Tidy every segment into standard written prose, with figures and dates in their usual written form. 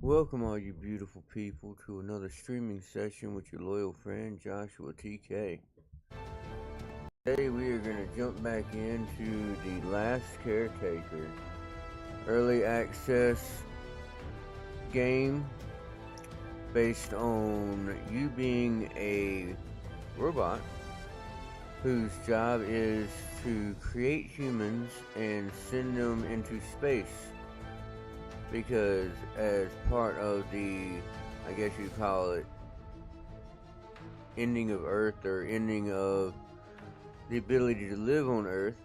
Welcome, all you beautiful people, to another streaming session with your loyal friend Joshua TK. Today, we are going to jump back into the Last Caretaker early access game based on you being a robot whose job is to create humans and send them into space. Because as part of the, I guess you call it, ending of Earth, or ending of the ability to live on Earth,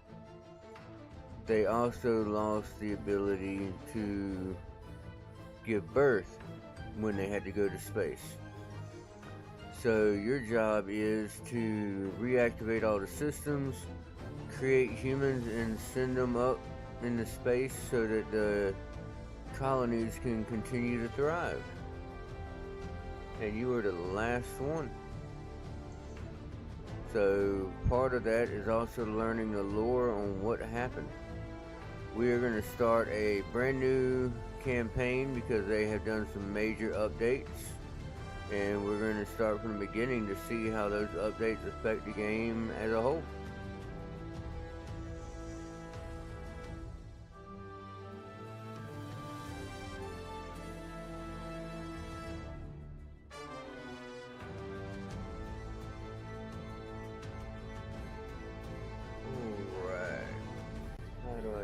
they also lost the ability to give birth when they had to go to space. So your job is to reactivate all the systems, create humans, and send them up into space so that the colonies can continue to thrive. And you were the last one. So part of that is also learning the lore on what happened. We are going to start a brand new campaign because they have done some major updates, and we're going to start from the beginning to see how those updates affect the game as a whole.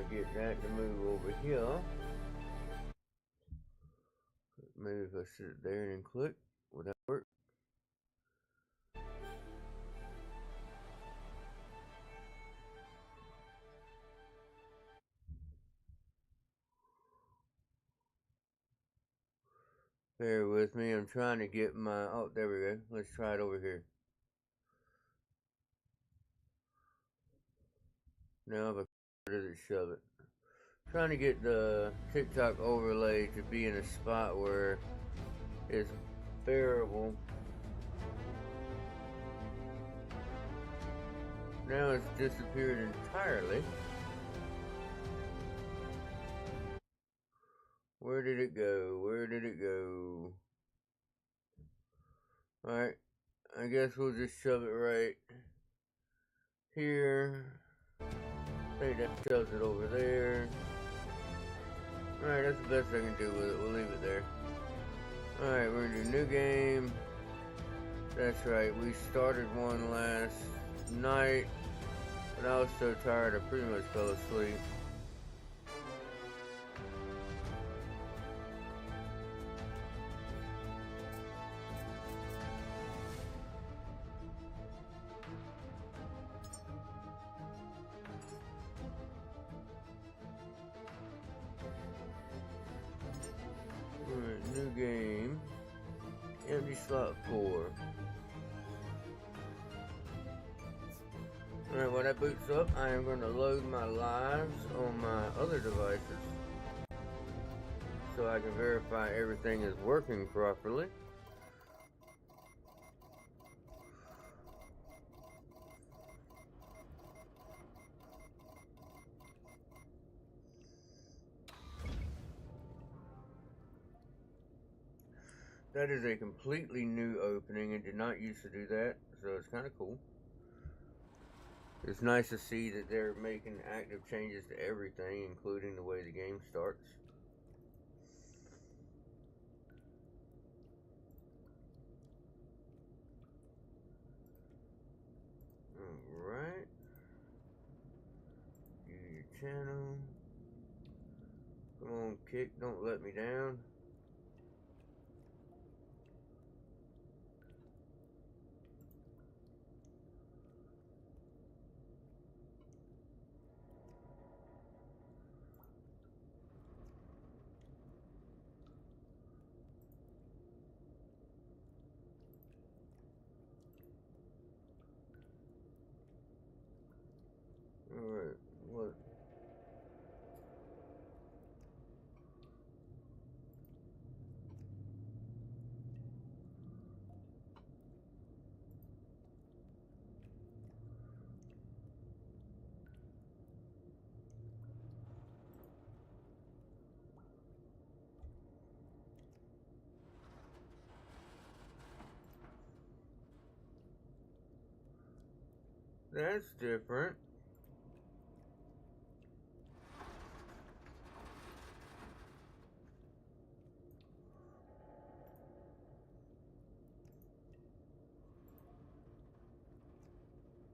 Get that to move over here. Maybe if I sit there and then click, would that work? Bear with me, I'm trying to get my, oh, there we go. Let's try it over here. Now if I does it shove it. Trying to get the TikTok overlay to be in a spot where it's bearable. Now it's disappeared entirely. Where did it go? Where did it go? Alright, I guess we'll just shove it right here. I think that shoves it over there. Alright, that's the best I can do with it. We'll leave it there. Alright, we're gonna do new game. That's right, we started one last night, but I was so tired I pretty much fell asleep. Alright, new game. Empty slot 4. Alright, while that boots up, I am going to load my lives on my other devices so I can verify everything is working properly. That is a completely new opening. It did not used to do that, so it's kind of cool. It's nice to see that they're making active changes to everything, including the way the game starts. Alright. View your channel. Come on, Kick, don't let me down. Alright, what? That's different.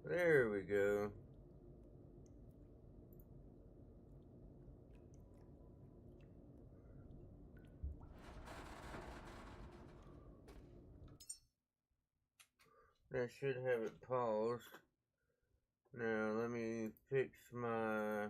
There we go. That should have it paused. Now let me fix my...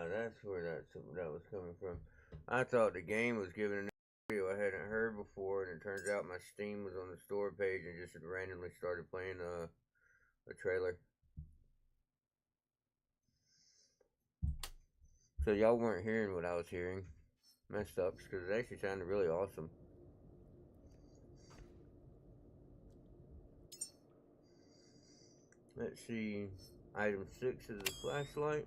That's where that was coming from. I thought the game was giving an audio I hadn't heard before, and it turns out my Steam was on the store page and just randomly started playing a trailer. So y'all weren't hearing what I was hearing. Messed up, because it actually sounded really awesome. Let's see. Item 6 is a flashlight.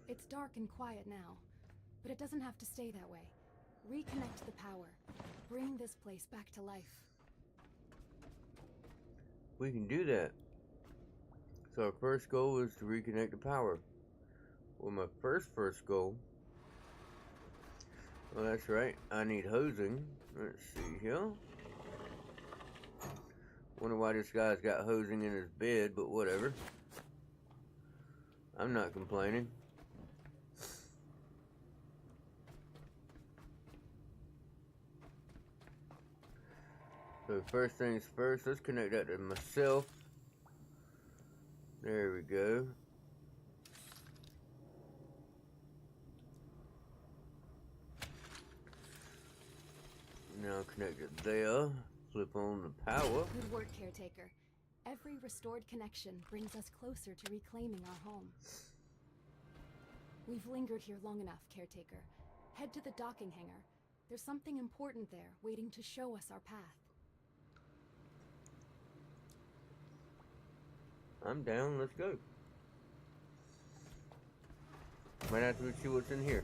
It's dark and quiet now, but it doesn't have to stay that way. Reconnect the power. Bring this place back to life. We can do that. So our first goal is to reconnect the power. Well, my first goal... Well, that's right. I need hosing. Let's see here. Wonder why this guy's got hosing in his bed, but whatever. I'm not complaining. So first things first, let's connect that to myself. There we go. Now connect it there. Flip on the power. Good work, Caretaker. Every restored connection brings us closer to reclaiming our home. We've lingered here long enough, Caretaker. Head to the docking hangar. There's something important there, waiting to show us our path. I'm down, let's go. Might have to see what's in here.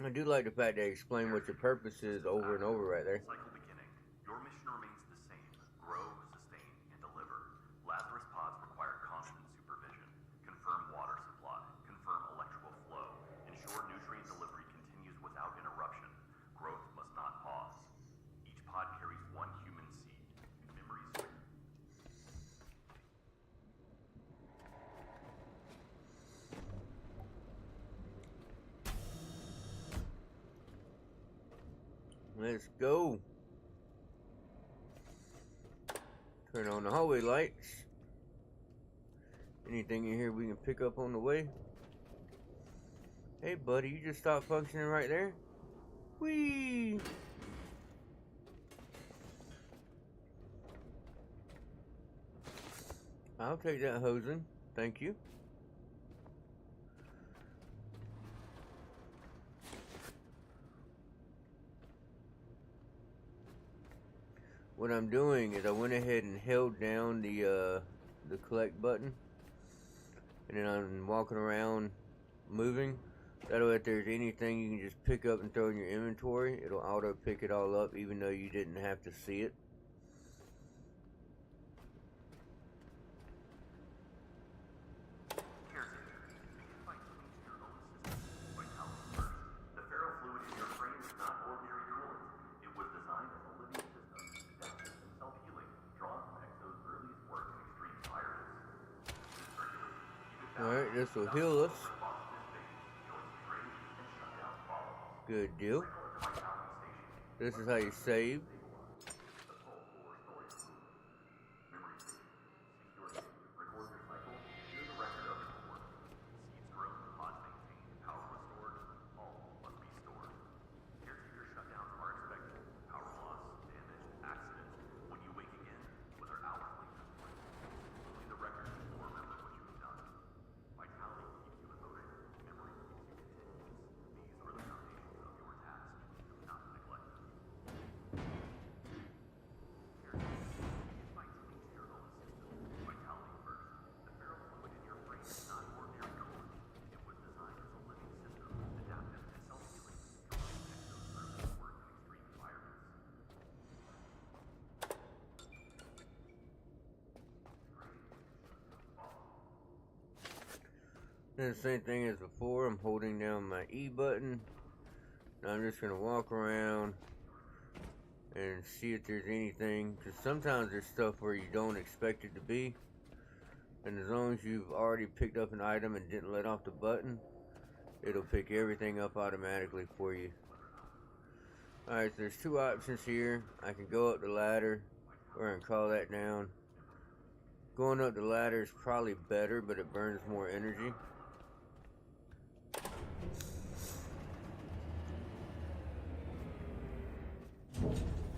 I do like the fact they explain what your purpose is over and over right there. Cycle beginning. Your mission remains the same. Grow, sustain, and deliver. Lazarus pods require constant supervision. Confirm water supply. Confirm electrical flow. Ensure nutrient delivery continues without interruption. Growth must not pause. Each pod carries one human seed. Memories... Let's go. Turn on the hallway lights. Anything in here we can pick up on the way? Hey, buddy, you just stopped functioning right there? Whee! I'll take that hosing. Thank you. What I'm doing is I went ahead and held down the collect button, and then I'm walking around moving. That way if there's anything you can just pick up and throw in your inventory, it'll auto pick it all up even though you didn't have to see it. Alright, this will heal us. Good deal. This is how you save. And the same thing as before, I'm holding down my E button. Now I'm just going to walk around and see if there's anything, because sometimes there's stuff where you don't expect it to be, and as long as you've already picked up an item and didn't let off the button, it'll pick everything up automatically for you. Alright, so there's two options here. I can go up the ladder, or I can call that down. Going up the ladder is probably better, but it burns more energy.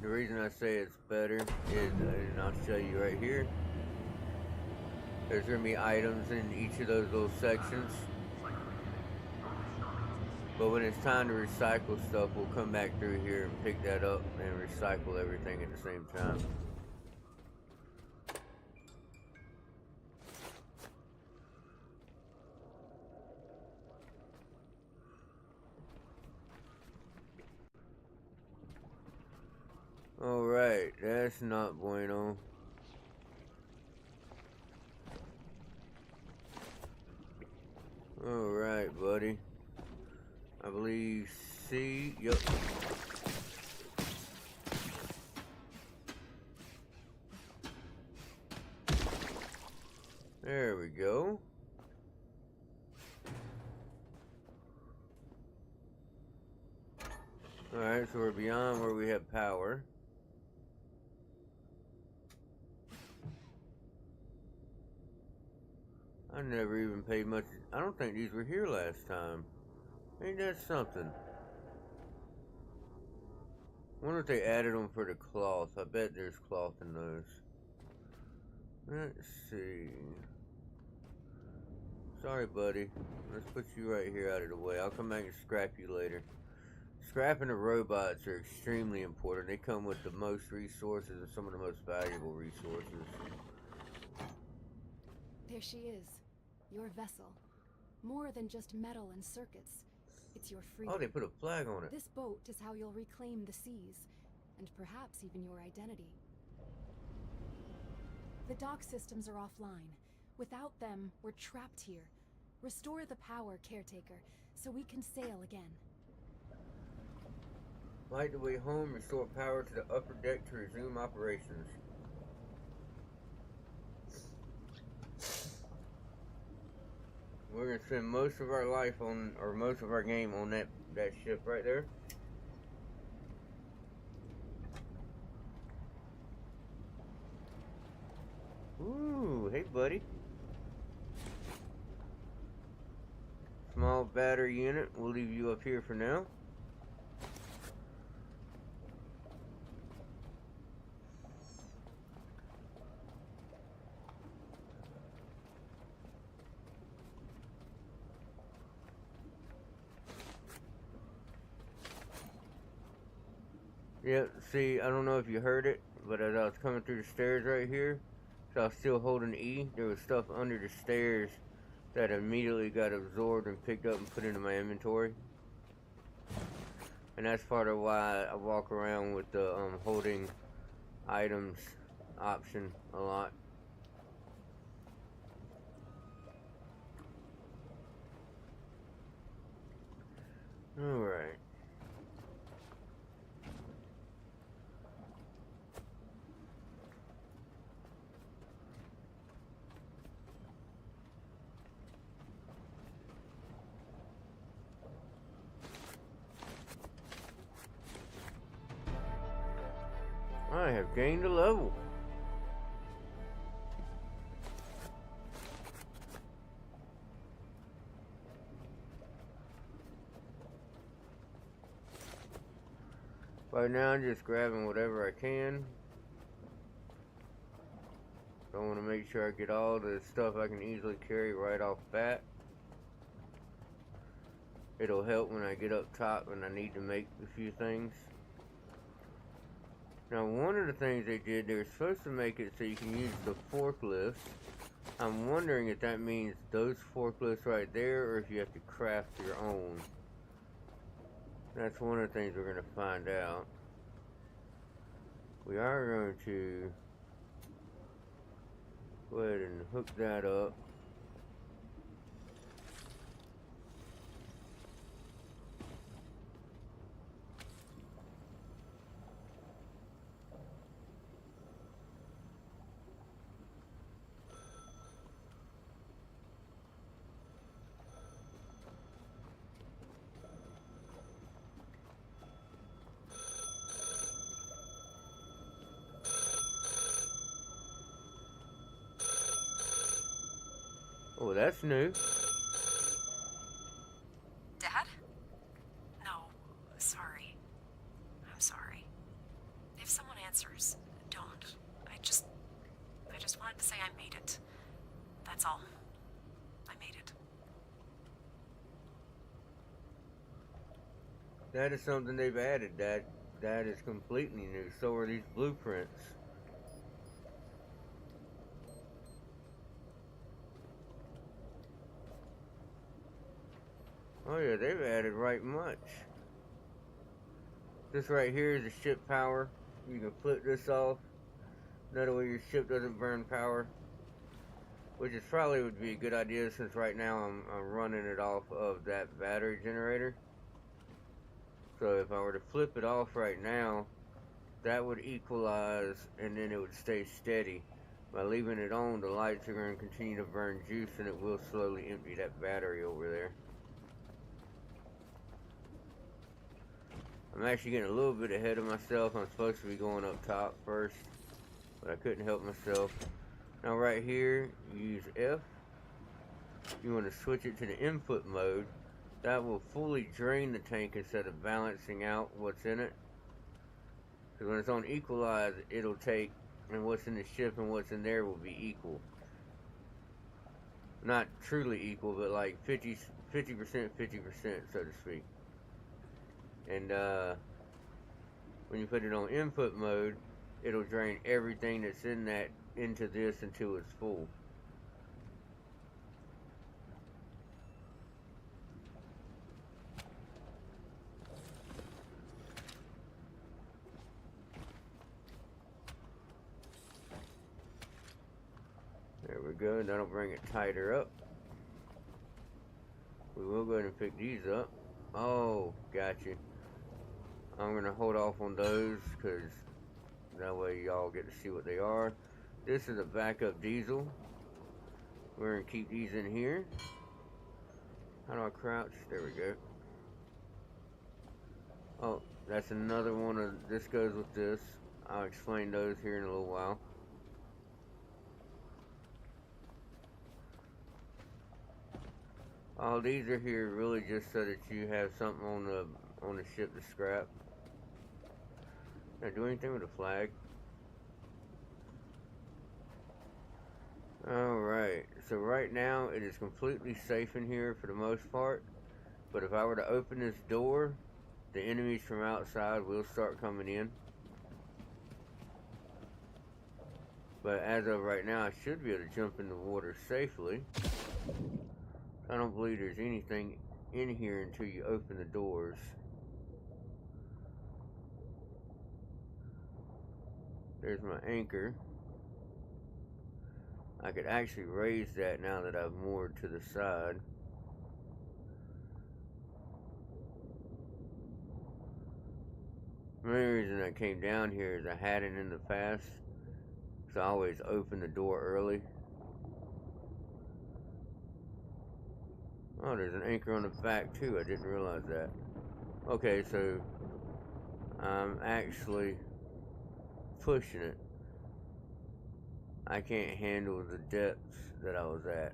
The reason I say it's better is, and I'll show you right here, there's going to be items in each of those little sections. But when it's time to recycle stuff, we'll come back through here and pick that up and recycle everything at the same time. Alright, that's not bueno. Alright, buddy. I believe C, yep. There we go. Alright, so we're beyond where we have power. I never even paid much. I don't think these were here last time. Ain't that something? I wonder if they added them for the cloth. I bet there's cloth in those. Let's see. Sorry, buddy. Let's put you right here out of the way. I'll come back and scrap you later. Scrapping the robots are extremely important. They come with the most resources and some of the most valuable resources. There she is. Your vessel. More than just metal and circuits. It's your freedom. Oh, they put a flag on it. This boat is how you'll reclaim the seas, and perhaps even your identity. The dock systems are offline. Without them, we're trapped here. Restore the power, Caretaker, so we can sail again. Light the way home, restore power to the upper deck to resume operations. We're gonna spend most of our life on, or most of our game on that ship right there. buddy. Small battery unit. We'll leave you up here for now. Yep, see, I don't know if you heard it, but as I was coming through the stairs right here, so I was still holding E, there was stuff under the stairs that immediately got absorbed and picked up and put into my inventory. And that's part of why I walk around with the holding items option a lot. Alright. I have gained a level. Right now I'm just grabbing whatever I can. I want to make sure I get all the stuff I can easily carry right off bat. It'll help when I get up top and I need to make a few things. Now, one of the things they did, they were supposed to make it so you can use the forklifts. I'm wondering if that means those forklifts right there, or if you have to craft your own. That's one of the things we're going to find out. We are going to go ahead and hook that up. Oh, that's new. Dad? No, sorry. I'm sorry. If someone answers, don't. I just wanted to say I made it. That's all. I made it. That is something they've added. That is completely new. So are these blueprints. Oh yeah, they've added right much. This right here is the ship power. You can flip this off. That way your ship doesn't burn power. Which is probably would be a good idea, since right now I'm running it off of that battery generator. So if I were to flip it off right now, that would equalize and then it would stay steady. By leaving it on, the lights are going to continue to burn juice and it will slowly empty that battery over there. I'm actually getting a little bit ahead of myself. I'm supposed to be going up top first, but I couldn't help myself. Now right here, you use F. You want to switch it to the input mode. That will fully drain the tank instead of balancing out what's in it. Because when it's on equalize, it'll take, and what's in the ship and what's in there will be equal. Not truly equal, but like 50%, 50%, so to speak. And when you put it on input mode, it'll drain everything that's in that into this until it's full. There we go. That'll bring it tighter up. We will go ahead and pick these up. Oh, gotcha. I'm going to hold off on those because that way y'all get to see what they are. This is a backup diesel. We're going to keep these in here. How do I crouch? There we go. Oh, that's another one of this goes with this. I'll explain those here in a little while. All these are here really just so that you have something on the ship to scrap. Can I do anything with a flag? Alright, so right now it is completely safe in here for the most part. But if I were to open this door, the enemies from outside will start coming in. But as of right now, I should be able to jump in the water safely. I don't believe there's anything in here until you open the doors. There's my anchor. I could actually raise that now that I've moored to the side. The main reason I came down here is I had it in the past, so I always open the door early. Oh, there's an anchor on the back too. I didn't realize that. Okay, so I'm actually pushing it. I can't handle the depths that I was at.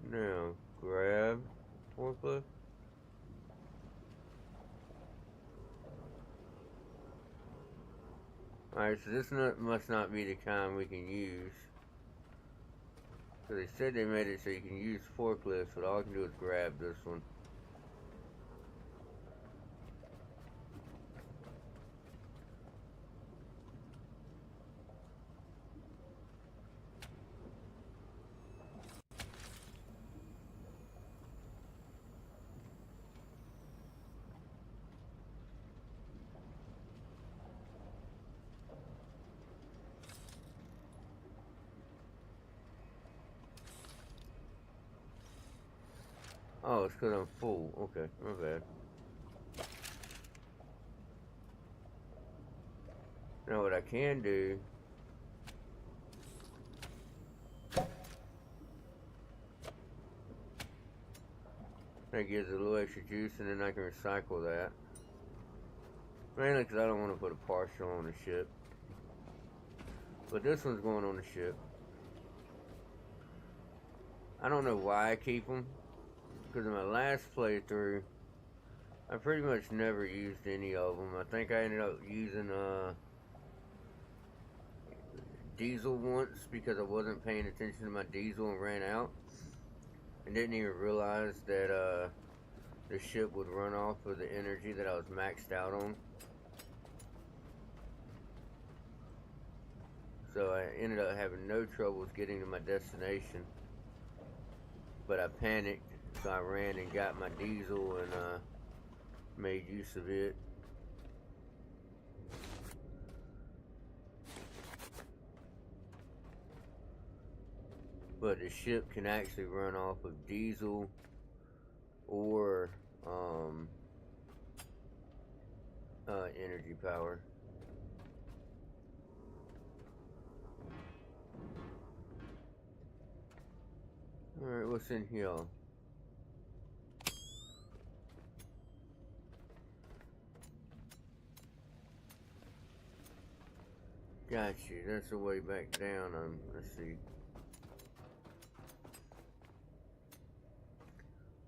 Now, grab forklift. Alright, so this must not be the kind we can use. So they said they made it so you can use forklifts, but all I can do is grab this one. Oh, it's because I'm full. Okay, my bad. Now what I can do... that gives it a little extra juice, and then I can recycle that. Mainly because I don't want to put a partial on the ship. But this one's going on the ship. I don't know why I keep them. Because in my last playthrough, I pretty much never used any of them. I think I ended up using diesel once because I wasn't paying attention to my diesel and ran out. And didn't even realize that the ship would run off of the energy that I was maxed out on. So I ended up having no troubles getting to my destination. But I panicked. So I ran and got my diesel and made use of it. But the ship can actually run off of diesel or energy power. Alright, what's in here? Got you. That's the way back down. Let's see.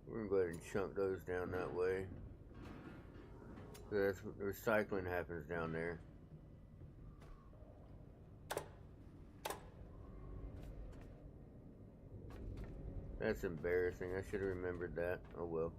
We're gonna go ahead and chunk those down that way. That's what the recycling happens down there. That's embarrassing. I should have remembered that. Oh well.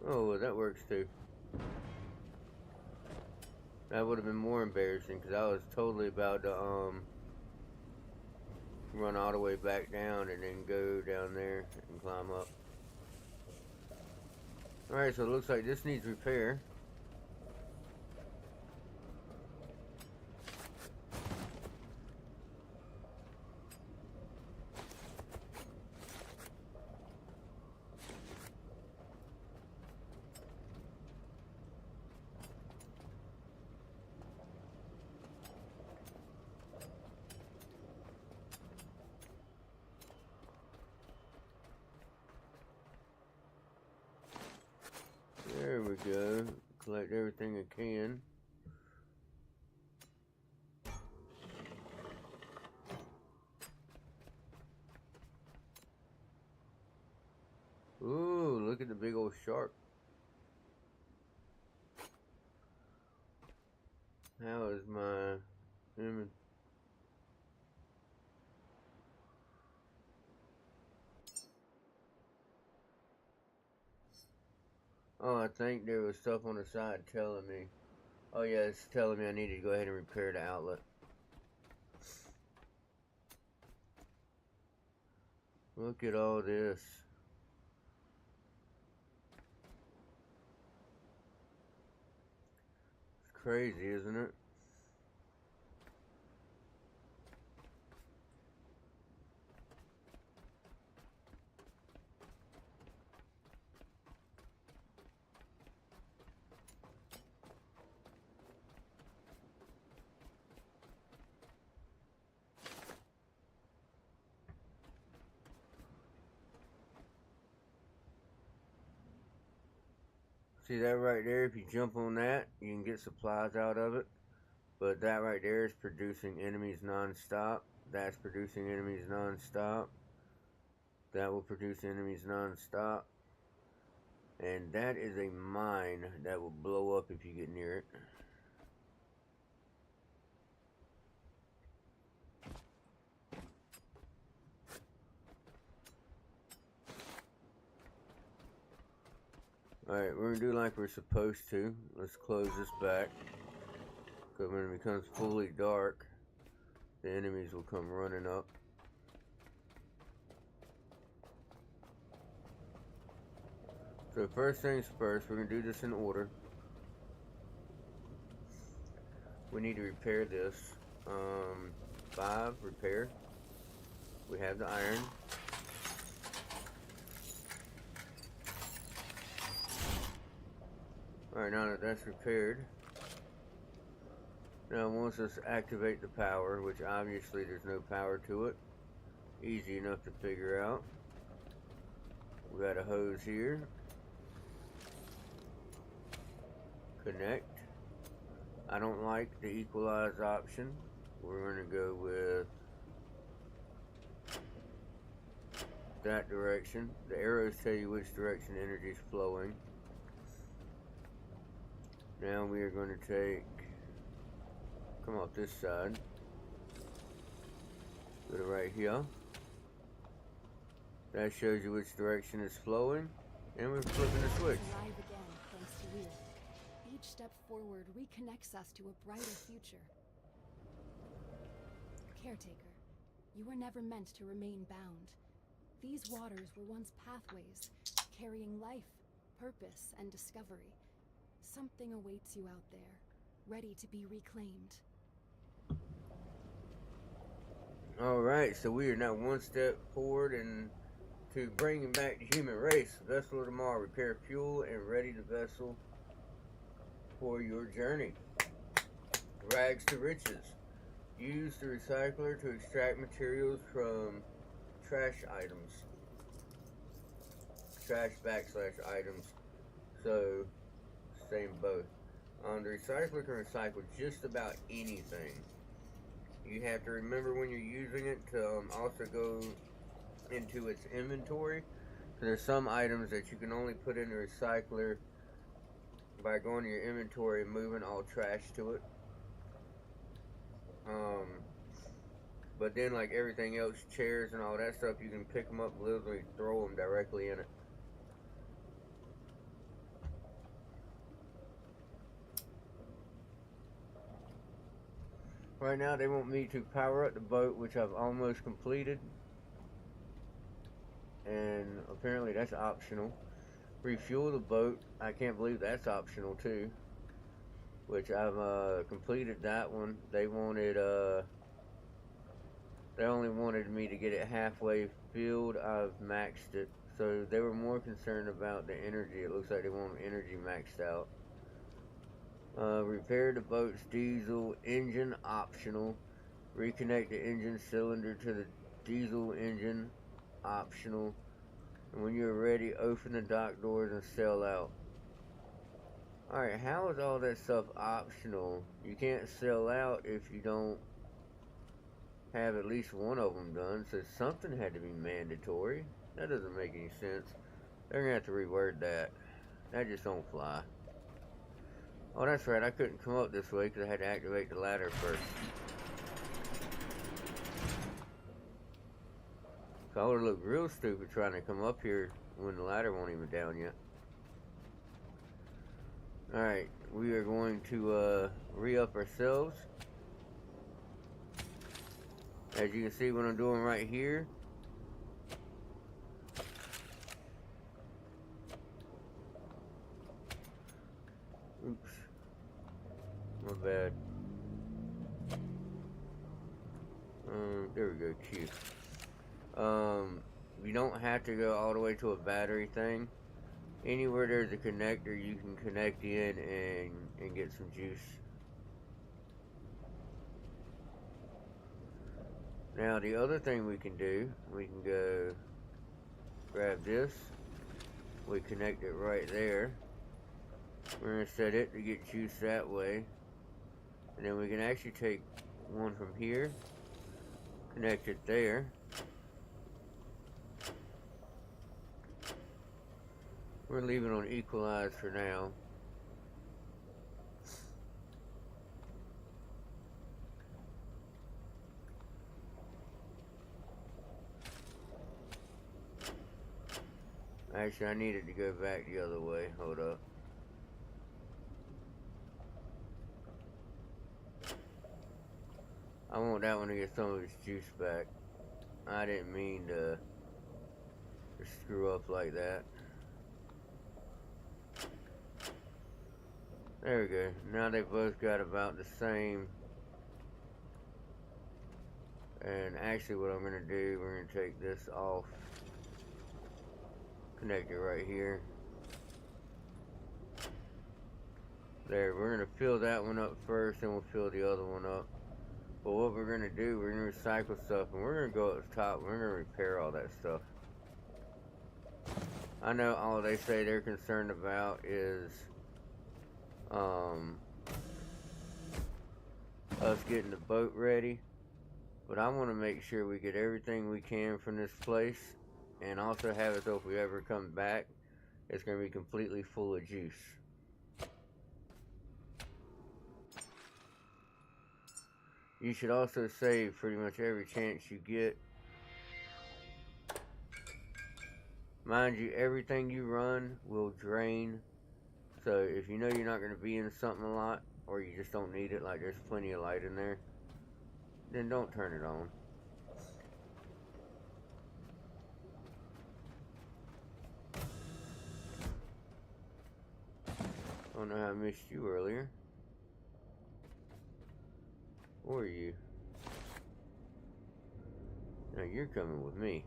Oh, well, that works too. That would have been more embarrassing because I was totally about to run all the way back down and then go down there and climb up. Alright, so it looks like this needs repair. collect everything I can. Ooh, look at the big old shark. How is my image? Oh, I think there was stuff on the side telling me. Oh yeah, it's telling me I need to go ahead and repair the outlet. Look at all this. It's crazy, isn't it? See that right there? If you jump on that, you can get supplies out of it. But that right there is producing enemies non-stop. That's producing enemies non-stop. That will produce enemies non-stop. And that is a mine that will blow up if you get near it. Alright, we're going to do like we're supposed to. Let's close this back. Because when it becomes fully dark, the enemies will come running up. So first things first, we're going to do this in order. We need to repair this. 5, repair. We have the iron. Alright, now that that's repaired, now it wants us to activate the power, which obviously there's no power to it. Easy enough to figure out. We got a hose here. Connect. I don't like the equalize option. We're going to go with that direction. The arrows tell you which direction the energy is flowing. Now we are going to come off this side. Go to right here. That shows you which direction it's flowing. And we're flipping the switch. Alive again, thanks to you. Each step forward reconnects us to a brighter future. Caretaker, you were never meant to remain bound. These waters were once pathways, carrying life, purpose, and discovery. Something awaits you out there, ready to be reclaimed. Alright, so we are now one step forward and to bringing back the human race. Vessel of tomorrow, repair fuel and ready the vessel for your journey. Rags to riches. Use the recycler to extract materials from trash items. Trash / items. So, same both. The recycler can recycle just about anything. You have to remember when you're using it to also go into its inventory. So there's some items that you can only put in the recycler by going to your inventory and moving all trash to it. But then like everything else, chairs and all that stuff, you can pick them up, literally throw them directly in it. Right now they want me to power up the boat, which I've almost completed. And apparently that's optional. Refuel the boat, I can't believe that's optional too. Which I've completed that one. They wanted, they only wanted me to get it halfway filled. I've maxed it. So they were more concerned about the energy. It looks like they want energy maxed out. Repair the boat's diesel engine, optional. Reconnect the engine cylinder to the diesel engine, optional. And when you're ready, open the dock doors and sail out. Alright, how is all that stuff optional? You can't sell out if you don't have at least one of them done, so something had to be mandatory. That doesn't make any sense. They're gonna have to reword that. That just don't fly. Oh, that's right, I couldn't come up this way because I had to activate the ladder first. So I would've looked real stupid trying to come up here when the ladder won't even down yet. Alright, we are going to re-up ourselves. As you can see what I'm doing right here. Oops. My bad. There we go, Q. You don't have to go all the way to a battery thing. Anywhere there's a connector, you can connect in and get some juice. Now, the other thing we can do, we can go grab this. We connect it right there. We're going to set it to get juice that way. And then we can actually take one from here, connect it there. We're leaving on equalize for now. Actually, I needed to go back the other way. Hold up. I want that one to get some of its juice back. I didn't mean to screw up like that. There we go. Now they both got about the same. And actually what I'm going to do, we're going to take this off. Connect it right here. There, we're going to fill that one up first, and we'll fill the other one up. But what we're going to do, we're going to recycle stuff, and we're going to go up the top. We're going to repair all that stuff. I know all they say they're concerned about is us getting the boat ready. But I want to make sure we get everything we can from this place, and also have it so if we ever come back, it's going to be completely full of juice. You should also save pretty much every chance you get. Mind you, everything you run will drain. So if you know you're not going to be in something a lot, or you just don't need it, like there's plenty of light in there, then don't turn it on. I don't know how I missed you earlier. Or you. Now you're coming with me.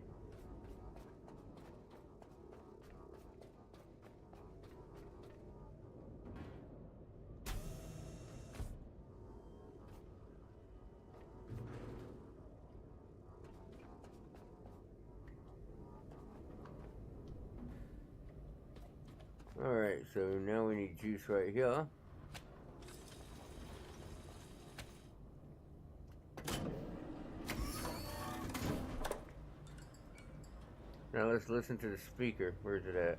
Alright, so now we need juice right here. Now let's listen to the speaker. Where's it at?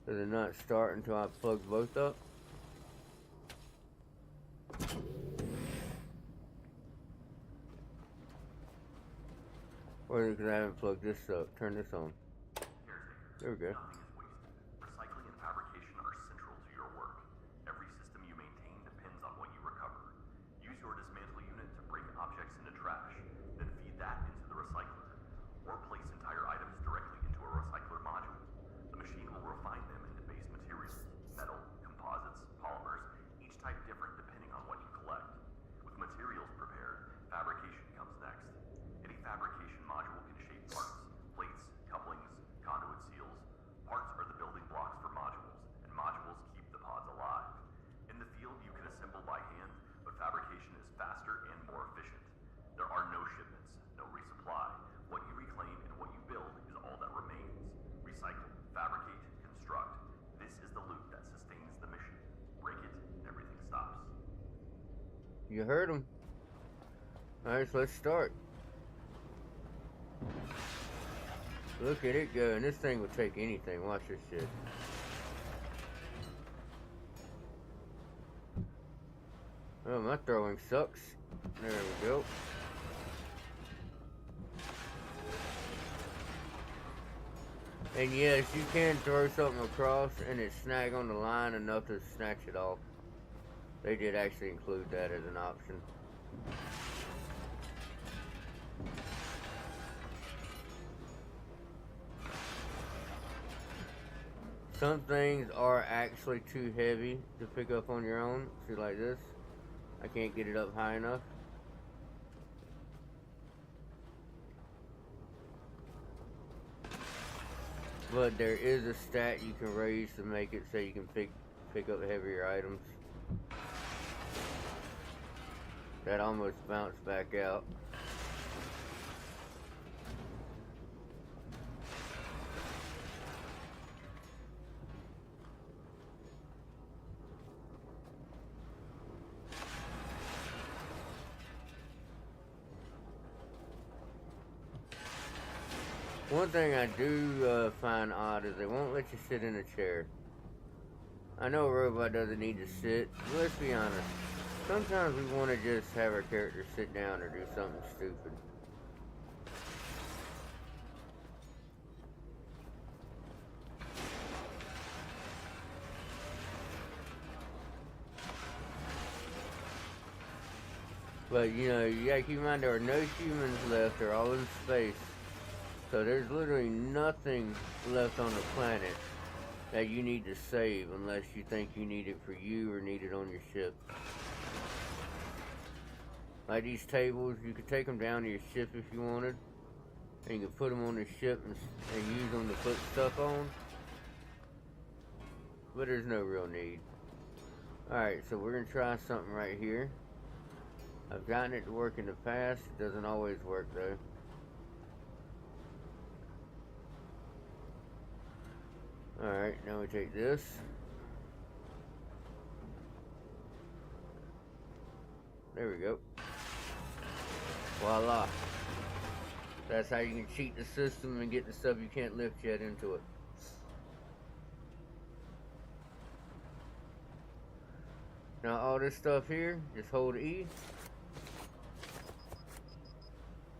Does it not start until I plug both up? Or is it because I haven't plugged this up? Turn this on. There we go. Nothing is wasted. Recycling and fabrication are central to your work. Every system you maintain depends on what you recover. Use your dismantle unit to break objects into trash, then feed that into the recycler. Or place entire items directly into a recycler module. The machine will refine them into base materials, metal, composites, polymers, each type different depending on what you collect. With materials prepared, fabrication comes next. Any fabrication module can shape parts, plates, couplings, conduit seals. Parts You heard him. Alright, so let's start. Look at it go, and this thing will take anything. Watch this shit. Oh, my throwing sucks. There we go. And yes, you can throw something across and it snag on the line enough to snatch it off. They did actually include that as an option. Some things are actually too heavy to pick up on your own. See, like this. I can't get it up high enough. But there is a stat you can raise to make it so you can pick up heavier items. That almost bounced back out. One thing I do find odd is they won't let you sit in a chair. I know a robot doesn't need to sit, but let's be honest. Sometimes we want to just have our character sit down or do something stupid. But you know, you gotta keep in mind there are no humans left, they're all in space. So there's literally nothing left on the planet that you need to save unless you think you need it for you or need it on your ship. Like these tables, you could take them down to your ship if you wanted. And you can put them on the ship and use them to put stuff on. But there's no real need. Alright, so we're going to try something right here. I've gotten it to work in the past. It doesn't always work though. Alright, now we take this. There we go. Voila. That's how you can cheat the system and get the stuff you can't lift yet into it. Now all this stuff here, just hold E.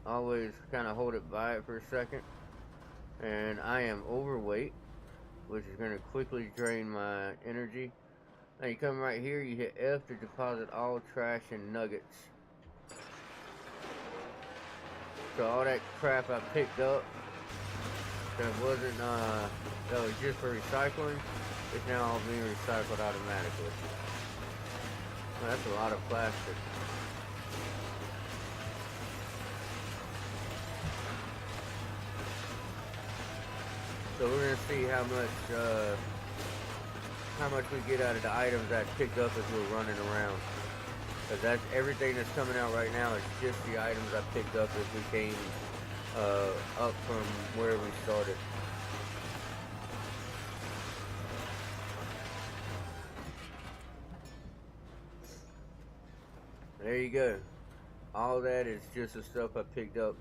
Always kind of hold it by it for a second. And I am overweight, which is going to quickly drain my energy. Now you come right here, you hit F to deposit all trash and nuggets. So all that crap I picked up that wasn't, that was just for recycling, it's now all being recycled automatically. Well, that's a lot of plastic. So we're gonna see how much we get out of the items I picked up as we're running around. Because that's everything that's coming out right now is just the items I picked up as we came up from where we started. There you go. All that is just the stuff I picked up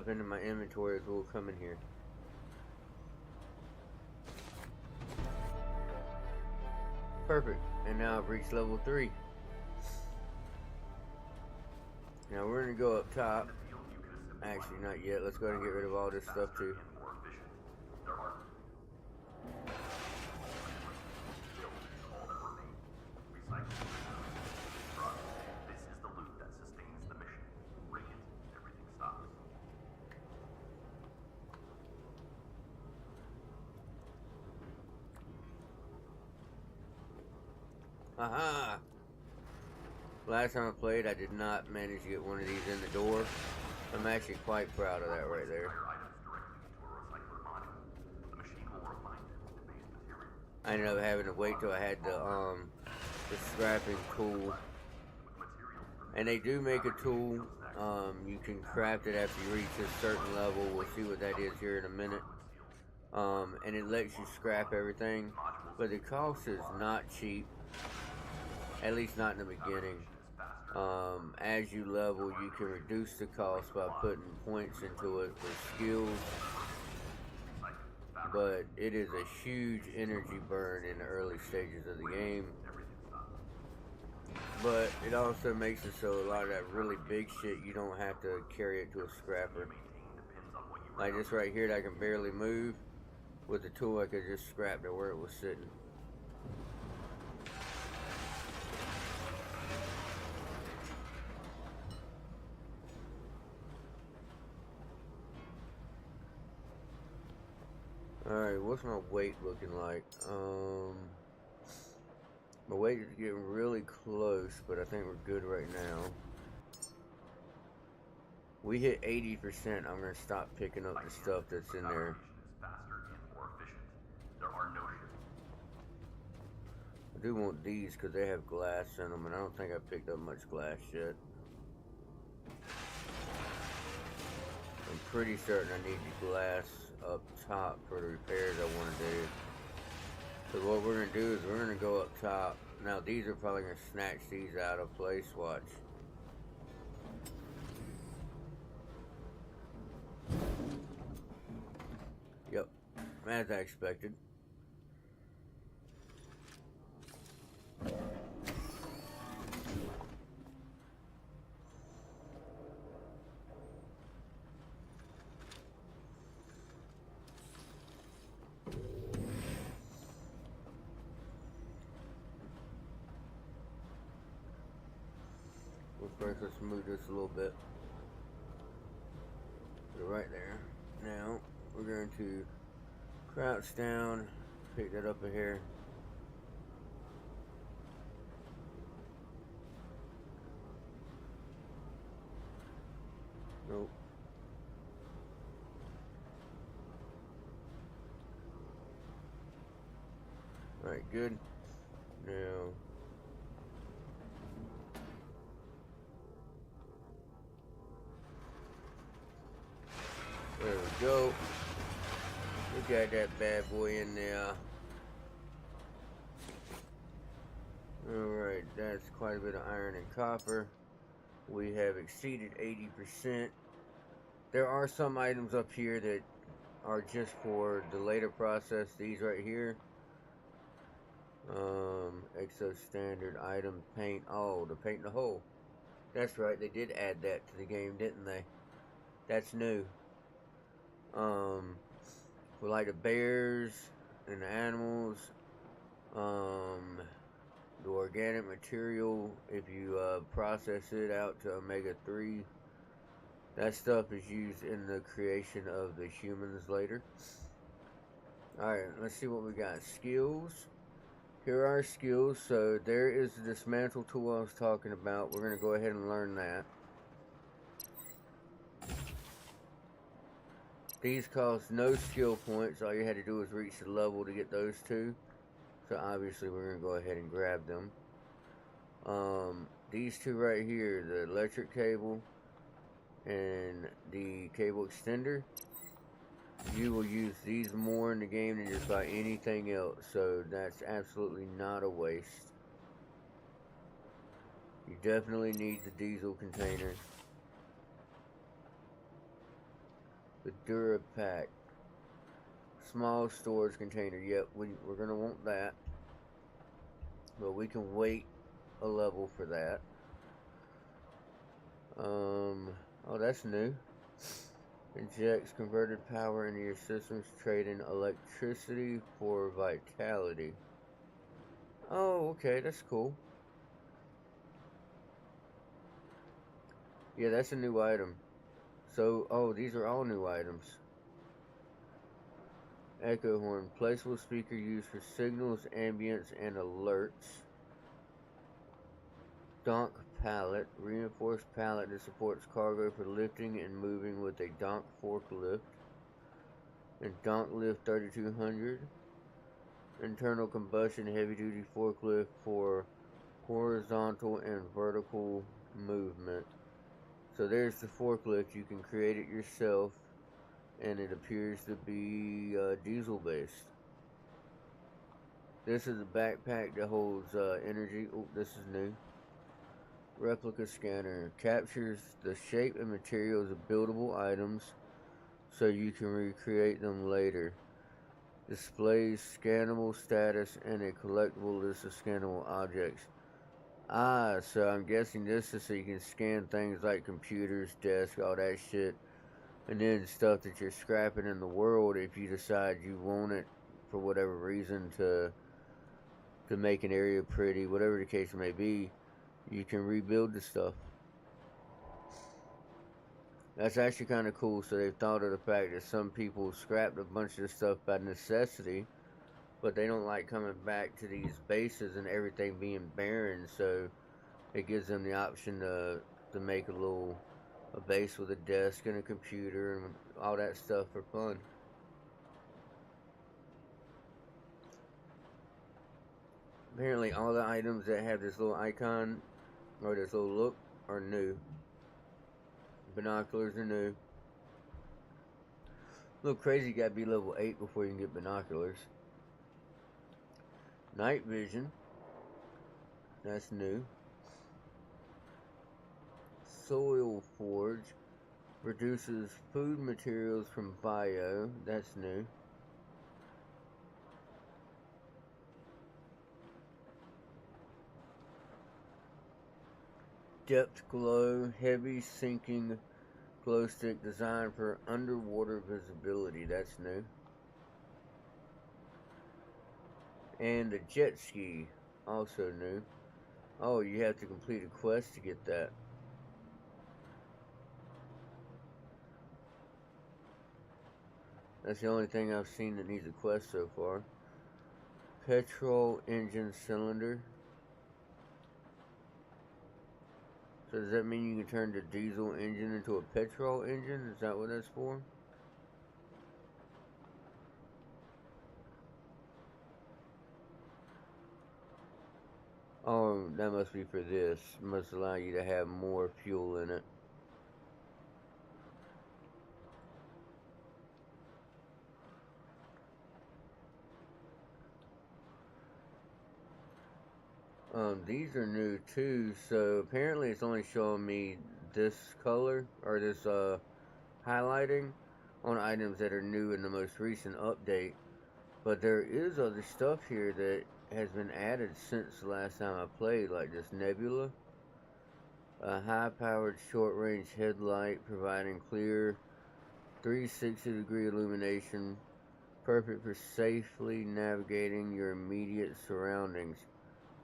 into my inventory as we'll come in here. Perfect. And now I've reached level 3. Now we're gonna go up top. Actually, not yet. Let's go ahead and get rid of all this stuff too. Aha! Last time I played, I did not manage to get one of these in the door. I'm actually quite proud of that right there. I ended up having to wait till I had the scrapping tool. And they do make a tool. You can craft it after you reach a certain level. We'll see what that is here in a minute. And it lets you scrap everything. But the cost is not cheap. At least not in the beginning. As you level, you can reduce the cost by putting points into it for skills, but it is a huge energy burn in the early stages of the game. But it also makes it so a lot of that really big shit, you don't have to carry it to a scrapper. Like this right here that I can barely move, with the tool I could just scrap it where it was sitting. Alright, what's my weight looking like? My weight is getting really close, but I think we're good right now. We hit 80%, I'm going to stop picking up the stuff that's in there. I do want these because they have glass in them, and I don't think I picked up much glass yet. I'm pretty certain I need the glass up top for the repairs I want to do. So what we're going to do is we're going to go up top. Now these are probably going to snatch these out of place, watch. Yep, as I expected. First, let's move this a little bit. Put it right there. Now, we're going to crouch down, pick that up in here. Nope. Alright, good. Now, there we go. We got that bad boy in there. Alright, that's quite a bit of iron and copper. We have exceeded 80%. There are some items up here that are just for the later process. These right here. Exo standard item paint. Oh, to paint the hole. That's right, they did add that to the game, didn't they? That's new. For like the bears and the animals, the organic material, if you process it out to omega-3, that stuff is used in the creation of the humans later. Alright, let's see what we got. Skills. Here are our skills. So there is the dismantle tool I was talking about. We're going to go ahead and learn that. These cost no skill points. All you had to do was reach the level to get those two. So obviously we're going to go ahead and grab them. These two right here, the electric cable and the cable extender, you will use these more in the game than just about anything else. So that's absolutely not a waste. You definitely need the diesel container. The Durapack. Small storage container. Yep, we're going to want that. But we can wait a level for that. Oh, that's new. Injects converted power into your systems, trading electricity for vitality. Oh, okay, that's cool. Yeah, that's a new item. So, oh, these are all new items. Echo horn, placeable speaker used for signals, ambience, and alerts. Donk pallet, reinforced pallet that supports cargo for lifting and moving with a donk forklift. And donk lift 3200. Internal combustion heavy duty forklift for horizontal and vertical movement. So there's the forklift. You can create it yourself, and it appears to be diesel based. This is a backpack that holds energy. Oh, this is new. Replica scanner captures the shape and materials of buildable items so you can recreate them later. Displays scannable status and a collectible list of scannable objects. Ah, so I'm guessing this is so you can scan things like computers, desks, all that shit, and then stuff that you're scrapping in the world if you decide you want it for whatever reason to make an area pretty, whatever the case may be, you can rebuild the stuff. That's actually kind of cool. So they've thought of the fact that some people scrapped a bunch of stuff by necessity, but they don't like coming back to these bases and everything being barren. So it gives them the option to make a base with a desk and a computer and all that stuff for fun. Apparently, all the items that have this little icon or this little look are new. Binoculars are new. A little crazy, you gotta be level 8 before you can get binoculars. Night vision. That's new. Soil forge. Reduces food materials from bio. That's new. Depth glow. Heavy sinking glow stick designed for underwater visibility. That's new. And the jet ski. Also new. Oh, you have to complete a quest to get that. That's the only thing I've seen that needs a quest so far. Petrol engine cylinder. So does that mean you can turn the diesel engine into a petrol engine? Is that what that's for? Oh, that must be for this. It must allow you to have more fuel in it. These are new too, so apparently it's only showing me this color, or this highlighting on items that are new in the most recent update. But there is other stuff here that has been added since the last time I played, like this nebula. A high-powered short-range headlight providing clear 360-degree illumination, perfect for safely navigating your immediate surroundings.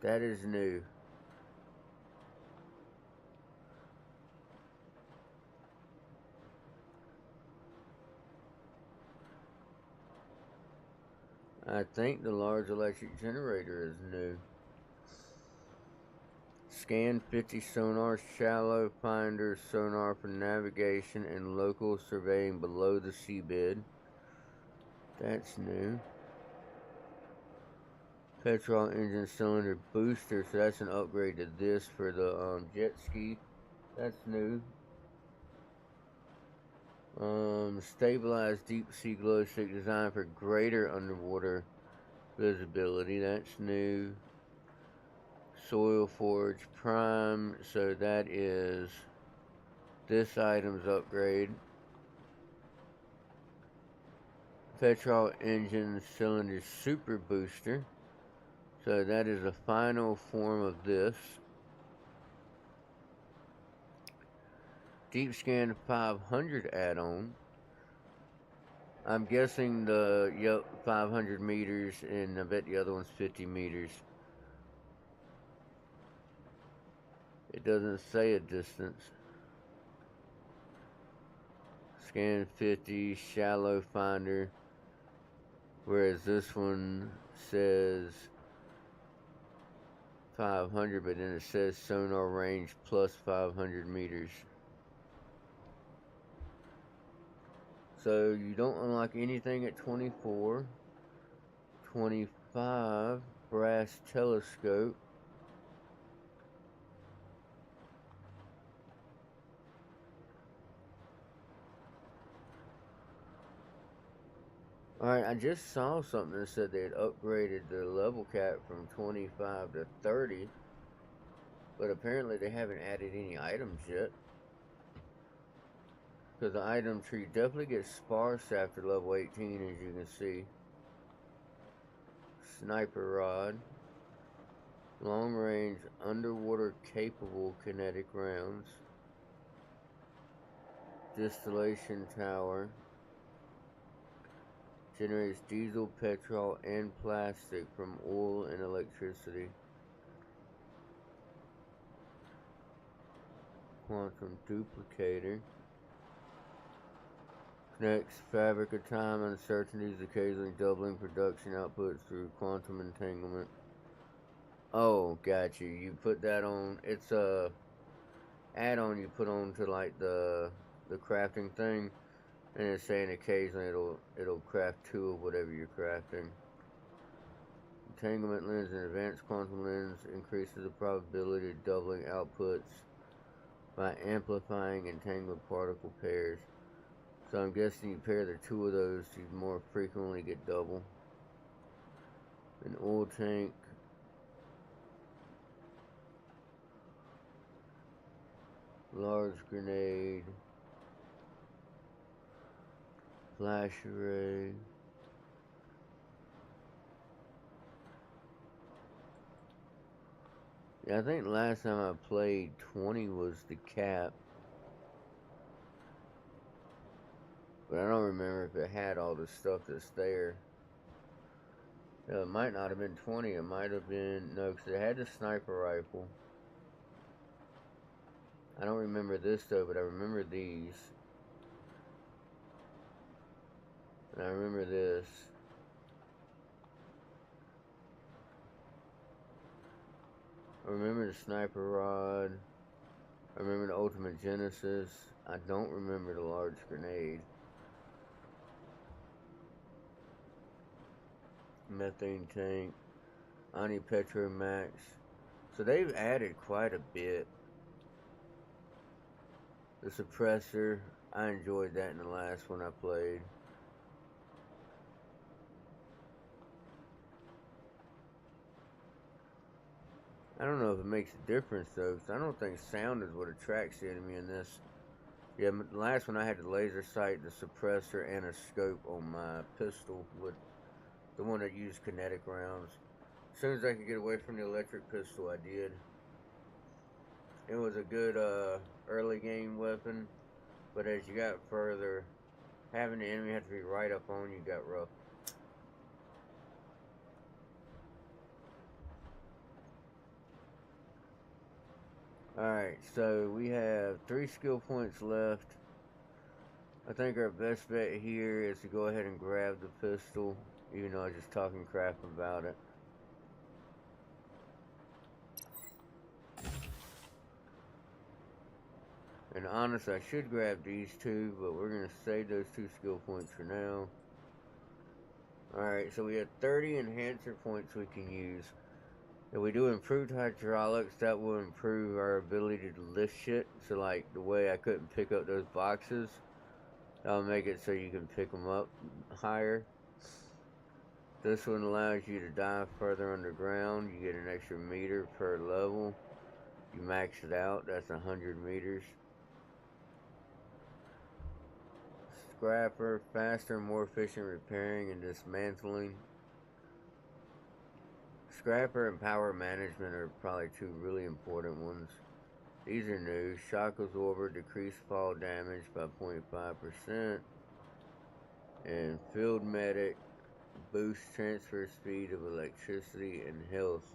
That is new. I think the large electric generator is new. Scan 50 sonar, shallow finder sonar for navigation and local surveying below the seabed. That's new. Petrol engine cylinder booster, so that's an upgrade to this for the jet ski. That's new. Stabilized deep sea glow stick designed for greater underwater visibility. That's new. Soil forge prime, so that is this item's upgrade. Petrol engine cylinder super booster, so that is a final form of this. Deep scan 500 add-on. I'm guessing 500 meters, and I bet the other one's 50 meters. It doesn't say a distance. Scan 50, shallow finder. Whereas this one says 500, but then it says sonar range plus 500 meters. So you don't unlock anything at 24. 25, brass telescope. Alright, I just saw something that said they had upgraded the level cap from 25 to 30. But apparently they haven't added any items yet. Because the item tree definitely gets sparse after level 18, as you can see. Sniper rod. Long range underwater capable kinetic rounds. Distillation tower. Generates diesel, petrol, and plastic from oil and electricity. Quantum duplicator. Connects fabric of time uncertainties, occasionally doubling production outputs through quantum entanglement. Oh, gotcha. You put that on. It's a add-on you put on to like the crafting thing, and it's saying occasionally it'll craft 2 of whatever you're crafting. Entanglement lens and advanced quantum lens increases the probability of doubling outputs by amplifying entangled particle pairs. So I'm guessing you pair the 2 of those, you more frequently get double. An oil tank. Large grenade. Flash array. Yeah, I think last time I played 20 was the cap. But I don't remember if it had all the stuff that's there. It might not have been 20. It might have been... No, because it had the sniper rifle. I don't remember this, though, but I remember these. And I remember this. I remember the sniper rod. I remember the ultimate genesis. I don't remember the large grenade. Methane tank, Ani Petro Max. So they've added quite a bit. The suppressor, I enjoyed that in the last one I played. I don't know if it makes a difference though, because I don't think sound is what attracts the enemy in this. Yeah, the last one I had the laser sight, the suppressor, and a scope on my pistol with the one that used kinetic rounds. As soon as I could get away from the electric pistol, I did. It was a good early game weapon, but as you got further, having the enemy have to be right up on you got rough. Alright, so we have 3 skill points left. I think our best bet here is to go ahead and grab the pistol, even though I was just talking crap about it. And honestly, I should grab these 2, but we're going to save those 2 skill points for now. Alright, so we have 30 enhancer points we can use. If we do improved hydraulics, that will improve our ability to lift shit. So like the way I couldn't pick up those boxes, that'll make it so you can pick them up higher. This one allows you to dive further underground. You get an extra meter per level. You max it out, that's 100 meters. Scrapper, faster and more efficient repairing and dismantling. Scrapper and power management are probably 2 really important ones. These are new. Shock absorber, decrease fall damage by 0.5%. And field medic, boost transfer speed of electricity and health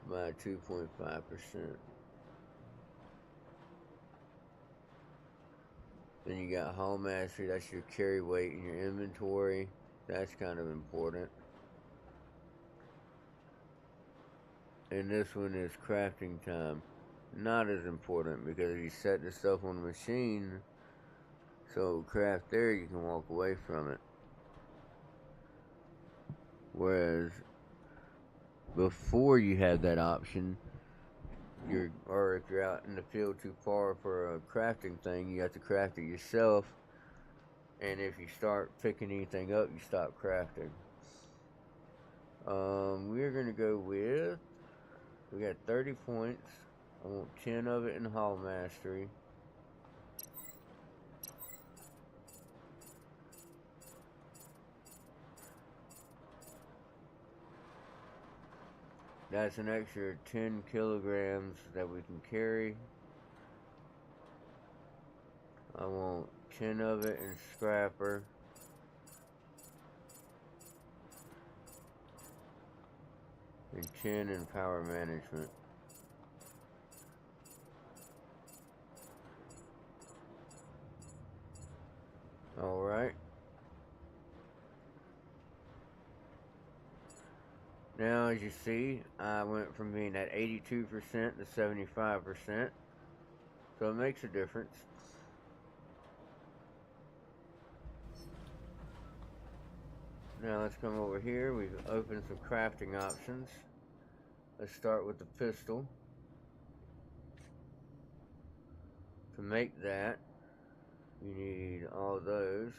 by 2.5%. Then you got Hall Mastery, that's your carry weight in your inventory. That's kind of important. And this one is crafting time. Not as important because if you set the stuff on the machine, so craft there, you can walk away from it. Whereas before you had that option, or if you're out in the field too far for a crafting thing, you have to craft it yourself. And if you start picking anything up, you stop crafting. We're gonna go with, we got 30 points. I want 10 of it in Hall Mastery. That's an extra 10 kilograms that we can carry. I want 10 of it in Scrapper. And 10 in Power Management. Alright. Now, as you see, I went from being at 82% to 75%. So it makes a difference. Now let's come over here. We've opened some crafting options. Let's start with the pistol. To make that, you need all those.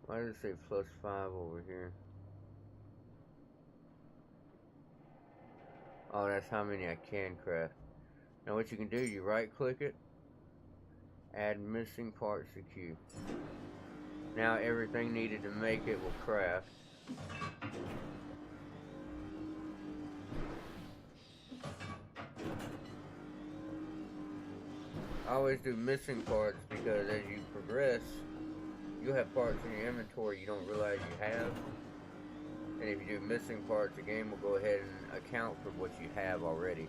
Why does it say +5 over here? Oh, that's how many I can craft. Now what you can do, you right click it, add missing parts to queue. Now everything needed to make it will craft. I always do missing parts because as you progress, you'll have parts in your inventory you don't realize you have. And if you do missing parts, the game will go ahead and account for what you have already.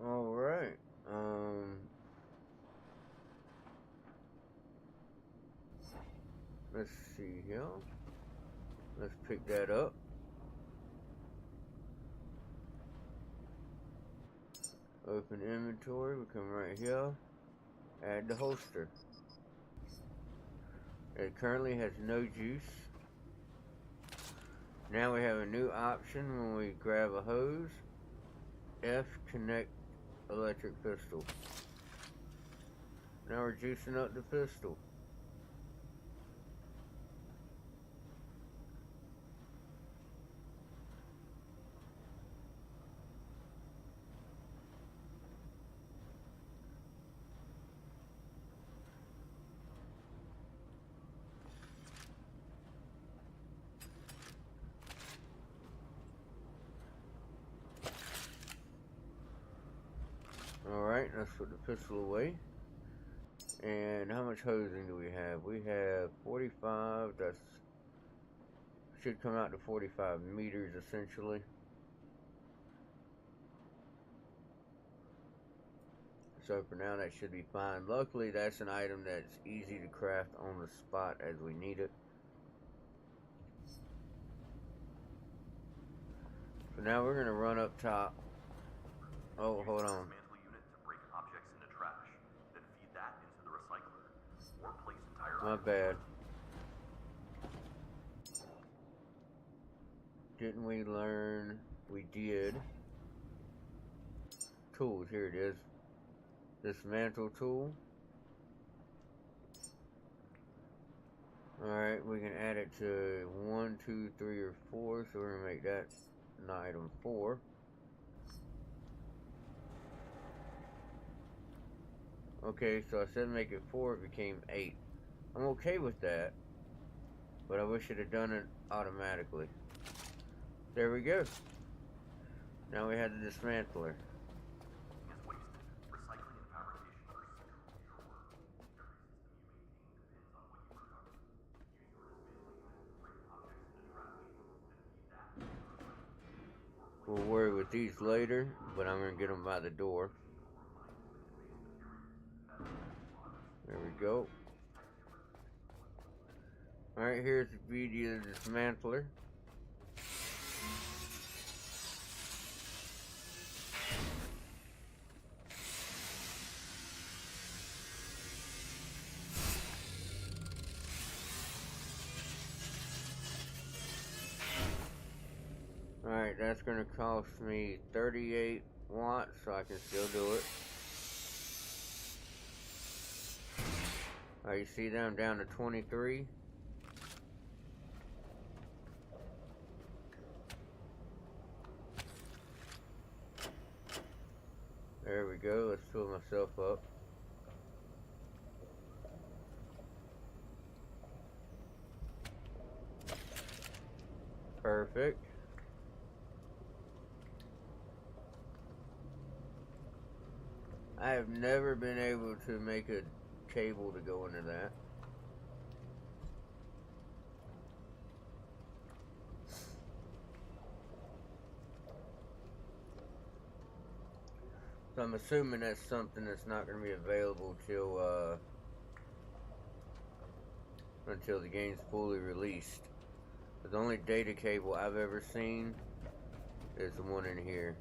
Alright. Let's see here. Let's pick that up. Open inventory. We come right here. Add the holster. It currently has no juice. Now we have a new option when we grab a hose. F, connect electric pistol. Now we're juicing up the pistol. Alright, let's put the pistol away. And how much hosing do we have? We have 45. That's should come out to 45 meters essentially. So for now that should be fine. Luckily that's an item that's easy to craft on the spot as we need it. So now we're gonna run up top. Oh, hold on. My bad. Didn't we learn? We did. Tools, here it is. Dismantle tool. Alright, we can add it to 1, 2, 3, or 4, so we're gonna make that an item 4. Okay, so I said make it 4, it became 8. I'm okay with that, but I wish it had done it automatically. There we go. Now we have the dismantler. We'll worry with these later, but I'm going to get them by the door. There we go. Alright, here's the video of the dismantler. that's gonna cost me 38 watts, so I can still do it. Alright, you see that I'm down to 23. There we go, let's fill myself up. Perfect. I have never been able to make a cable to go into that. So I'm assuming that's something that's not going to be available till until the game's fully released. But the only data cable I've ever seen is the one in here.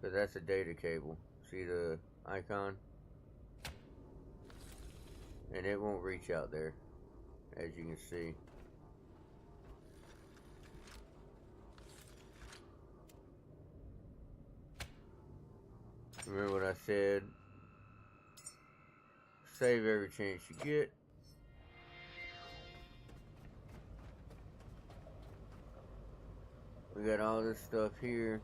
Because that's a data cable. See the icon? And it won't reach out there, as you can see. Remember what I said? Save every chance you get. We got all this stuff here.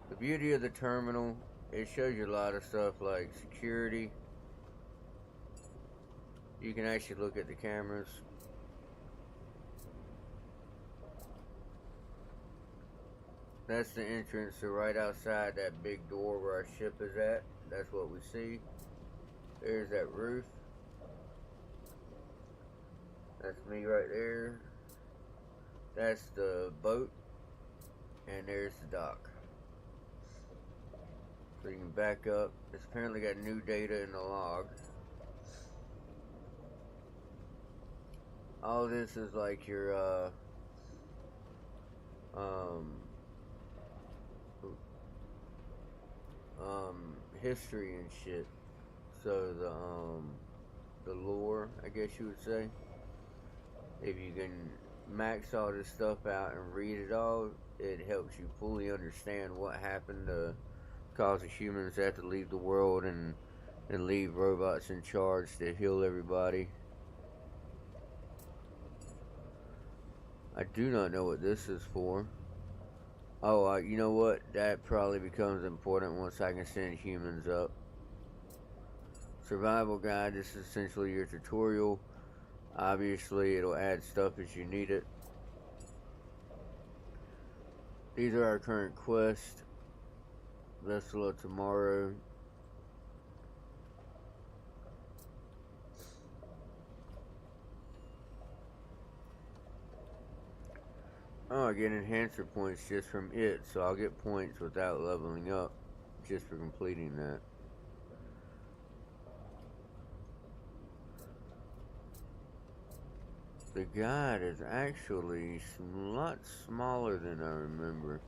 The beauty of the terminal, it shows you a lot of stuff like security. You can actually look at the cameras. That's the entrance, so right outside that big door where our ship is at, that's what we see. There's that roof. That's me right there. That's the boat. And there's the dock. So you can back up. It's apparently got new data in the log. All this is like your history and shit. So the lore, I guess you would say. If you can max all this stuff out and read it all, it helps you fully understand what happened to cause the humans to have to leave the world and leave robots in charge to heal everybody. I do not know what this is for. Oh, you know what? That probably becomes important once I can send humans up. Survival guide. This is essentially your tutorial. Obviously, it'll add stuff as you need it. These are our current quests. Vessel of Tomorrow. Oh, I get enhancer points just from it, so I'll get points without leveling up just for completing that. The guide is actually a lot smaller than I remember.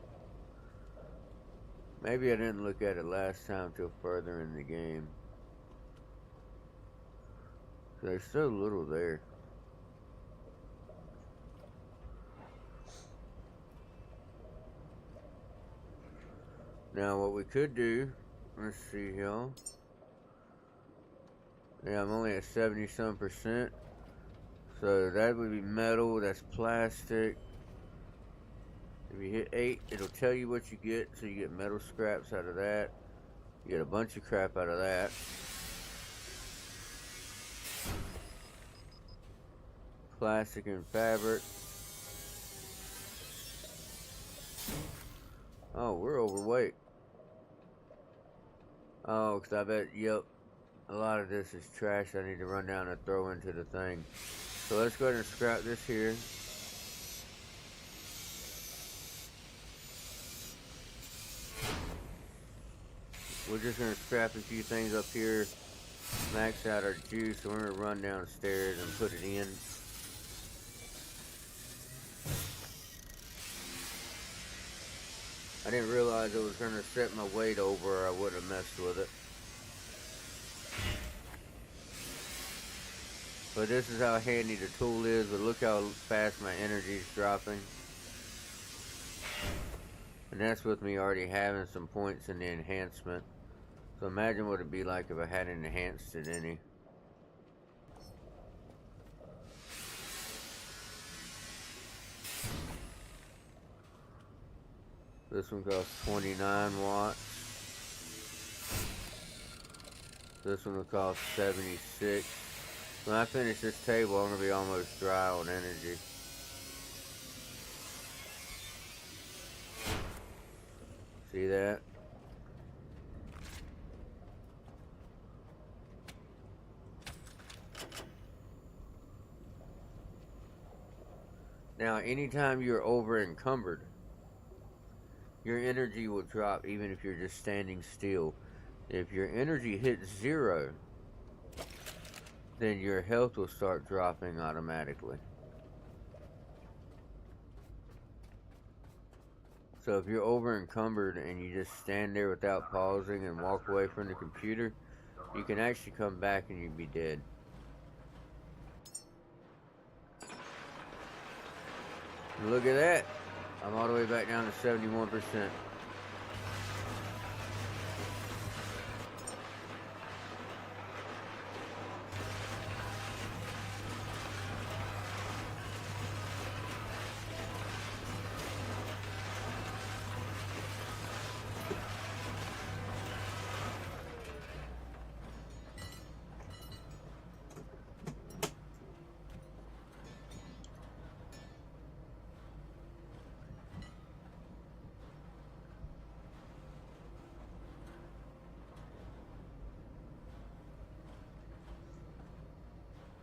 Maybe I didn't look at it last time till further in the game. There's so little there. Now what we could do, let's see here. Yeah, I'm only at 70-some%. So that would be metal, that's plastic. If you hit 8, it'll tell you what you get. So you get metal scraps out of that. You get a bunch of crap out of that. Plastic and fabric. Oh, we're overweight. Oh, because I bet, yep, a lot of this is trash I need to run down and throw into the thing. So let's go ahead and scrap this here. We're just going to scrap a few things up here, max out our juice, so we're going to run downstairs and put it in. I didn't realize it was going to set my weight over, or I would have messed with it. But this is how handy the tool is, but look how fast my energy is dropping. And that's with me already having some points in the enhancement. So imagine what it'd be like if I hadn't enhanced it any. This one costs 29 watts. This one will cost 76. When I finish this table, I'm going to be almost dry on energy. See that? Now, anytime you're over encumbered, your energy will drop even if you're just standing still. If your energy hits 0, then your health will start dropping automatically. So if you're over encumbered and you just stand there without pausing and walk away from the computer, you can actually come back and you'd be dead. And look at that. I'm all the way back down to 71%.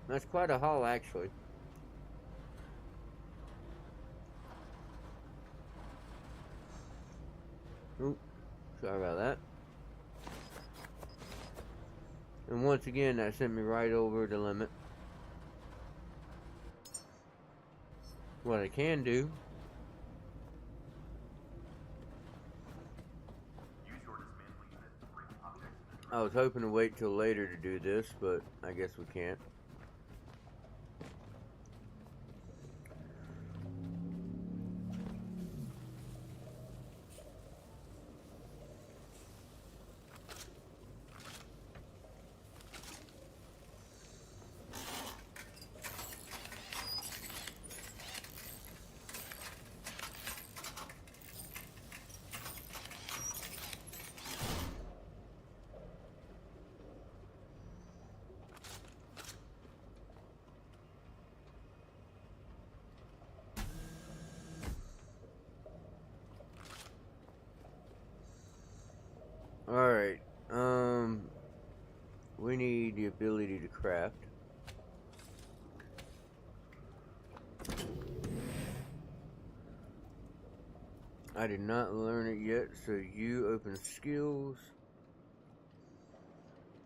That's quite a haul, actually. Oop, sorry about that. And once again, that sent me right over the limit. What I can do, I was hoping to wait till later to do this, but I guess we can't. Alright, we need the ability to craft. I did not learn it yet, so you open skills.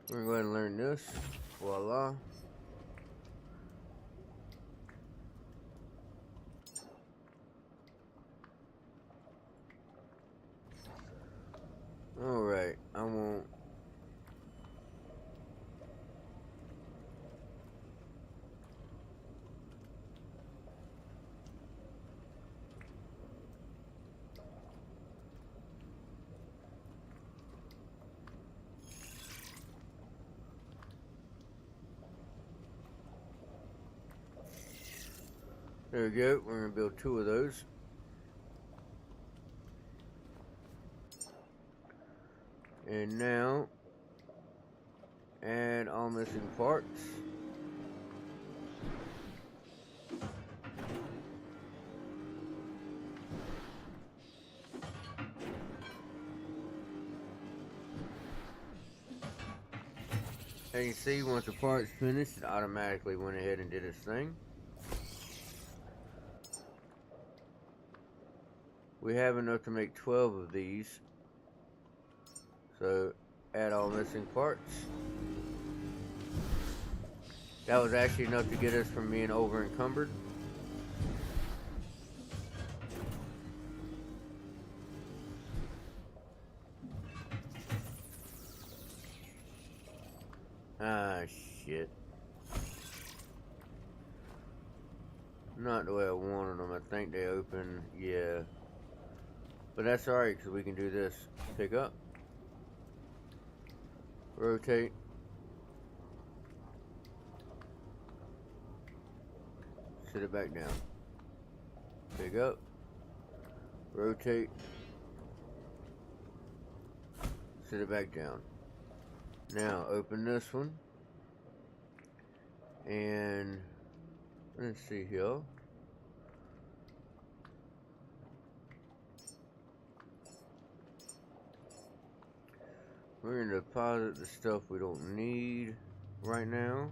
We're going to go ahead and learn this. Voila. Alright, I won't. There we go, we're going to build 2 of those. And now, add all missing parts. As you see, once the part's finished, it automatically went ahead and did its thing. We have enough to make 12 of these. So, add all missing parts. That was actually enough to get us from being over encumbered. Ah, shit. Not the way I wanted them. I think they open, yeah. But that's alright, because we can do this. Pick up. Rotate. Sit it back down. Pick up. Rotate. Sit it back down. Now, open this one. And let's see here. We're going to deposit the stuff we don't need right now.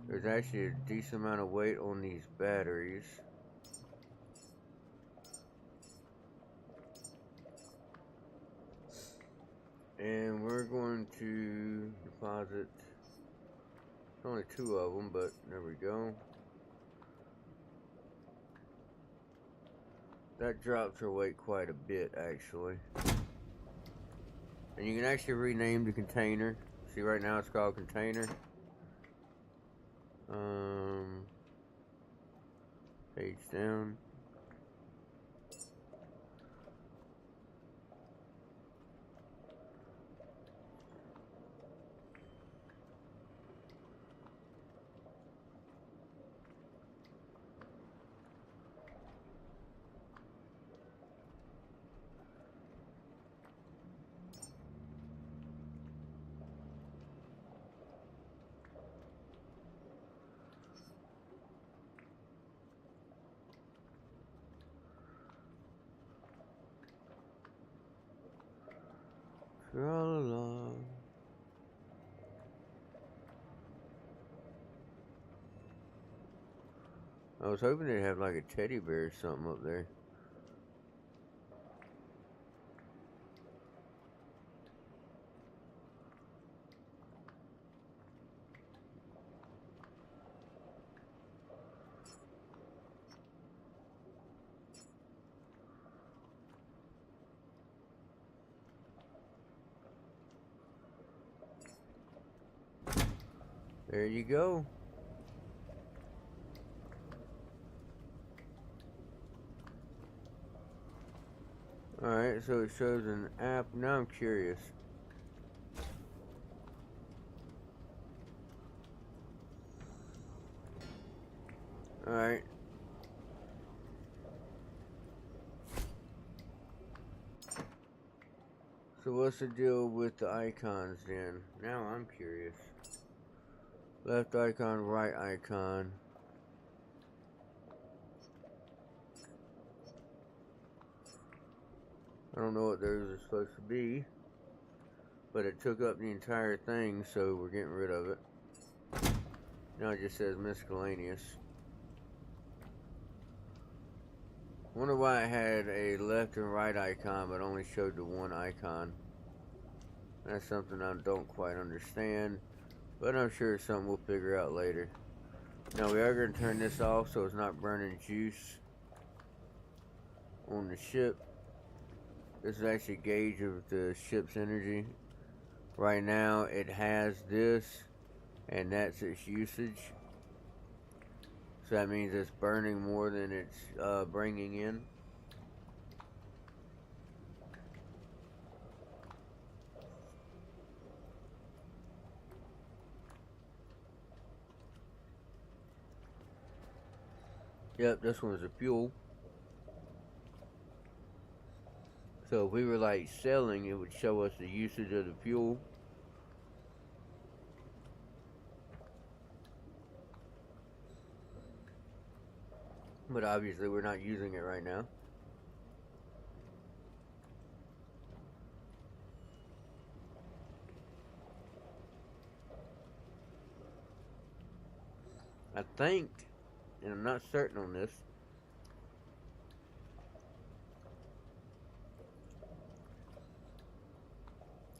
There's actually a decent amount of weight on these batteries. And we're going to deposit only 2 of them, but there we go. That drops our weight quite a bit, actually. And you can actually rename the container. See, right now it's called container. Page down. Tra-la-la. I was hoping they'd have like a teddy bear or something up there. There you go. Alright, so it shows an app. Now I'm curious. Alright. So what's the deal with the icons then? Now I'm curious. Left icon, right icon. I don't know what those are supposed to be, but it took up the entire thing, so we're getting rid of it. Now it just says miscellaneous. Wonder why it had a left and right icon, but only showed the one icon. That's something I don't quite understand, but I'm sure it's something we'll figure out later. Now we are going to turn this off so it's not burning juice on the ship. This is actually a gauge of the ship's energy. Right now it has this, and that's its usage. So that means it's burning more than it's bringing in. Yep, this one's a fuel. So if we were like selling, it would show us the usage of the fuel. But obviously we're not using it right now. I think, and I'm not certain on this,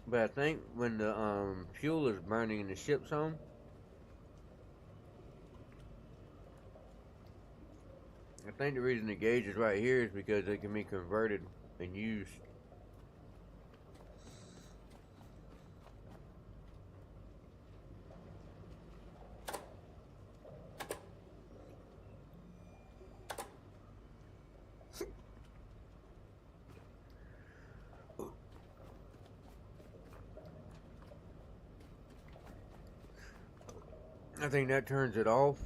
but I think when the fuel is burning in the ship's home, I think the reason the gauge is right here is because it can be converted and used. I think that turns it off.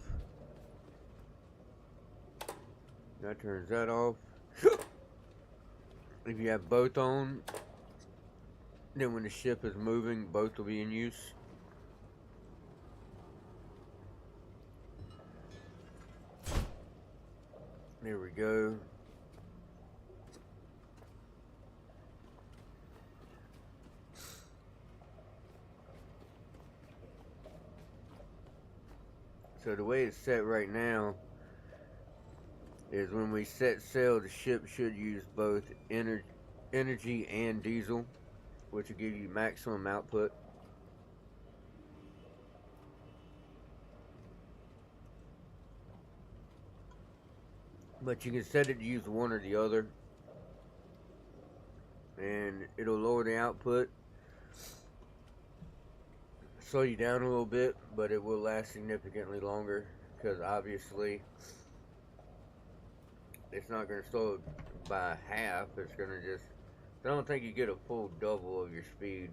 That turns that off. If you have both on, then when the ship is moving, both will be in use. There we go. So the way it's set right now is when we set sail, the ship should use both energy and diesel, which will give you maximum output. But you can set it to use one or the other, and it'll lower the output, slow you down a little bit, but it will last significantly longer, because obviously it's not going to slow it by half. It's going to just, I don't think you get a full double of your speed.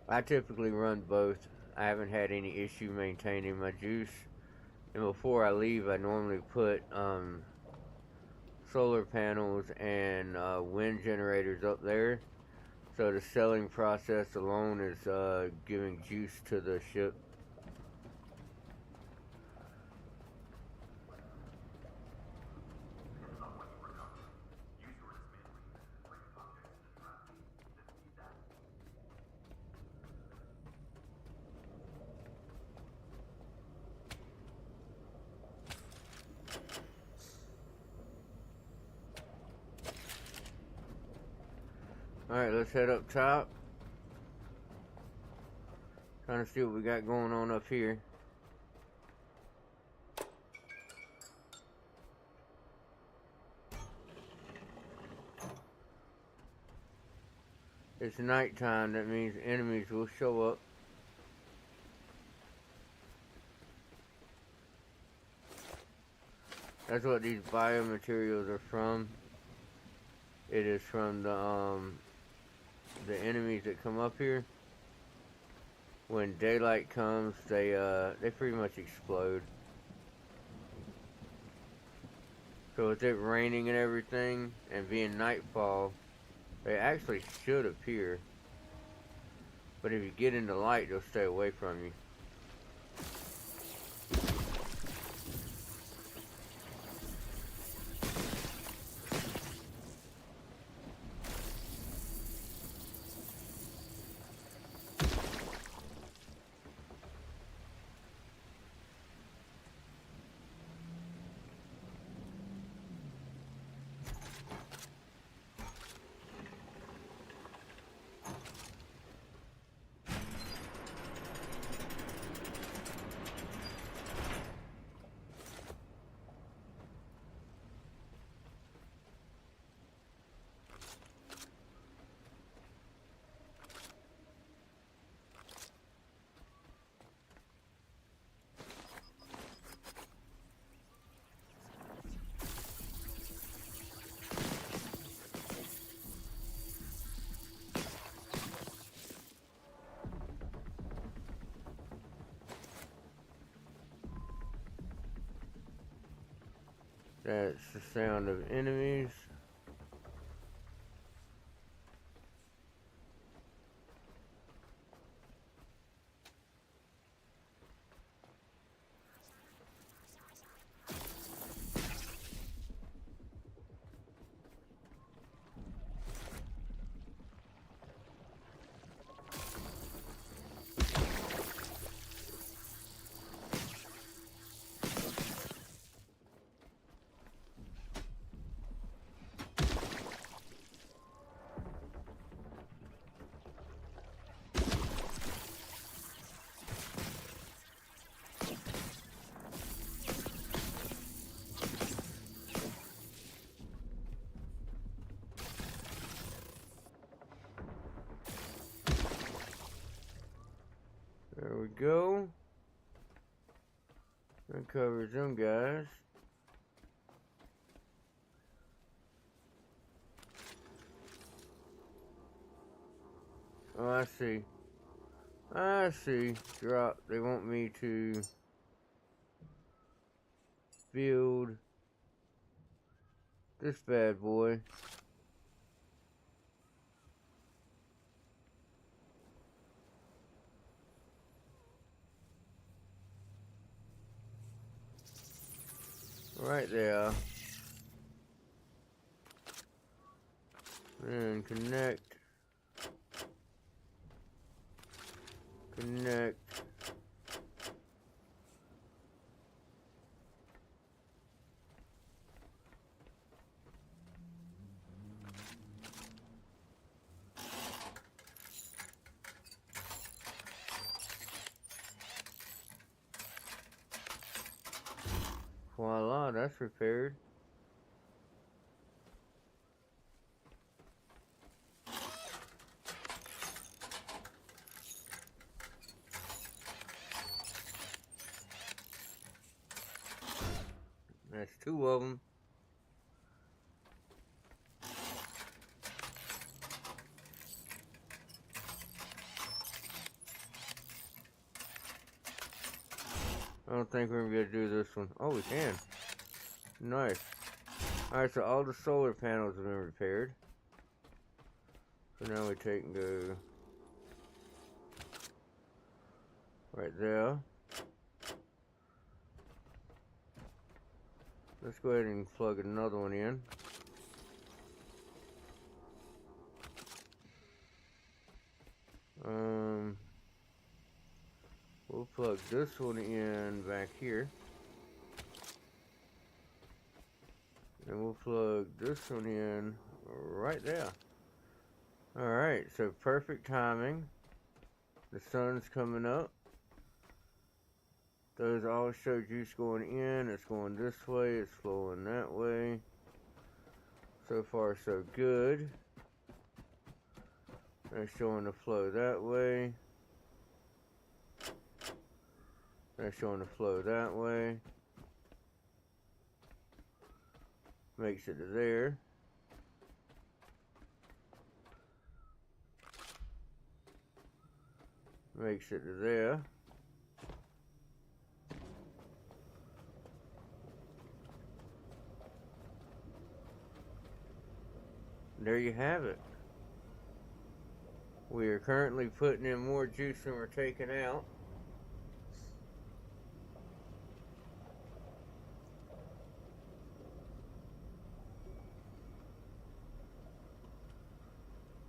I typically run both. I haven't had any issue maintaining my juice. And before I leave, I normally put solar panels and wind generators up there. So the selling process alone is giving juice to the ship. Alright, let's head up top. Trying to see what we got going on up here. It's nighttime, that means enemies will show up. That's what these biomaterials are from. It is from the enemies that come up here. When daylight comes, they pretty much explode. So with it raining and everything, and being nightfall, they actually should appear. But if you get into light, they'll stay away from you. That's the sound of enemies. There we go. That covers them guys. I see. I see. Drop. They want me to build this bad boy. Right there. And connect. Connect. Voila, that's repaired. That's 2 of them. I don't think we're gonna be able to do this one. Oh, we can. Nice. Alright, so all the solar panels have been repaired. So now we take and go right there. Let's go ahead and plug another one in. We'll plug this one in back here. And we'll plug this one in right there. Alright, so perfect timing. The sun's coming up. Those all show juice going in. It's going this way. It's flowing that way. So far, so good. That's showing the flow that way. That's showing the flow that way. Makes it to there. Makes it to there. There you have it. We are currently putting in more juice than we're taking out.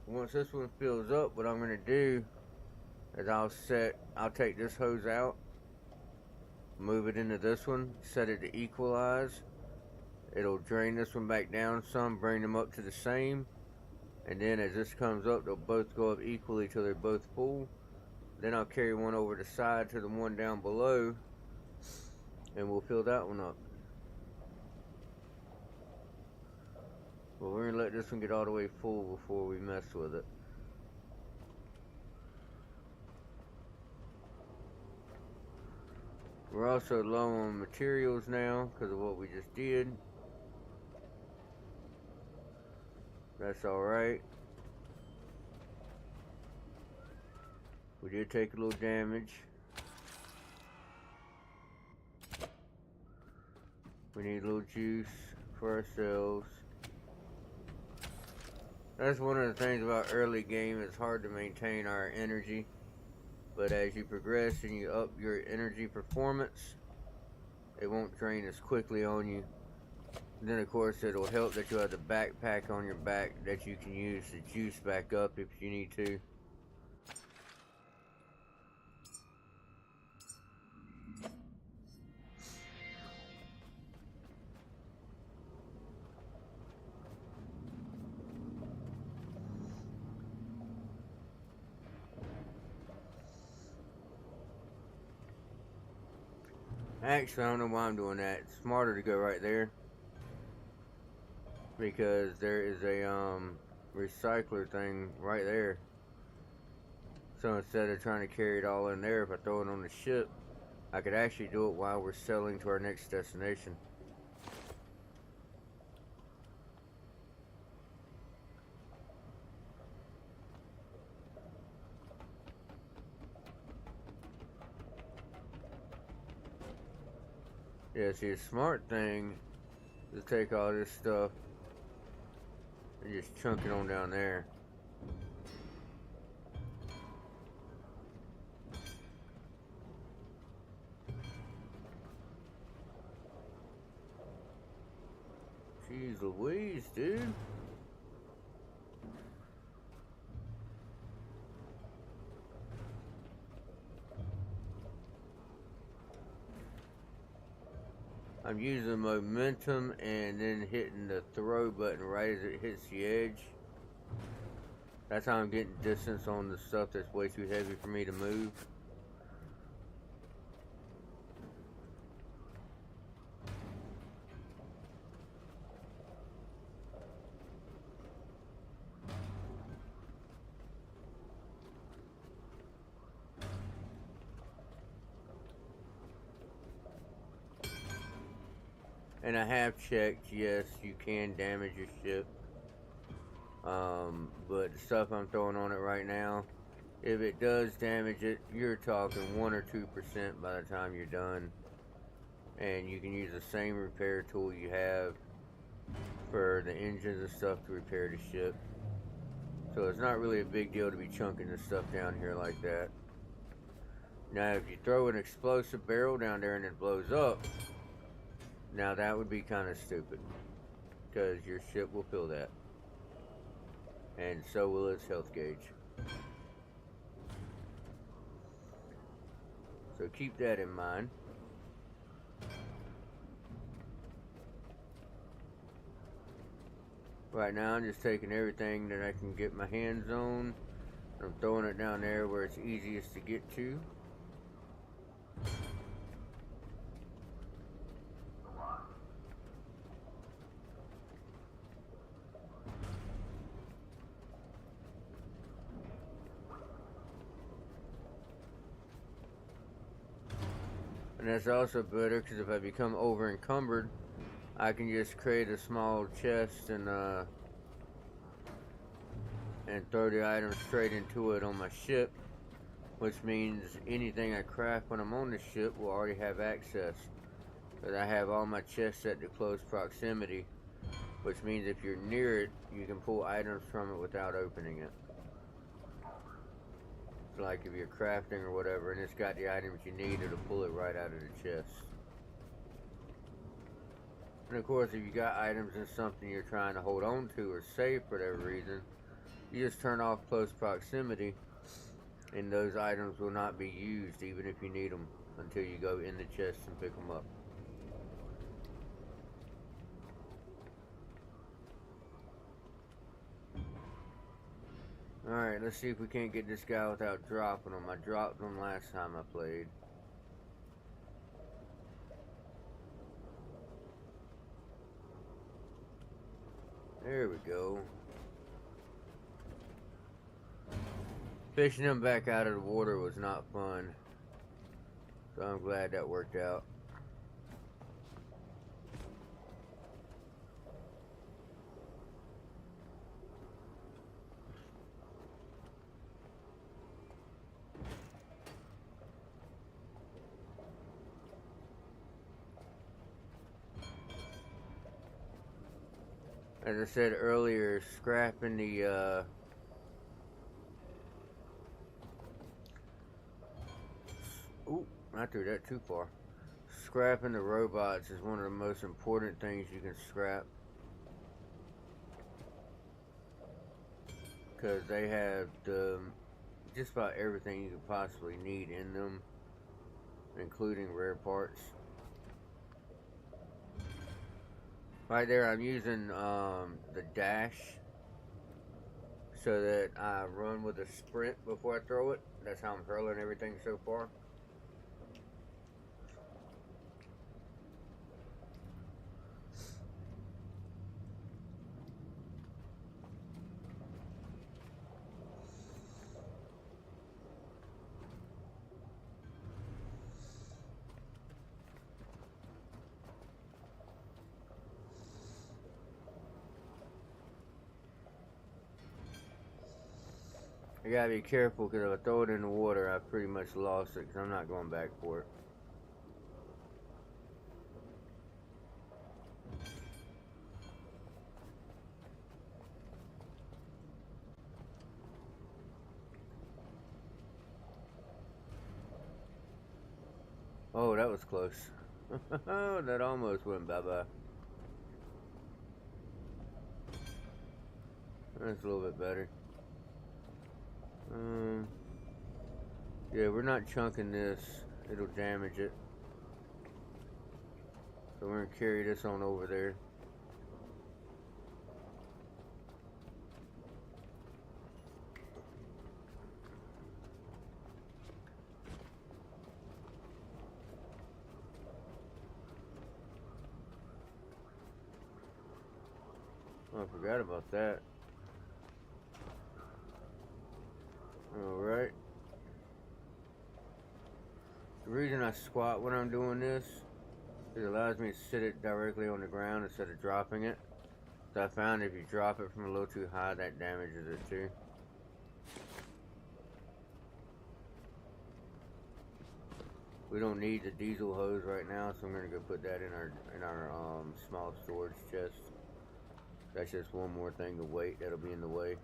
Once this one fills up, what I'm going to do is I'll take this hose out, move it into this one, set it to equalize. It'll drain this one back down some, bring them up to the same. And then as this comes up, they'll both go up equally till they're both full. Then I'll carry one over the side to the one down below, and we'll fill that one up. But we're going to let this one get all the way full before we mess with it. We're also low on materials now because of what we just did. That's alright. We did take a little damage. We need a little juice for ourselves. That's one of the things about early game. It's hard to maintain our energy. But as you progress and you up your energy performance, it won't drain as quickly on you. And then of course it'll help that you have the backpack on your back that you can use to juice back up if you need to. Actually, I don't know why I'm doing that. It's smarter to go right there, because there is a recycler thing right there. So instead of trying to carry it all in there, if I throw it on the ship, I could actually do it while we're sailing to our next destination. Yeah, see, a smart thing is to take all this stuff and just chunk it on down there. Jeez Louise, dude. I'm using momentum and then hitting the throw button right as it hits the edge. That's how I'm getting distance on the stuff that's way too heavy for me to move. And I have checked, yes, you can damage your ship. But the stuff I'm throwing on it right now, if it does damage it, you're talking 1 or 2% by the time you're done. And you can use the same repair tool you have for the engines and stuff to repair the ship. So it's not really a big deal to be chunking this stuff down here like that. Now if you throw an explosive barrel down there and it blows up, now that would be kind of stupid, because your ship will feel that. And so will its health gauge. So keep that in mind. Right now I'm just taking everything that I can get my hands on. I'm throwing it down there where it's easiest to get to. And that's also better because if I become over encumbered, I can just create a small chest and throw the items straight into it on my ship, which means anything I craft when I'm on the ship will already have access. But I have all my chests set to close proximity, which means if you're near it, you can pull items from it without opening it. Like if you're crafting or whatever and it's got the items you need, it'll pull it right out of the chest. And of course, if you got items in something you're trying to hold on to or save for whatever reason, you just turn off close proximity and those items will not be used even if you need them until you go in the chest and pick them up. Alright, let's see if we can't get this guy without dropping him. I dropped him last time I played. There we go. Fishing him back out of the water was not fun. So I'm glad that worked out. As I said earlier, scrapping the ooh, I threw that too far. Scrapping the robots is one of the most important things you can scrap, because they have just about everything you could possibly need in them, including rare parts. Right there, I'm using the dash so that I run with a sprint before I throw it. That's how I'm hurling everything so far. I gotta be careful because if I throw it in the water, I pretty much lost it because I'm not going back for it. Oh, that was close. That almost went bye-bye. That's a little bit better. Yeah, we're not chunking this. It'll damage it. So we're gonna carry this on over there. Oh, I forgot about that. Alright. The reason I squat when I'm doing this is it allows me to sit it directly on the ground instead of dropping it. So I found if you drop it from a little too high, that damages it too. We don't need the diesel hose right now, so I'm gonna go put that in our small storage chest. That's just one more thing of weight that'll be in the way.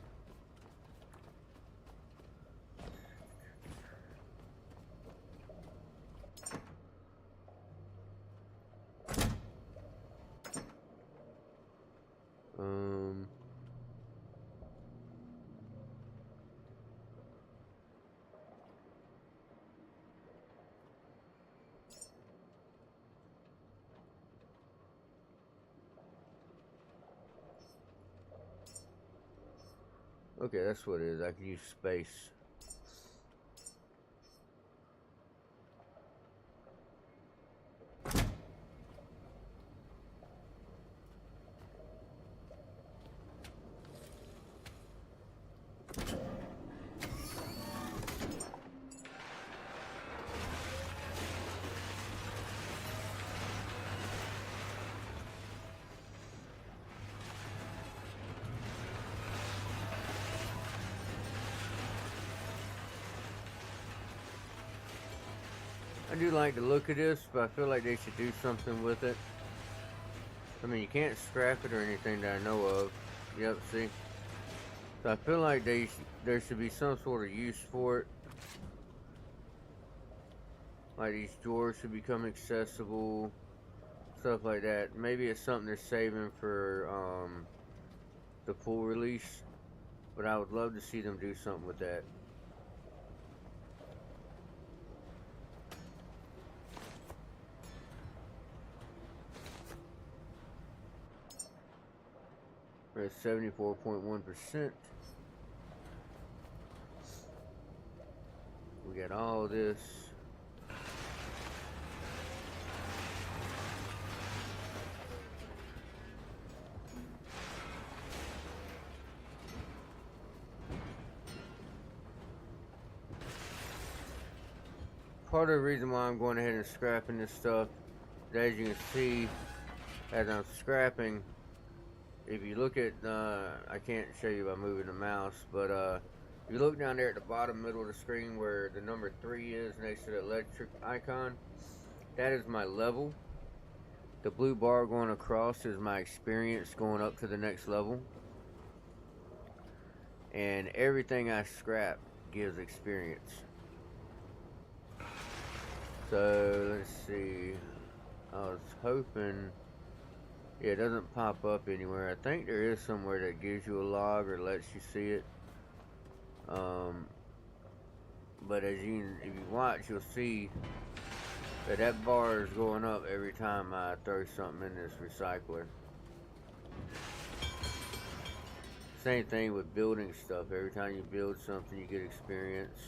Okay, that's what it is. I can use space. I do like the look of this, but I feel like they should do something with it. I mean, you can't scrap it or anything that I know of. Yep, see? So I feel like there should be some sort of use for it. Like these drawers should become accessible. Stuff like that. Maybe it's something they're saving for the full release. But I would love to see them do something with that. We're at 74.1%. We got all this. Part of the reason why I'm going ahead and scrapping this stuff, as you can see, as I'm scrapping, if you look at, I can't show you by moving the mouse, but if you look down there at the bottom middle of the screen where the number 3 is next to the electric icon, that is my level. The blue bar going across is my experience going up to the next level. And everything I scrap gives experience. So, let's see. I was hoping... Yeah, it doesn't pop up anywhere. I think there is somewhere that gives you a log or lets you see it. But if you watch, you'll see that bar is going up every time I throw something in this recycler. Same thing with building stuff. Every time you build something, you get experience.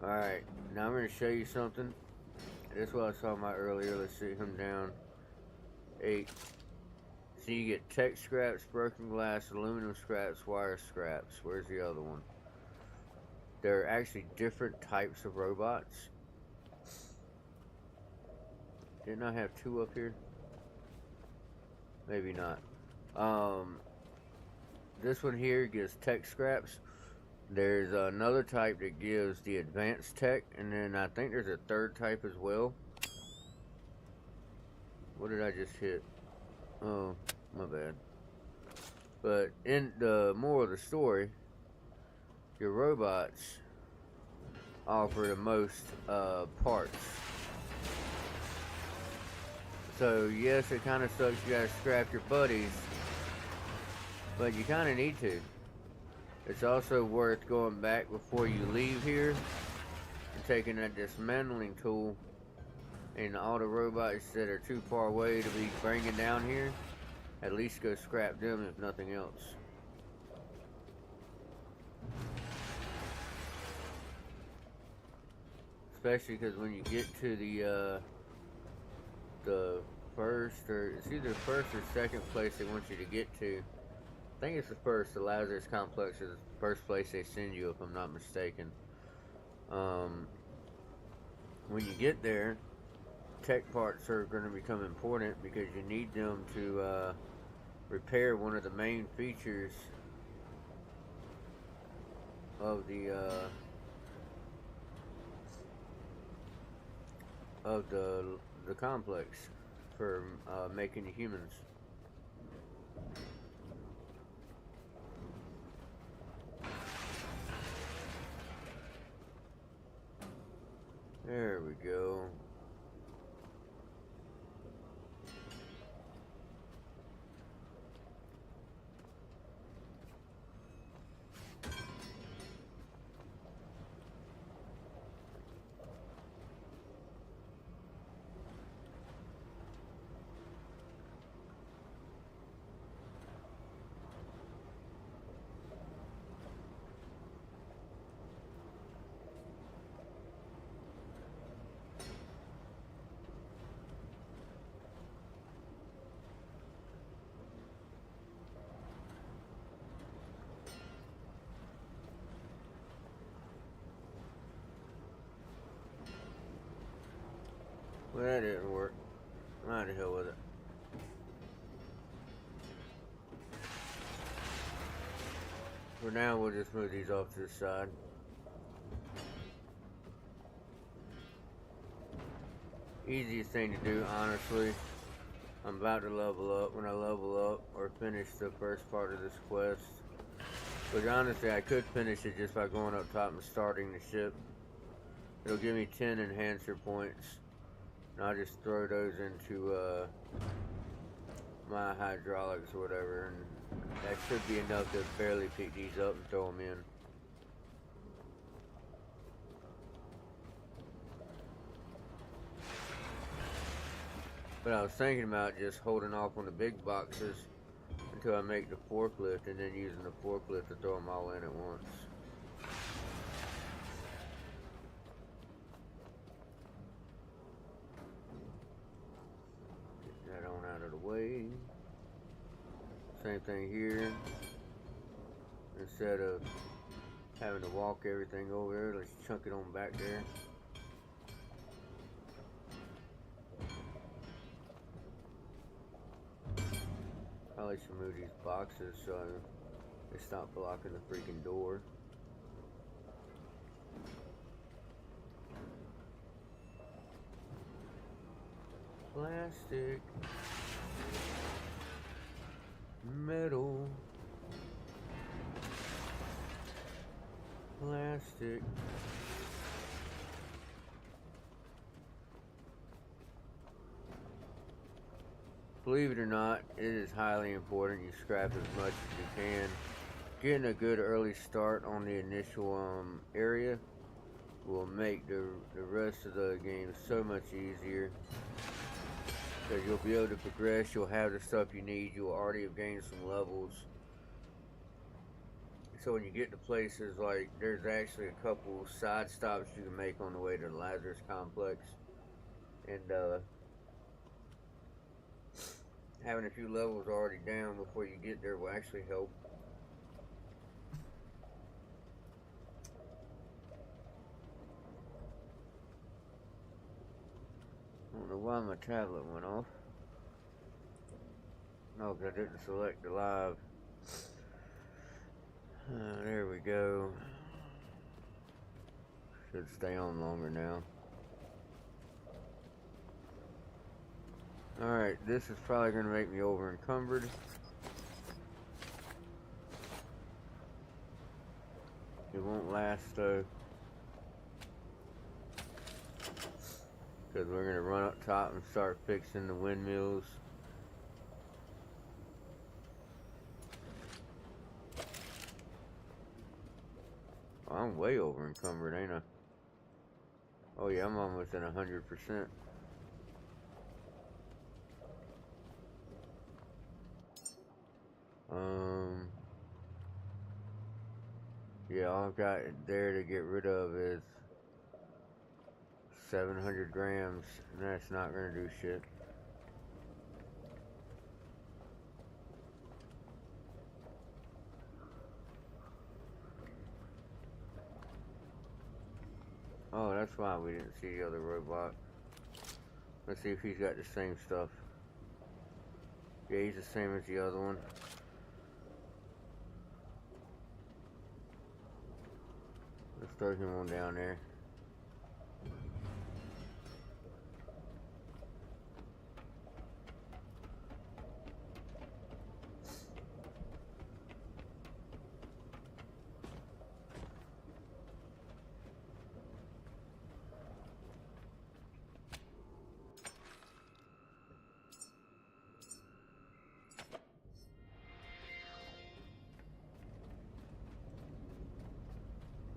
Alright, now I'm going to show you something. This is what I was talking about earlier. Let's see, him down 8. So you get tech scraps, broken glass, aluminum scraps, wire scraps. Where's the other one? There are actually different types of robots. Didn't I have 2 up here? Maybe not. This one here gives tech scraps. There's another type that gives the advanced tech, and then I think there's a 3rd type as well. What did I just hit? Oh, my bad. But in the moral of the story, your robots offer the most parts. So yes, it kind of sucks you gotta scrap your buddies, but you kind of need to. It's also worth going back before you leave here and taking that dismantling tool and all the robots that are too far away to be bringing down here. At least go scrap them if nothing else. Especially because when you get to the first, or it's either the first or second place they want you to get to. I think it's the first. The Lazarus Complex is the first place they send you, if I'm not mistaken. When you get there, tech parts are going to become important because you need them to repair one of the main features of the complex for making the humans. There we go. Well, that didn't work. Might the hell with it. For now, we'll just move these off to the side. Easiest thing to do, honestly. I'm about to level up. When I level up or finish the first part of this quest, which honestly I could finish it just by going up top and starting the ship. It'll give me 10 enhancer points, and I'll just throw those into my hydraulics or whatever, and that should be enough to barely pick these up and throw them in. But I was thinking about just holding off on the big boxes until I make the forklift, and then using the forklift to throw them all in at once. Get that on out of the way. Same thing here. Instead of having to walk everything over there, let's chunk it on back there. Probably should move these boxes so they stop blocking the freaking door. Plastic. Metal. Plastic. Believe it or not, it is highly important you scrap as much as you can. Getting a good early start on the initial area will make the rest of the game so much easier. Because you'll be able to progress, you'll have the stuff you need, you'll already have gained some levels. So when you get to places like, there's actually a couple side stops you can make on the way to the Lazarus Complex. And having a few levels already down before you get there will actually help. I don't know why my tablet went off. No, because I didn't select the live. There we go. Should stay on longer now. Alright, this is probably going to make me over encumbered. It won't last though. Because we're going to run up top and start fixing the windmills. Oh, I'm way over encumbered, ain't I? Oh yeah, I'm almost at 100%. Yeah, all I've got there to get rid of is 700 grams, and that's not gonna do shit. Oh, that's why we didn't see the other robot. Let's see if he's got the same stuff. Yeah, he's the same as the other one. Let's throw him on down there.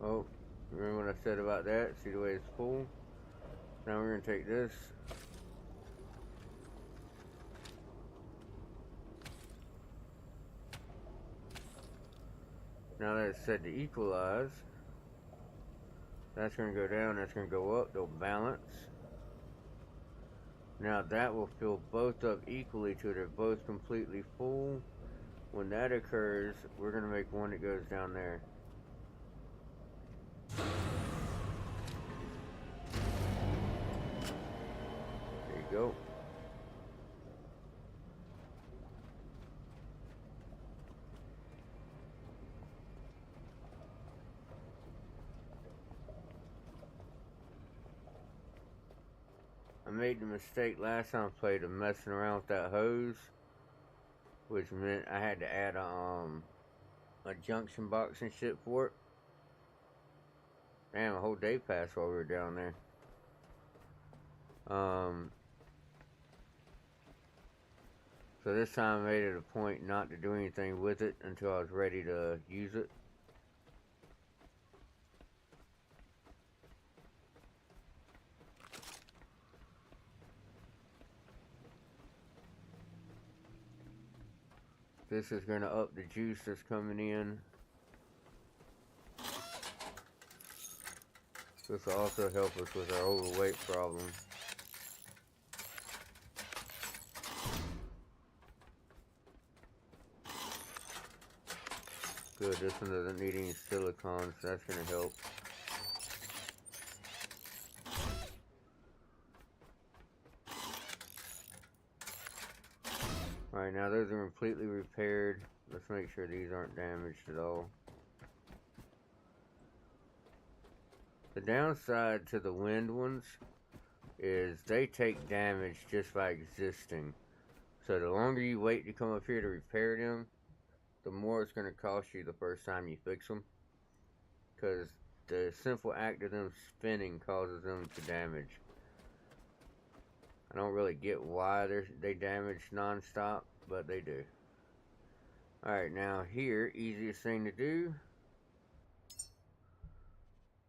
Oh, remember what I said about that? See the way it's full? Now we're gonna take this. Now that it's set to equalize, that's gonna go down, that's gonna go up, they'll balance. Now that will fill both up equally till they're both completely full. When that occurs, we're gonna make one that goes down there. There you go. I made the mistake last time I played of messing around with that hose, which meant I had to add a junction box and shit for it. Damn, a whole day passed while we were down there. So this time I made it a point not to do anything with it until I was ready to use it. This is going to up the juice that's coming in. This will also help us with our overweight problem. Good, this one doesn't need any silicone, so that's going to help. Alright, now those are completely repaired. Let's make sure these aren't damaged at all. The downside to the wind ones is they take damage just by existing. So the longer you wait to come up here to repair them, the more it's going to cost you the first time you fix them. Because the simple act of them spinning causes them to damage. I don't really get why they damage non-stop, but they do. Alright, now here, easiest thing to do.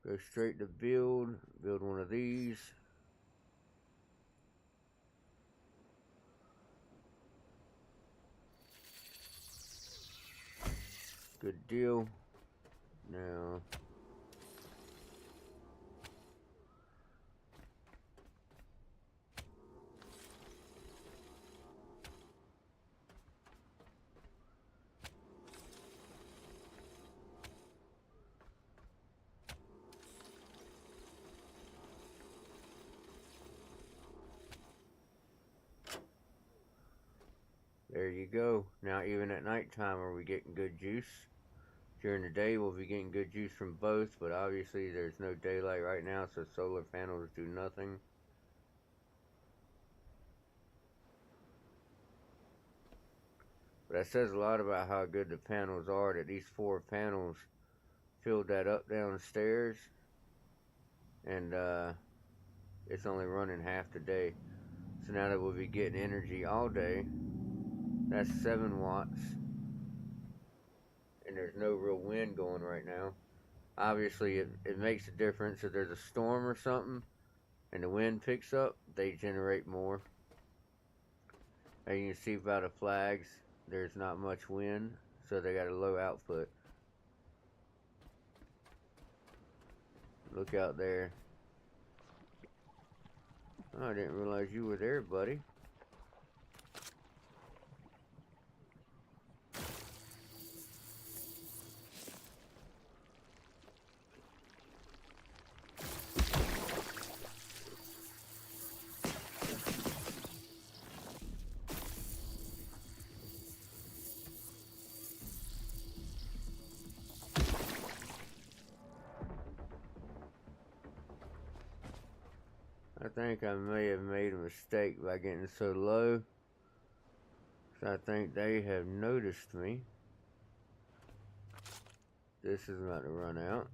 Go straight to build one of these. Good deal. Now, there you go. Now even at nighttime are we getting good juice. During the day we'll be getting good juice from both, but obviously there's no daylight right now, so solar panels do nothing. But that says a lot about how good the panels are, that these 4 panels filled that up downstairs. And it's only running half the day. So now that we'll be getting energy all day, that's 7 watts. And there's no real wind going right now. Obviously, it makes a difference if there's a storm or something and the wind picks up, they generate more. And you can see by the flags, there's not much wind, so they got a low output. Look out there. Oh, I didn't realize you were there, buddy. I think I may have made a mistake by getting so low. So I think they have noticed me. This is about to run out.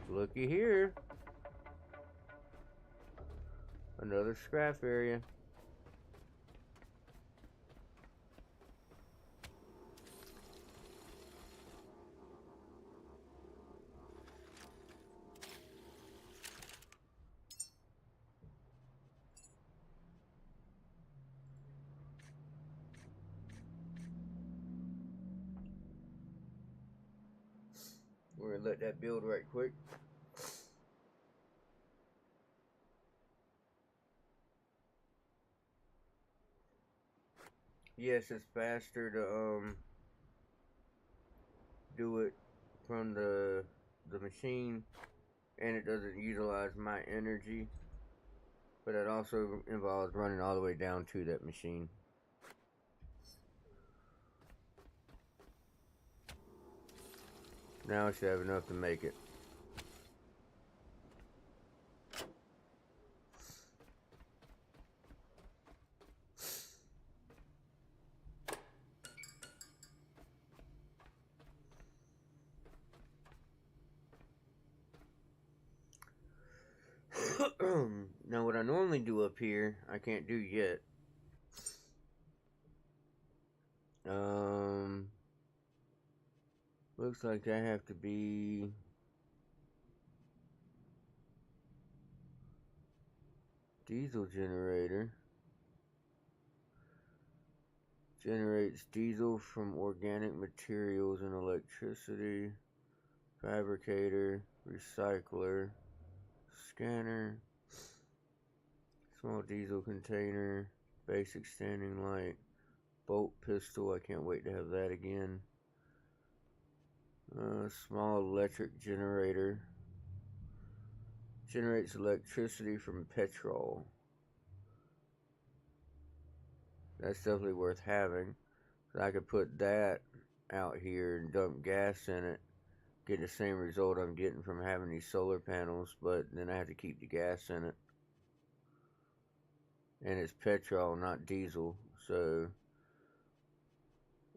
Looky here. Another scrap area. We're gonna let that build right quick. Yes, it's faster to do it from the machine, and it doesn't utilize my energy, but it also involves running all the way down to that machine. Now I should have enough to make it. Now what I normally do up here, I can't do yet. Looks like I have to be diesel generator. Generates diesel from organic materials and electricity. Fabricator, recycler, scanner, small diesel container, basic standing light, bolt pistol, I can't wait to have that again. Small electric generator, generates electricity from petrol. That's definitely worth having. So I could put that out here and dump gas in it, get the same result I'm getting from having these solar panels, but then I have to keep the gas in it. And it's petrol, not diesel, so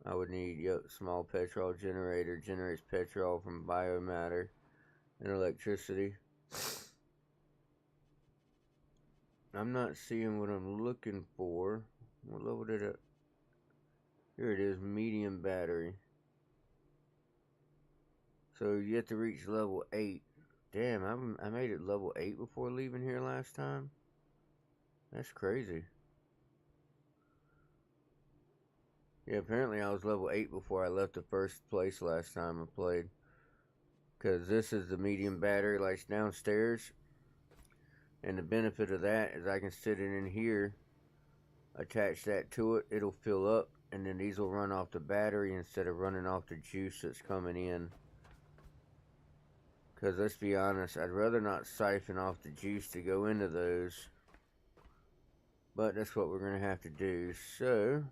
I would need, small petrol generator, generates petrol from biomatter and electricity. I'm not seeing what I'm looking for. What level did it? Here it is, medium battery. So you have to reach level 8. Damn, I made it level 8 before leaving here last time. That's crazy. Yeah, apparently I was level 8 before I left the first place last time I played. Because this is the medium battery, like downstairs. And the benefit of that is I can sit it in here, attach that to it, it'll fill up, and then these will run off the battery instead of running off the juice that's coming in. Because let's be honest, I'd rather not siphon off the juice to go into those. But that's what we're going to have to do. So,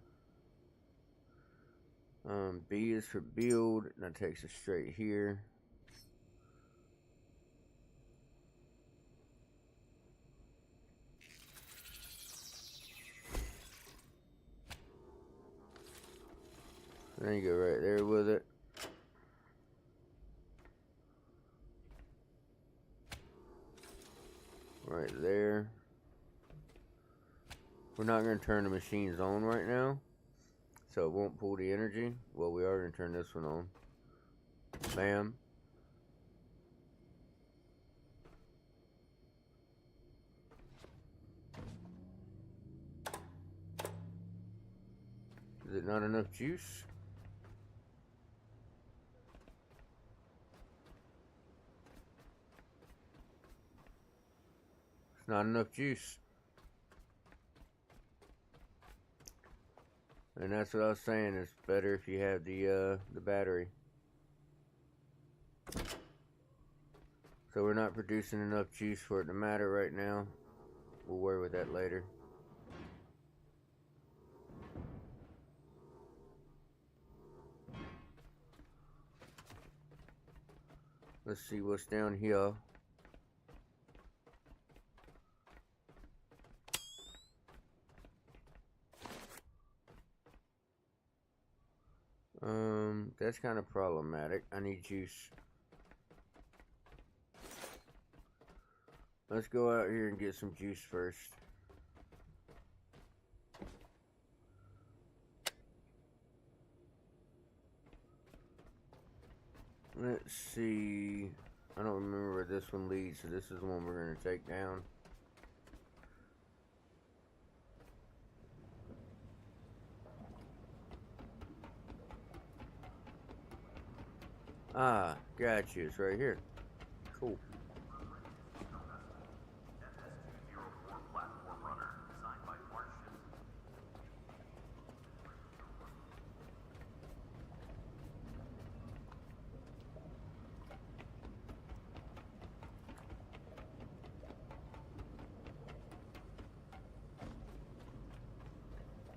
B is for build. And that takes us straight here. Then you go right there with it. Right there. We're not going to turn the machines on right now, so it won't pull the energy. Well, we are going to turn this one on. Bam. Is it not enough juice? It's not enough juice. And that's what I was saying, it's better if you have the battery. So we're not producing enough juice for it to matter right now. We'll worry with that later. Let's see what's down here. That's kind of problematic. I need juice. Let's go out here and get some juice first. Let's see. I don't remember where this one leads, so this is the one we're going to take down. Ah, gotcha. It's right here. Cool. FS-204 platform runner, designed by Martian.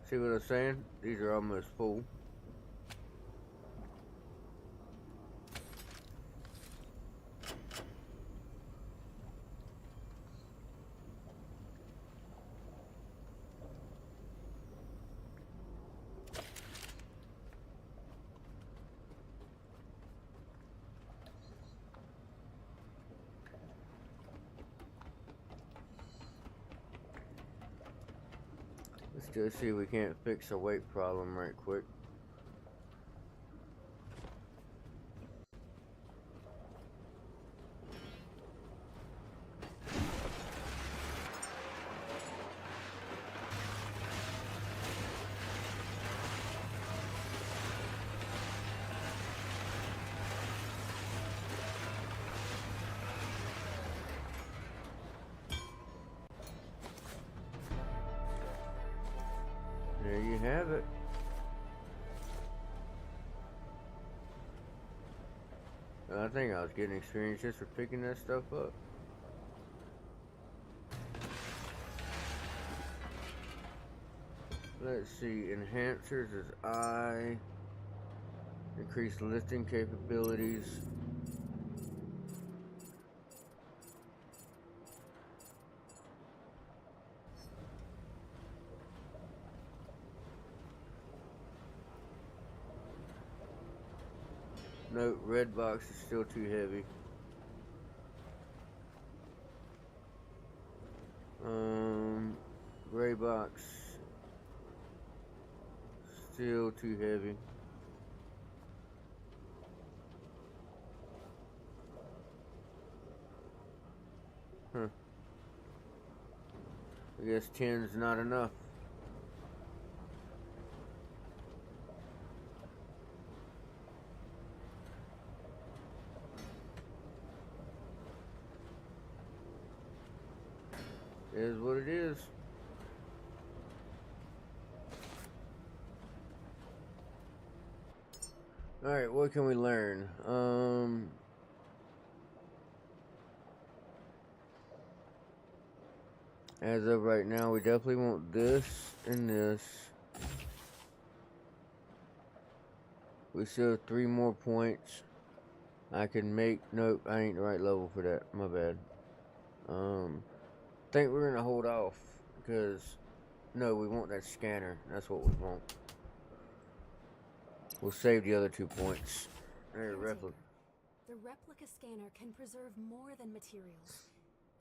See what I'm saying? These are almost full. Let's just see if we can't fix a weight problem right quick. There you have it. I think I was getting experience just for picking that stuff up. Let's see, enhancers is I. Increased lifting capabilities. Note, red box is still too heavy. Gray box still too heavy. Huh. I guess 10's not enough. It is what it is. Alright, what can we learn? As of right now, we definitely want this and this. We still have 3 more points. I can make... Nope, I ain't the right level for that. My bad. Think we're gonna hold off. Because... No, we want that scanner. That's what we want. We'll save the other 2 points. There, replica. The replica scanner can preserve more than materials.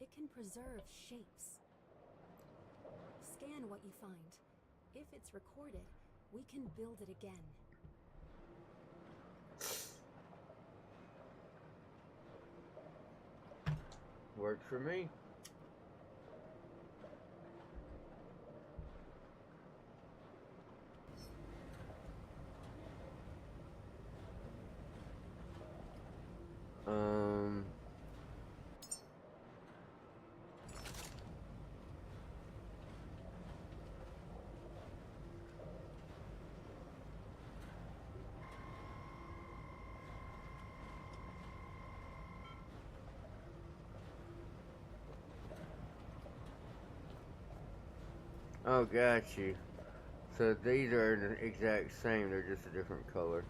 It can preserve shapes. Scan what you find. If it's recorded, we can build it again. Works for me. Oh, got you. So these are the exact same, they're just a different color.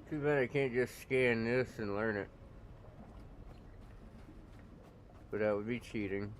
Too bad I can't just scan this and learn it. But that would be cheating.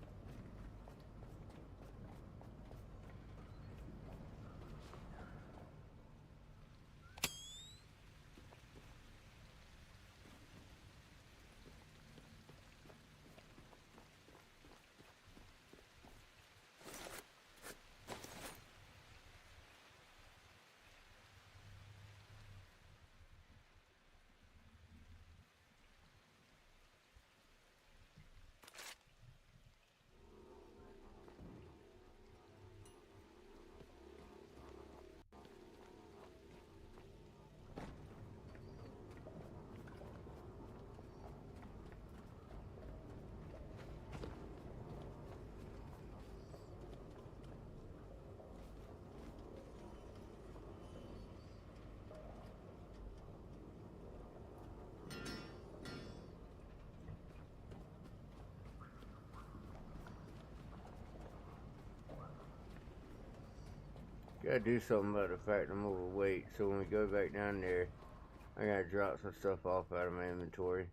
Gotta do something about the fact I'm overweight, so when we go back down there, I gotta drop some stuff off out of my inventory.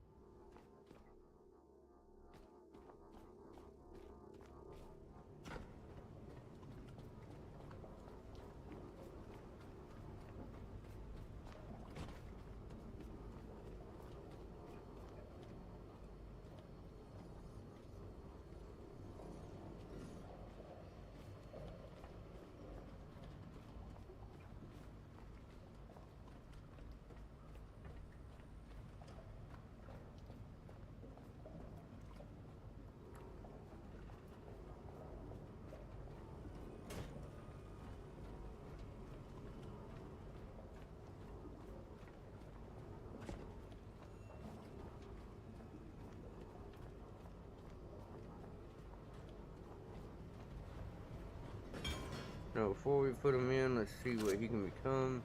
Now, before we put him in, let's see what he can become.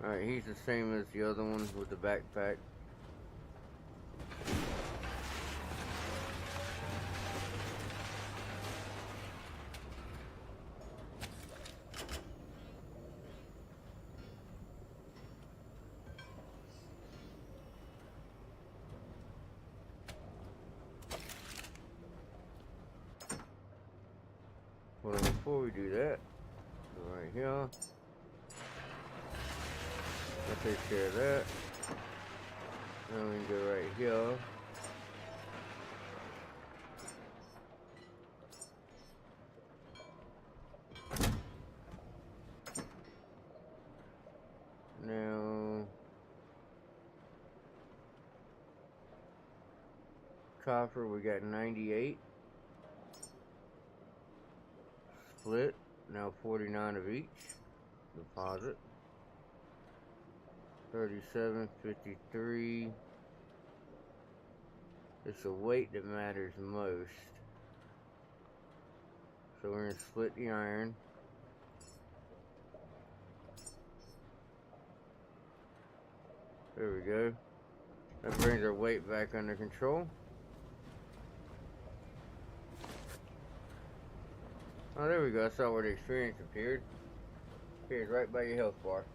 Alright, he's the same as the other one with the backpack. Well, before we do that, go right here. I'll take care of that. Then we can go right here. Now, copper, we got 98. Split, now 49 of each. Deposit. 37, 53. It's the weight that matters most. So we're going to split the iron. There we go. That brings our weight back under control. Oh, there we go. I saw where the experience appeared. Appears right by your health bar.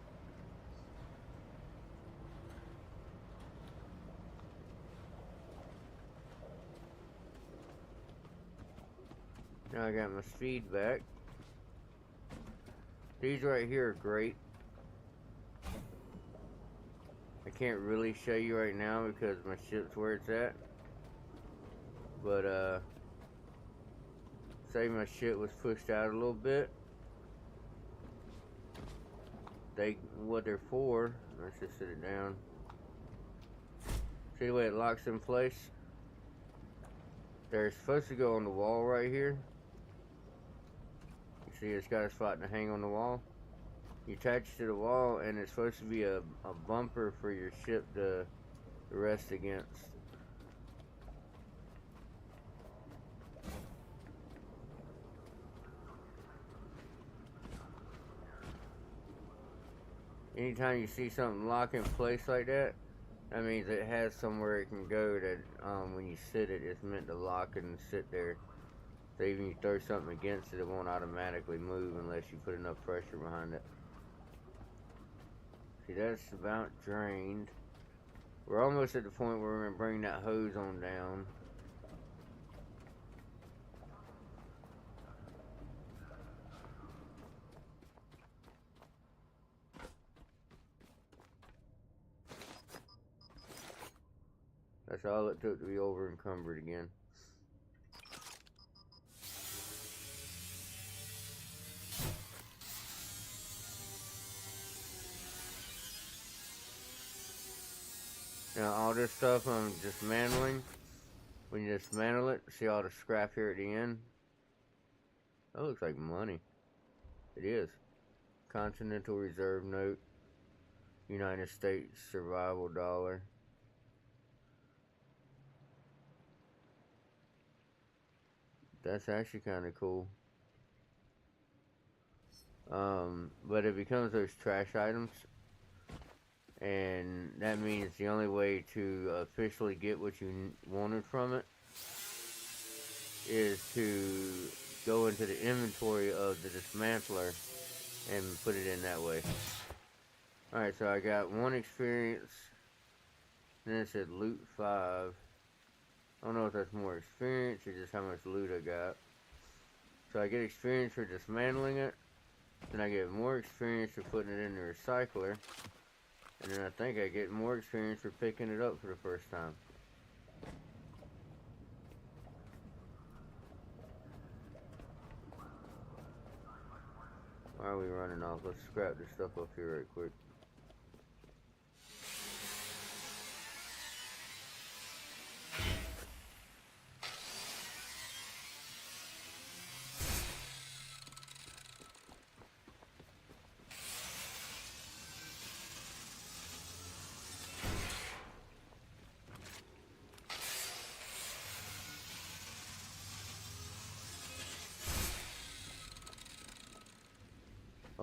Now I got my speed back. These right here are great. I can't really show you right now because my ship's where it's at. But say my ship was pushed out a little bit. What they're for, let's just sit it down. See the way it locks in place? They're supposed to go on the wall right here. You see it's got a spot to hang on the wall. You attach it to the wall and it's supposed to be a bumper for your ship to rest against. Anytime you see something lock in place like that, that means it has somewhere it can go that when you sit it, it's meant to lock and sit there. So even if you throw something against it, it won't automatically move unless you put enough pressure behind it. See, that's about drained. We're almost at the point where we're going to bring that hose on down. That's all it took to be over encumbered again. Now all this stuff I'm dismantling. When you dismantle it, see all the scrap here at the end? That looks like money. It is. Continental Reserve Note. United States Survival Dollar. That's actually kind of cool. But it becomes those trash items. And that means the only way to officially get what you wanted from it is to go into the inventory of the dismantler and put it in that way. Alright, so I got 1 experience. Then it said loot 5. I don't know if that's more experience or just how much loot I got. So I get experience for dismantling it. Then I get more experience for putting it in the recycler. And then I think I get more experience for picking it up for the first time. Why are we running off? Let's scrap this stuff up here right quick.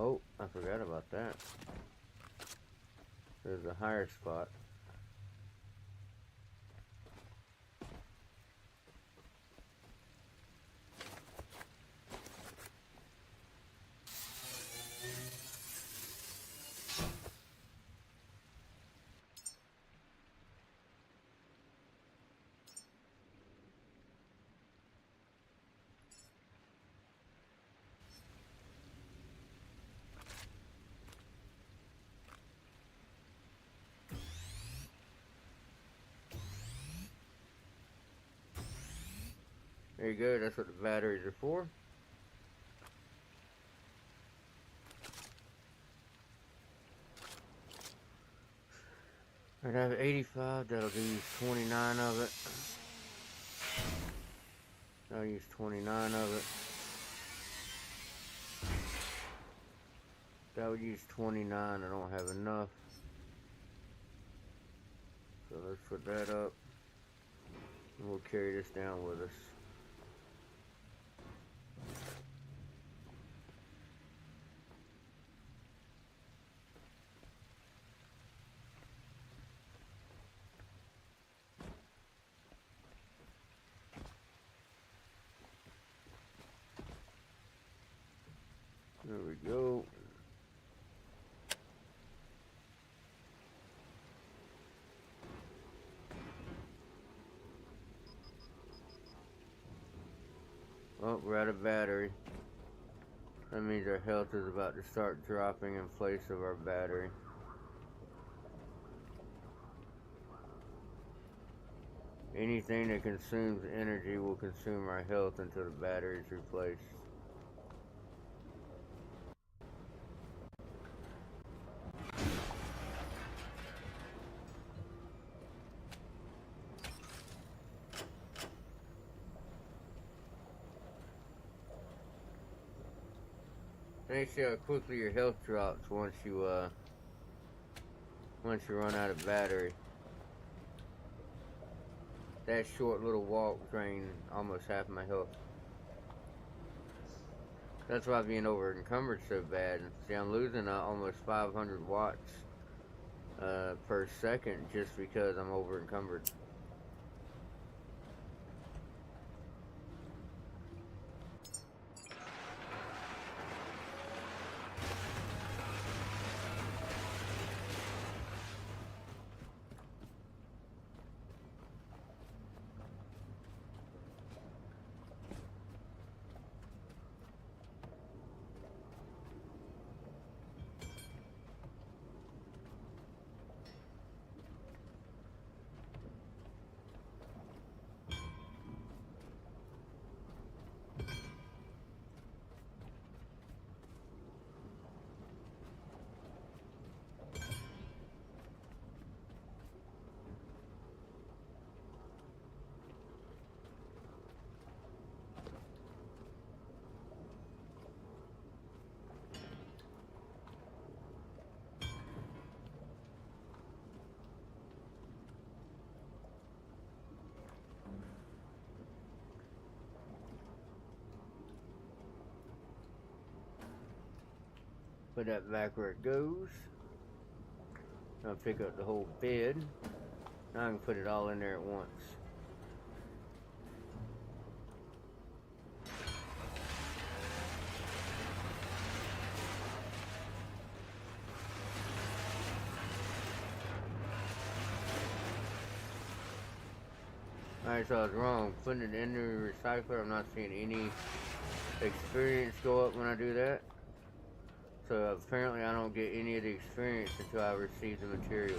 Oh, I forgot about that. There's a higher spot. There you go, that's what the batteries are for. Alright, I have 85, that'll use 29 of it. I'll use 29 of it. That would use 29, I don't have enough. So let's put that up. And we'll carry this down with us. There we go. Oh, we're out of battery. That means our health is about to start dropping in place of our battery. Anything that consumes energy will consume our health until the battery is replaced. And you see how quickly your health drops once you run out of battery. That short little walk drained almost half my health. That's why being over encumbered so bad. See, I'm losing almost 500 watts per second just because I'm over encumbered. Put that back where it goes. I'll pick up the whole bed. Now I can put it all in there at once. Alright, so I was wrong. Putting it in the recycler, I'm not seeing any experience go up when I do that. So apparently I don't get any of the experience until I receive the materials.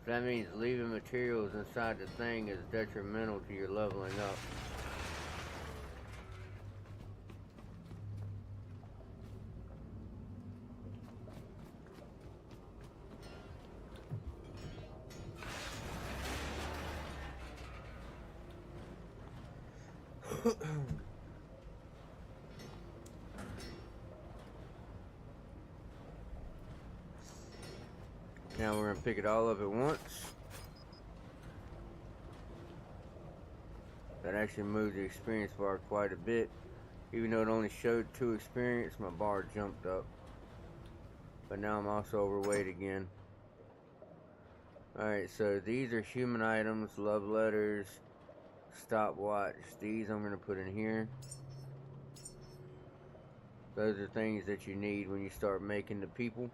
That means leaving materials inside the thing is detrimental to your leveling up. Now we're going to pick it all up at once. That actually moves the experience bar quite a bit. Even though it only showed 2 experience, my bar jumped up. But now I'm also overweight again. Alright, so these are human items, love letters, stopwatch. These I'm going to put in here. Those are things that you need when you start making the people.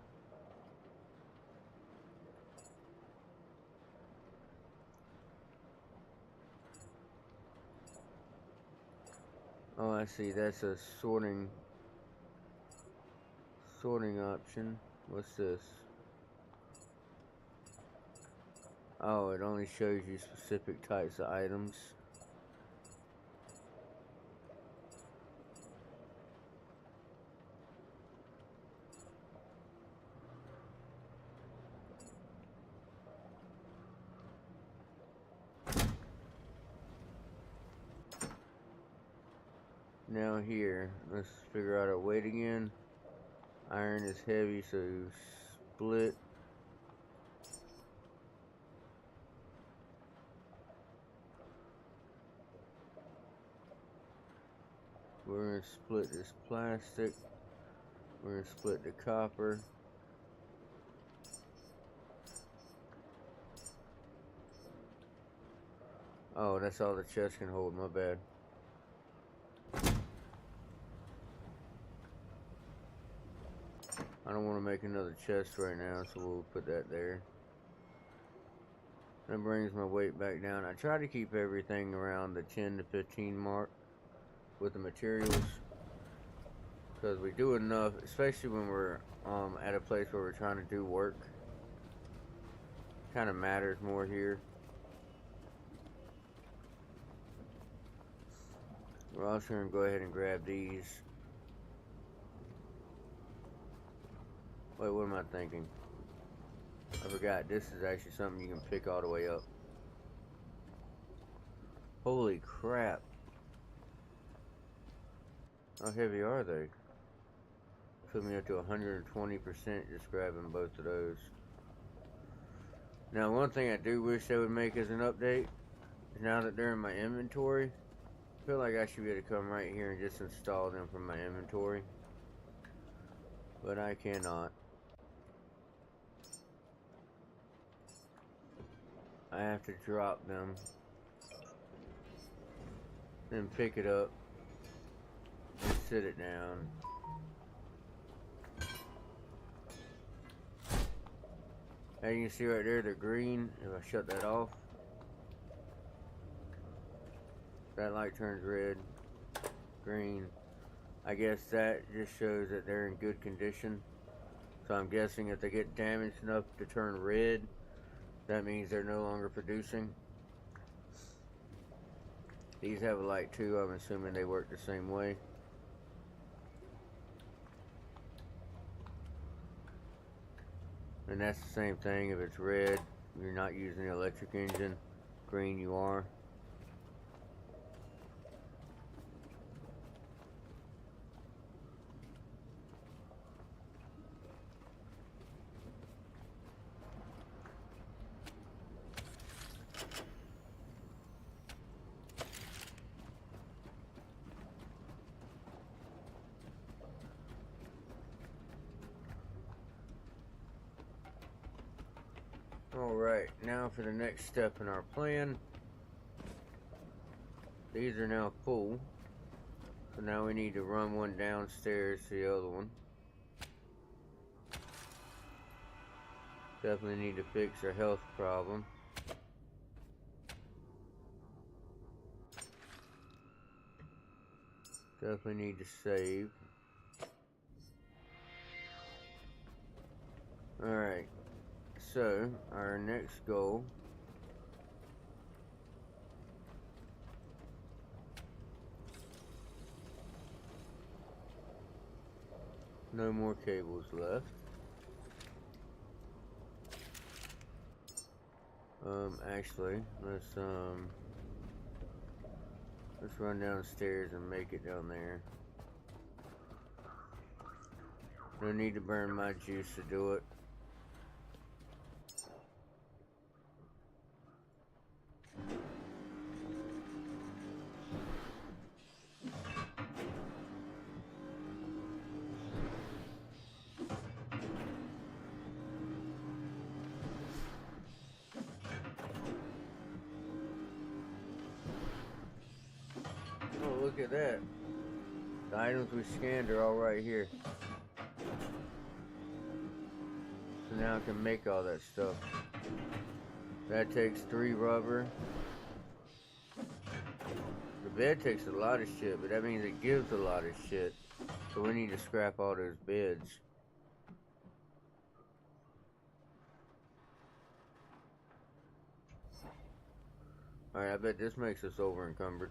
Oh, I see. That's a sorting option. What's this? Oh, it only shows you specific types of items. Now here, let's figure out our weight again. Iron is heavy, so split. We're going to split this plastic. We're going to split the copper. Oh, that's all the chest can hold, my bad. I don't want to make another chest right now, so we'll put that there. That brings my weight back down. I try to keep everything around the 10 to 15 mark with the materials, because we do enough, especially when we're at a place where we're trying to do work. Kind of matters more here. We're also going to go ahead and grab these. Wait, what am I thinking? I forgot, this is actually something you can pick all the way up. Holy crap. How heavy are they? Put me up to 120% just grabbing both of those. Now, one thing I do wish they would make as an update is now that they're in my inventory, I feel like I should be able to come right here and just install them from my inventory. But I cannot. I have to drop them, then pick it up and sit it down. As you can see right there, they're green. If I shut that off, that light turns red, green. I guess that just shows that they're in good condition. So I'm guessing if they get damaged enough to turn red, that means they're no longer producing. These have a light too. I'm assuming they work the same way. And that's the same thing. If it's red, you're not using the electric engine. Green, you are. Alright, now for the next step in our plan. These are now full. So now we need to run one downstairs to the other one. Definitely need to fix our health problem. Definitely need to save. Alright. So, our next goal no more cables left. Actually, let's run downstairs and make it down there. No need to burn my juice to do it. look at that. The items we scanned are all right here. So now I can make all that stuff. That takes 3 rubber. The bed takes a lot of shit, but that means it gives a lot of shit. So we need to scrap all those beds. Alright, I bet this makes us over encumbered.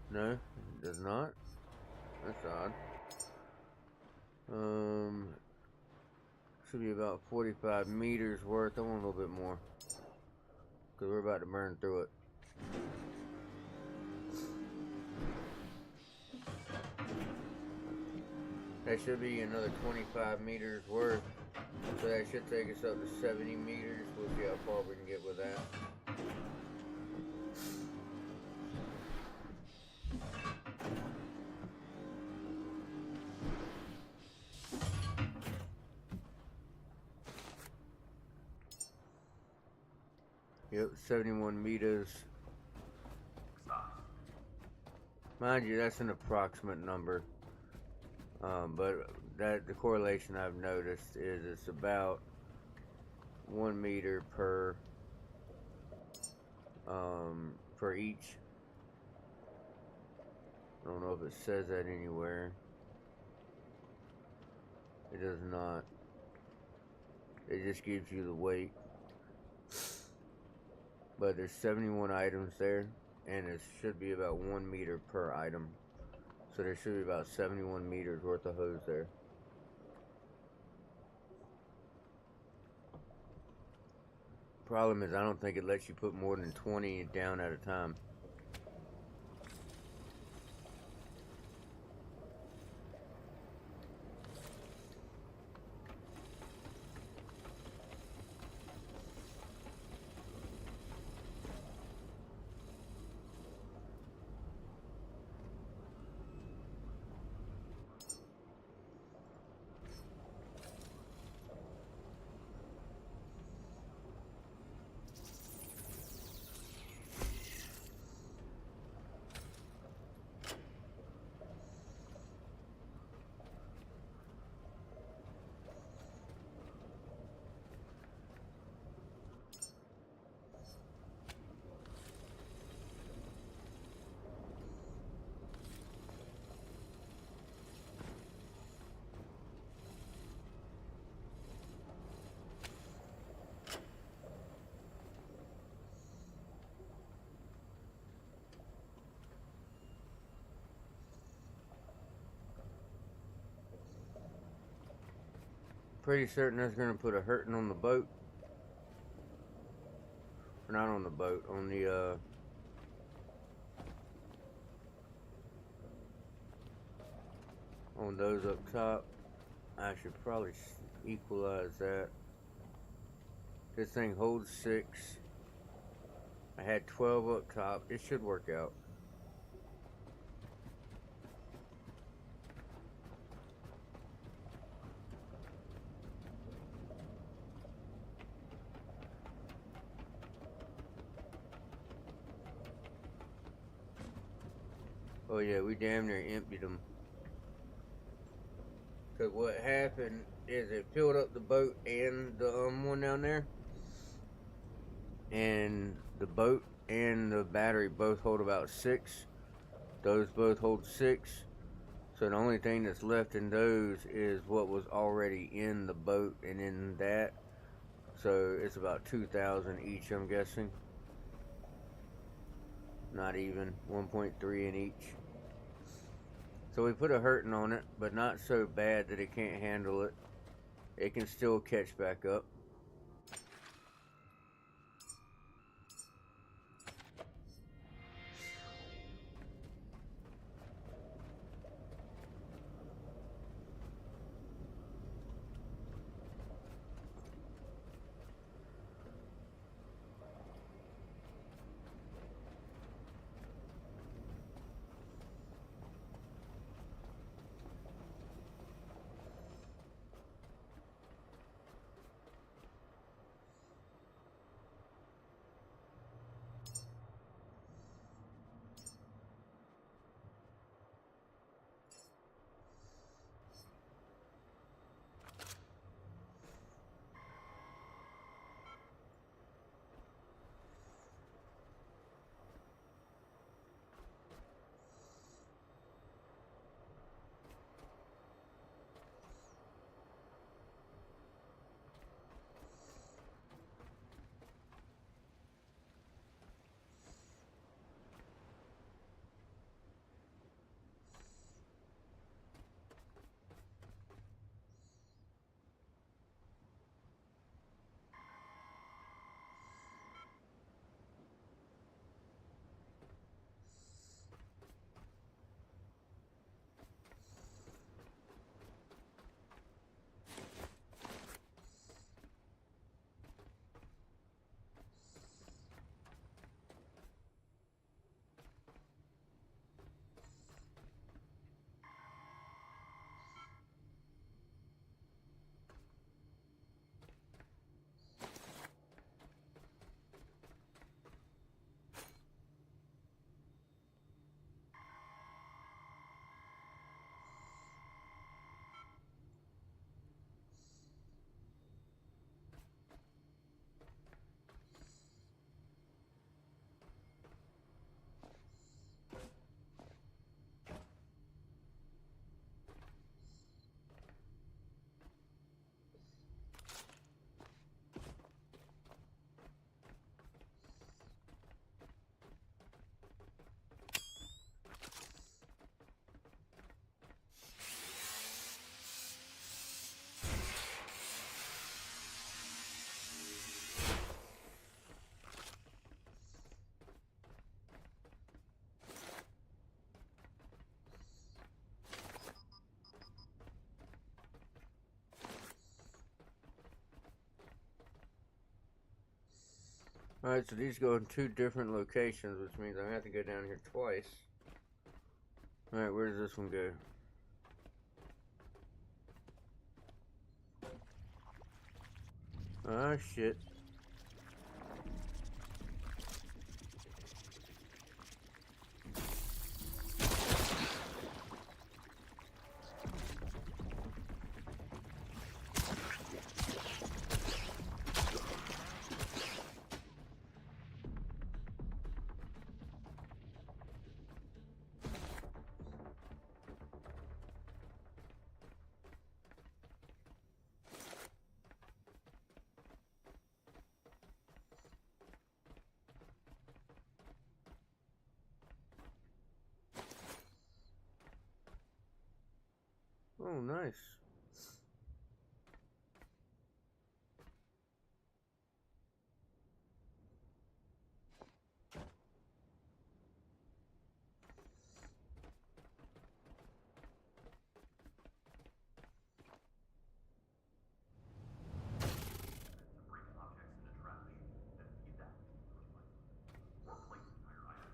No, it does not. That's odd. Should be about 45 meters worth. I want a little bit more, because we're about to burn through it. That should be another 25 meters worth. So that should take us up to 70 meters. We'll see how far we can get with that. Yep, 71 meters. Stop. Mind you, that's an approximate number. But the correlation I've noticed is it's about 1 meter per each. I don't know if it says that anywhere. It does not. It just gives you the weight. But there's 71 items there, and it should be about 1 meter per item. So there should be about 71 meters worth of hose there. Problem is, I don't think it lets you put more than 20 down at a time. Pretty certain that's going to put a hurting on the boat. Or not on the boat, on the on those up top. I should probably equalize that. This thing holds 6. I had 12 up top. It should work out. Oh yeah, we damn near emptied them. Cause what happened is it filled up the boat and the one down there. And the boat and the battery both hold about 6. Those both hold 6. So the only thing that's left in those is what was already in the boat and in that. So it's about 2,000 each, I'm guessing. Not even 1.3 in each. So we put a hurting on it, but not so bad that it can't handle it. It can still catch back up. Alright, so these go in 2 different locations, which means I have to go down here twice. Alright, where does this one go? Ah, shit. Oh, nice.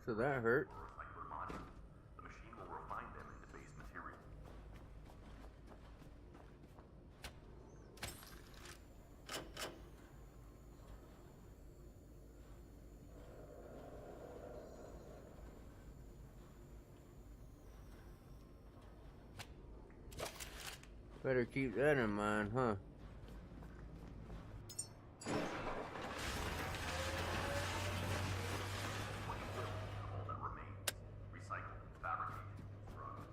So that hurt. Recycler modules. The machine will refine them into base material. Better keep that in mind, huh? All that remains. Recycle, fabricate, construct.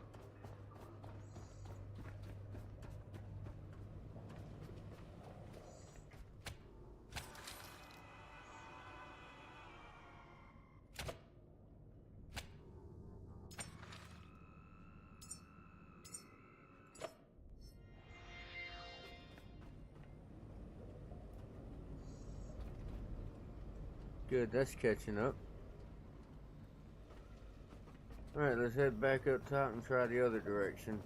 Good, that's catching up. Alright, let's head back up top and try the other direction.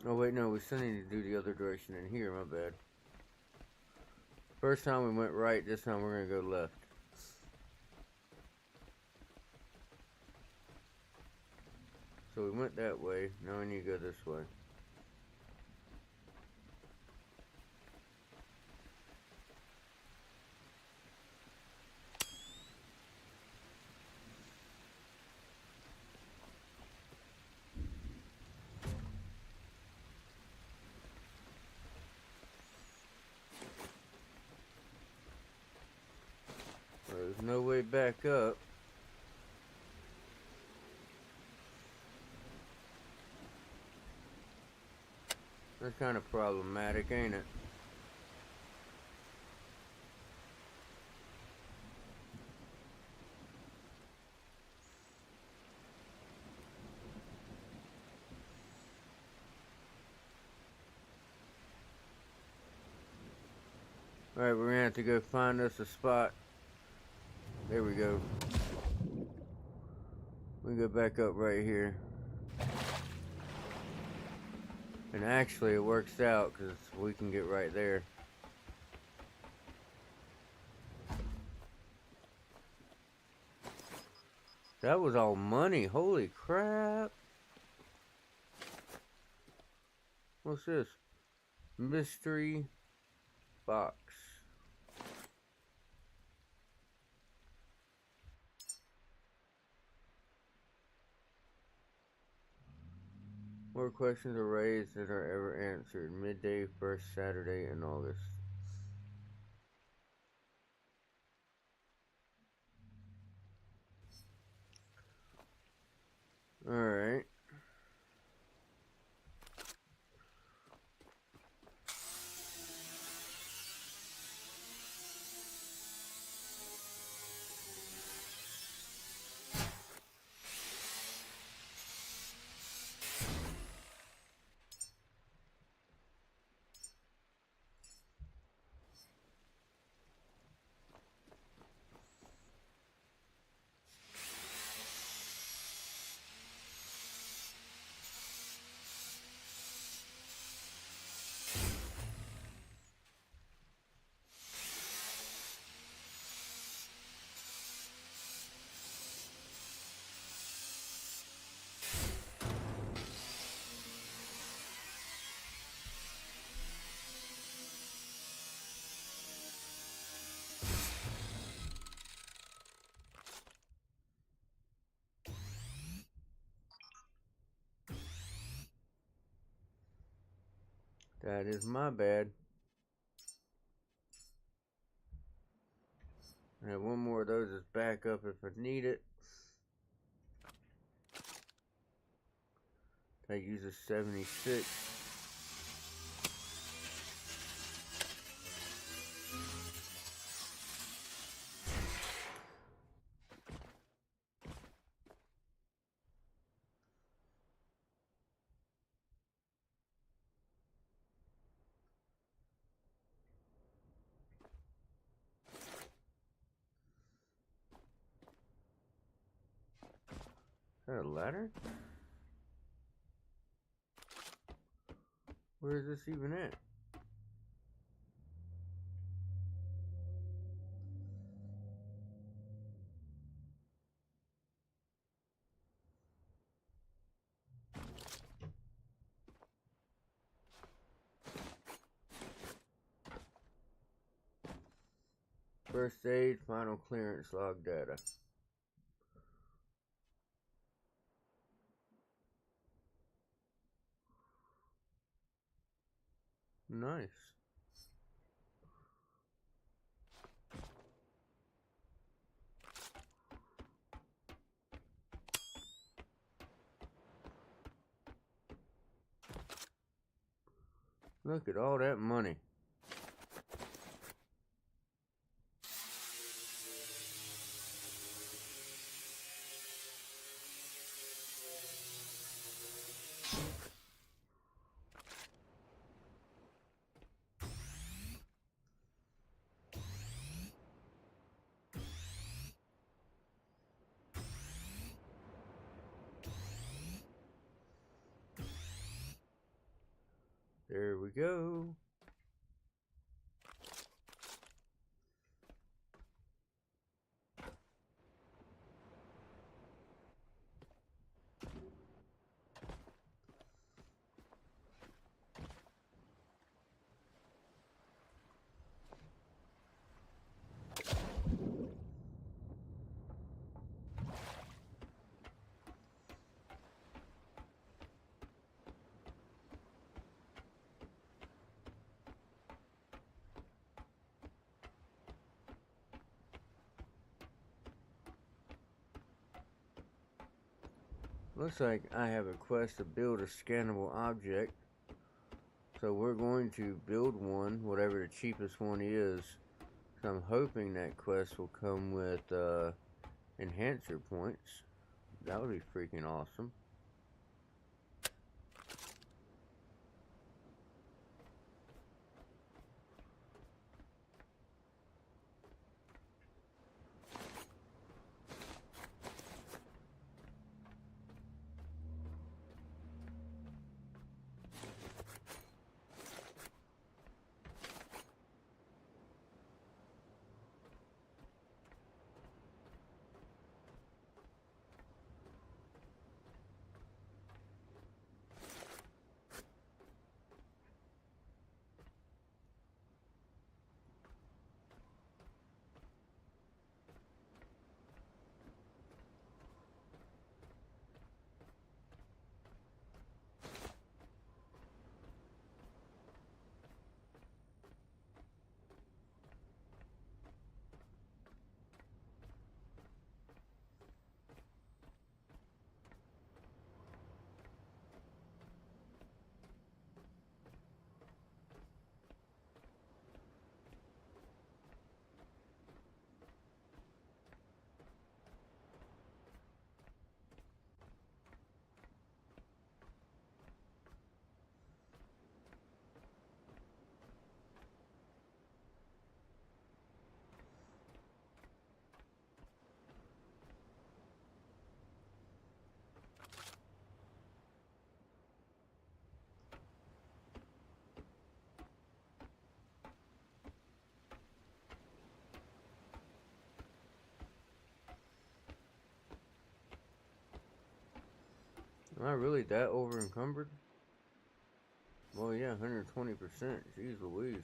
Oh wait, no, we still need to do the other direction in here, my bad. First time we went right, this time we're gonna go left. So we went that way, now we need to go this way. There's no way back up. That's kind of problematic, ain't it? Alright, we're gonna have to go find us a spot. There we go. We go back up right here. And actually it works out because we can get right there. That was all money, holy crap. What's this? Mystery box. More questions are raised that are ever answered. Midday, first Saturday in August. Alright. That is my bad. I have one more of those as backup if I need it. That uses 76. Is that a ladder? Where is this even at? First aid, final clearance log data. Nice. Look at all that money. There we go. Looks like I have a quest to build a scannable object. So we're going to build one, whatever the cheapest one is. So I'm hoping that quest will come with enhancer points. That would be freaking awesome. Am I really that over encumbered? Well, yeah, 120%. Jeez Louise.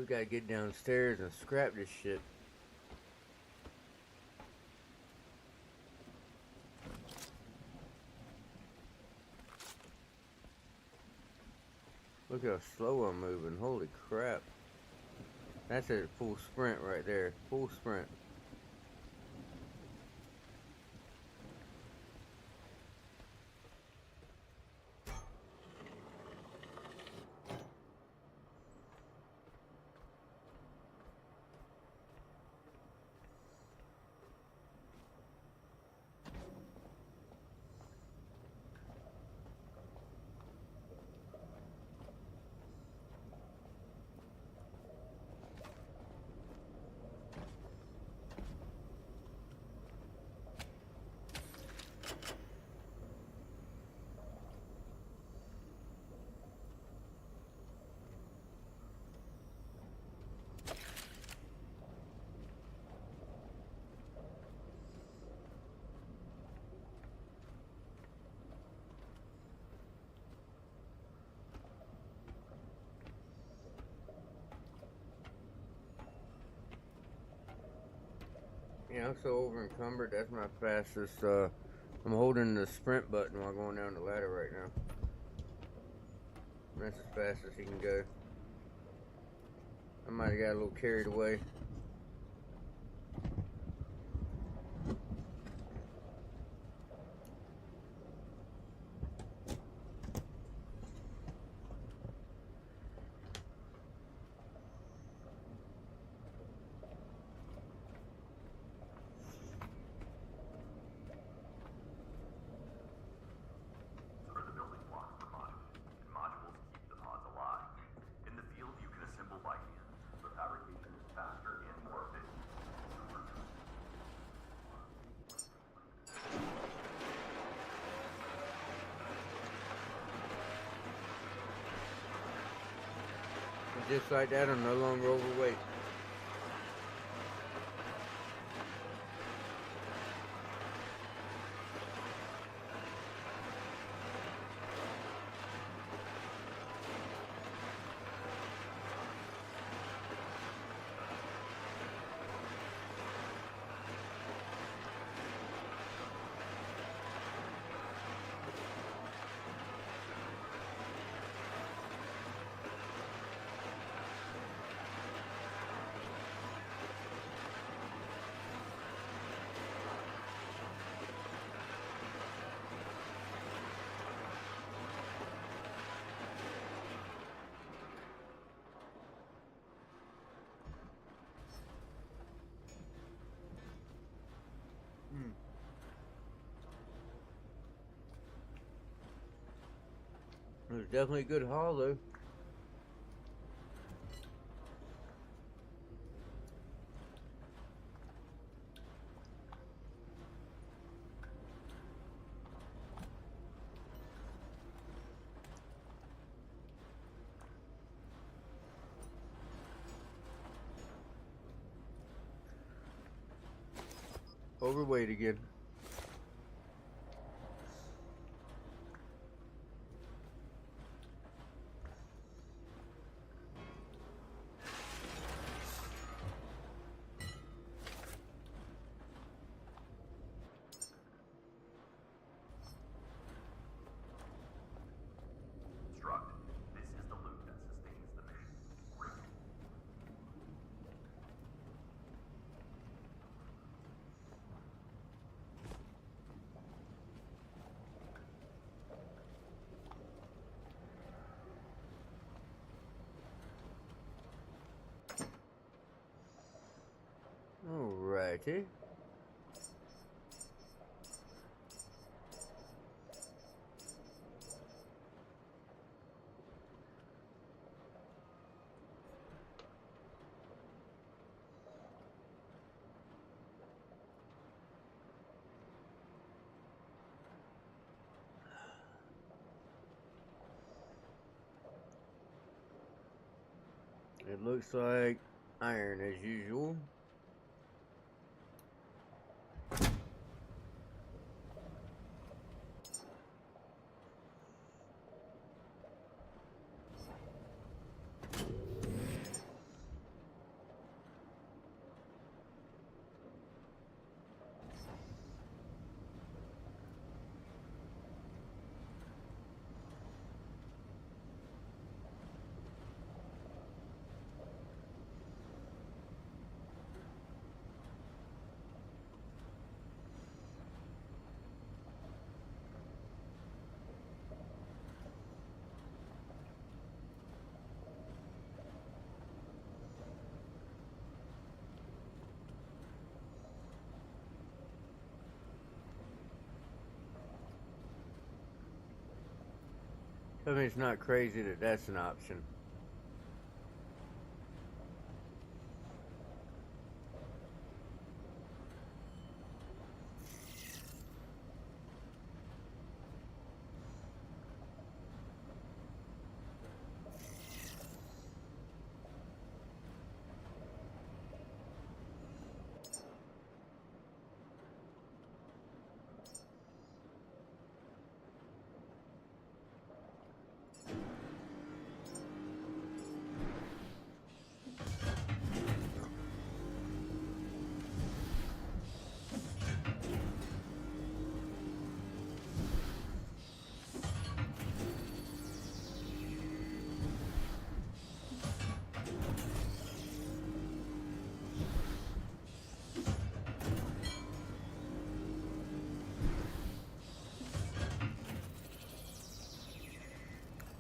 We gotta get downstairs and scrap this shit. Look how slow I'm moving. Holy crap. That's a full sprint right there. Full sprint. Yeah, I'm so over encumbered. That's my fastest. I'm holding the sprint button while going down the ladder right now. That's as fast as he can go. I might have got a little carried away. Are the building blocks for modules, and modules keep the pods alive. In the field, you can assemble by hand, but fabrication is faster and more efficient. And just like that, I'm no longer overweight. It was definitely a good haul, though. Overweight again. Struct. This is the loop that sustains the mission. Read. Alrighty. It looks like iron as usual. I mean, it's not crazy that that's an option.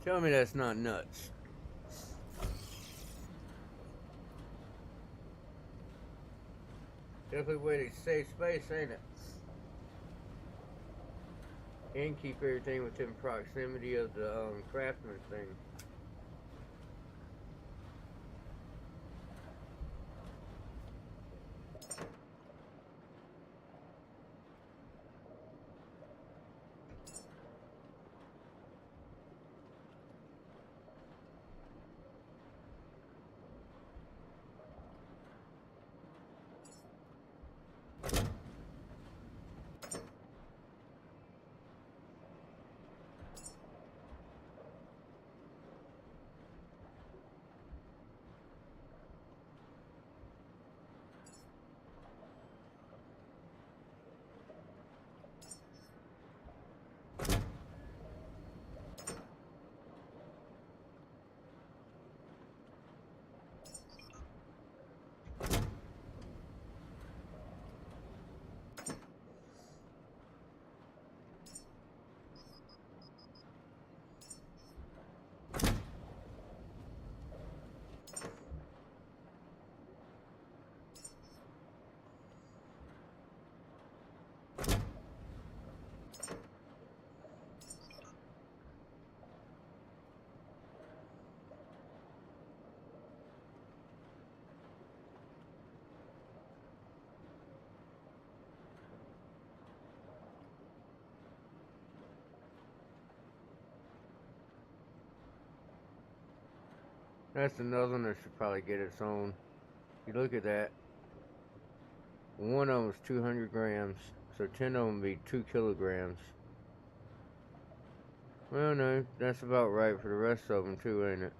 Tell me that's not nuts. Definitely way to save space, ain't it? And keep everything within proximity of the craftsman thing. That's another one that should probably get its own. You look at that. One of them is 200 grams, so 10 of them would be 2 kilograms. Well, no, that's about right for the rest of them too, ain't it?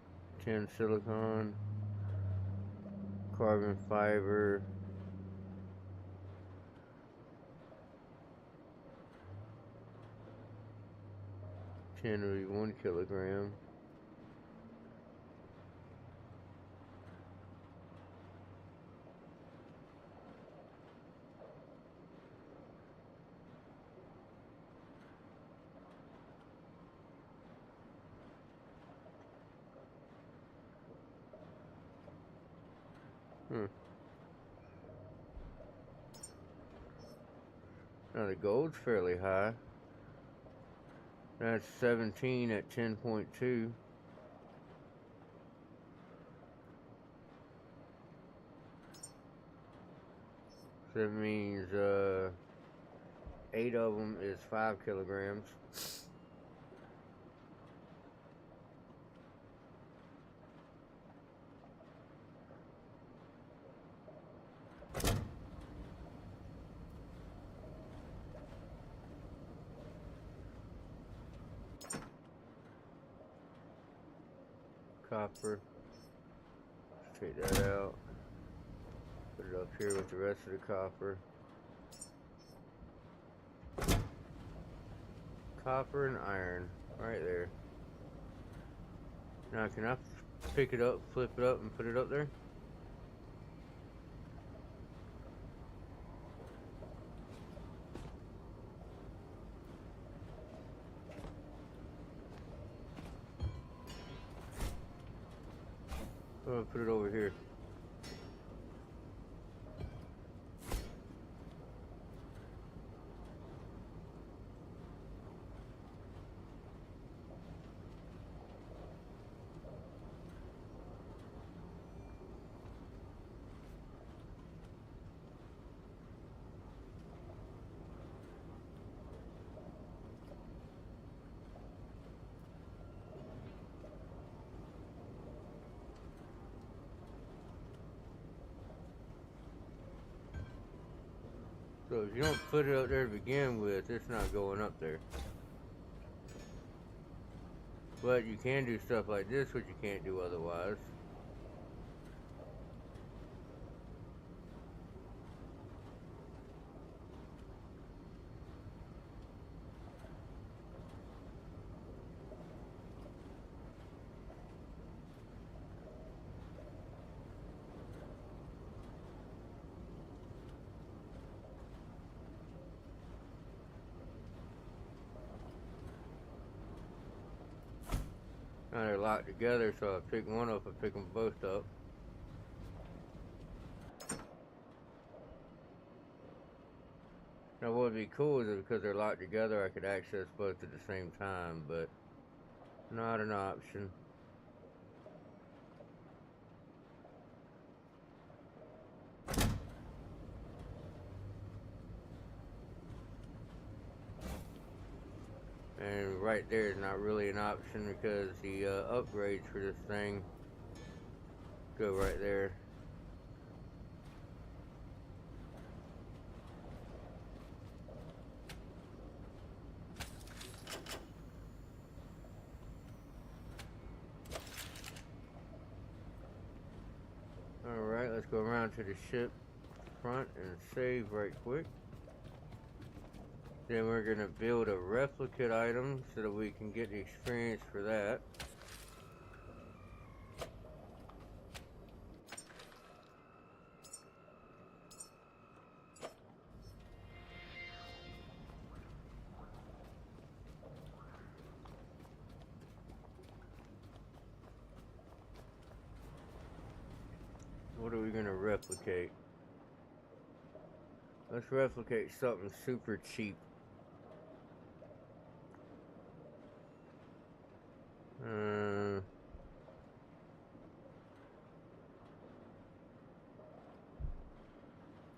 10 silicone, carbon fiber. Ten would be 1 kilogram. Now the gold's fairly high. That's 17 at 10.2. So that means 8 of them is 5 kilograms. Copper. Take that out. Put it up here with the rest of the copper. Copper and iron. Right there. Now can I pick it up, flip it up, and put it up there? I'm gonna put it over here. So if you don't put it up there to begin with, it's not going up there. But you can do stuff like this, which you can't do otherwise. Now they're locked together, so I pick one up, I pick them both up. Now what would be cool is that because they're locked together, I could access both at the same time, but not an option. And right there is not really an option because the upgrades for this thing go right there. Alright, let's go around to the ship front and save right quick. Then we're going to build a replicate item so that we can get the experience for that. What are we going to replicate? Let's replicate something super cheap.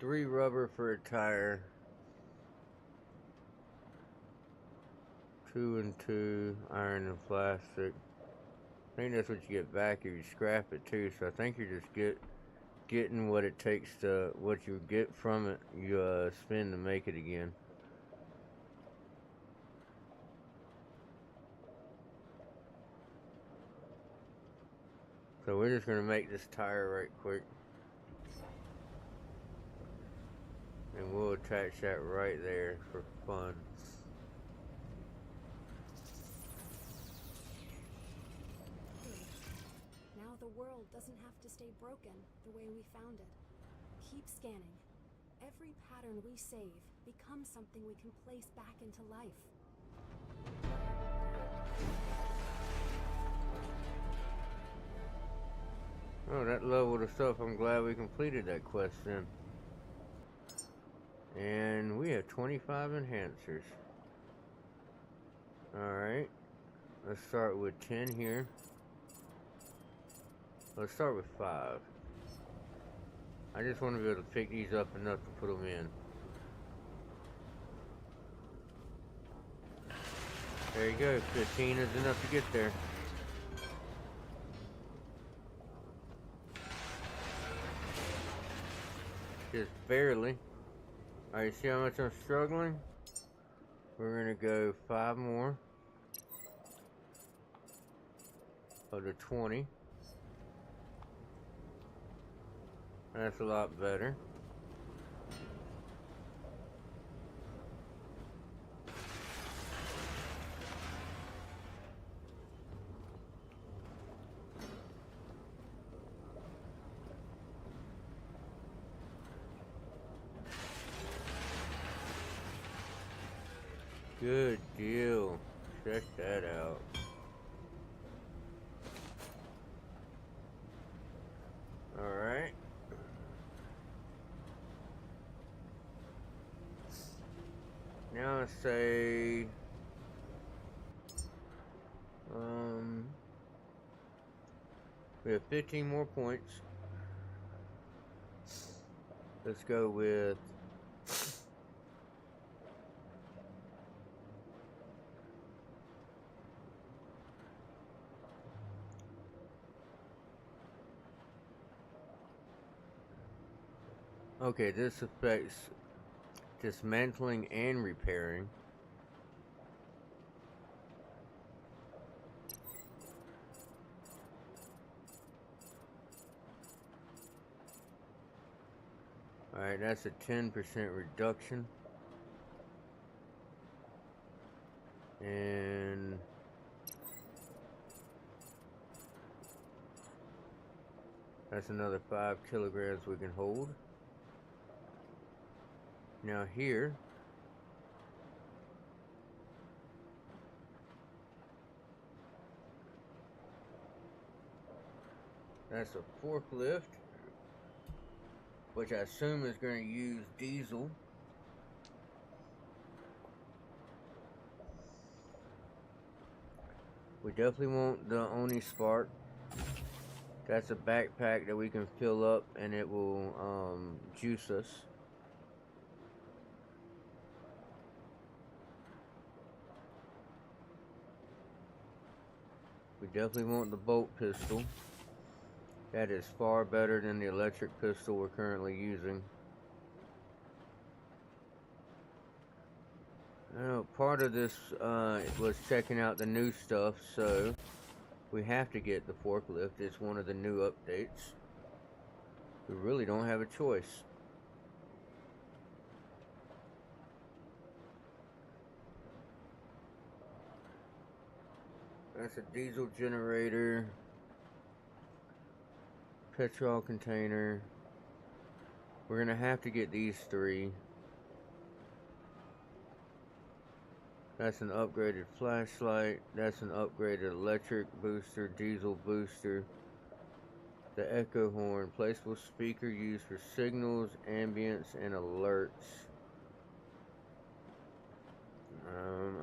3 rubber for a tire. 2 and 2 iron and plastic. I think that's what you get back if you scrap it too. So I think you're just getting what it takes to what you get from it. You spend to make it again. So we're just gonna make this tire right quick. And we'll attach that right there for fun. Now the world doesn't have to stay broken the way we found it. Keep scanning. Every pattern we save becomes something we can place back into life. Oh, that leveled us up. I'm glad we completed that quest then. And we have 25 enhancers. Alright. Let's start with 10 here. Let's start with 5. I just want to be able to pick these up enough to put them in. There you go. 15 is enough to get there. Just barely. Alright, see how much I'm struggling? We're gonna go 5 more of the 20. That's a lot better. Good deal. Check that out. Alright. Now let's say we have 15 more points. Let's go with okay, this affects dismantling and repairing. Alright, that's a 10% reduction. And that's another 5 kilograms we can hold. Now here, that's a forklift, which I assume is going to use diesel. We definitely want the Oni Spark. That's a backpack that we can fill up and it will juice us. We definitely want the bolt pistol. That is far better than the electric pistol we're currently using. Now, part of this was checking out the new stuff, so we have to get the forklift. It's one of the new updates. We really don't have a choice. That's a diesel generator, petrol container. We're gonna have to get these 3. That's an upgraded flashlight. That's an upgraded electric booster, diesel booster. The echo horn, placeable speaker used for signals, ambience, and alerts.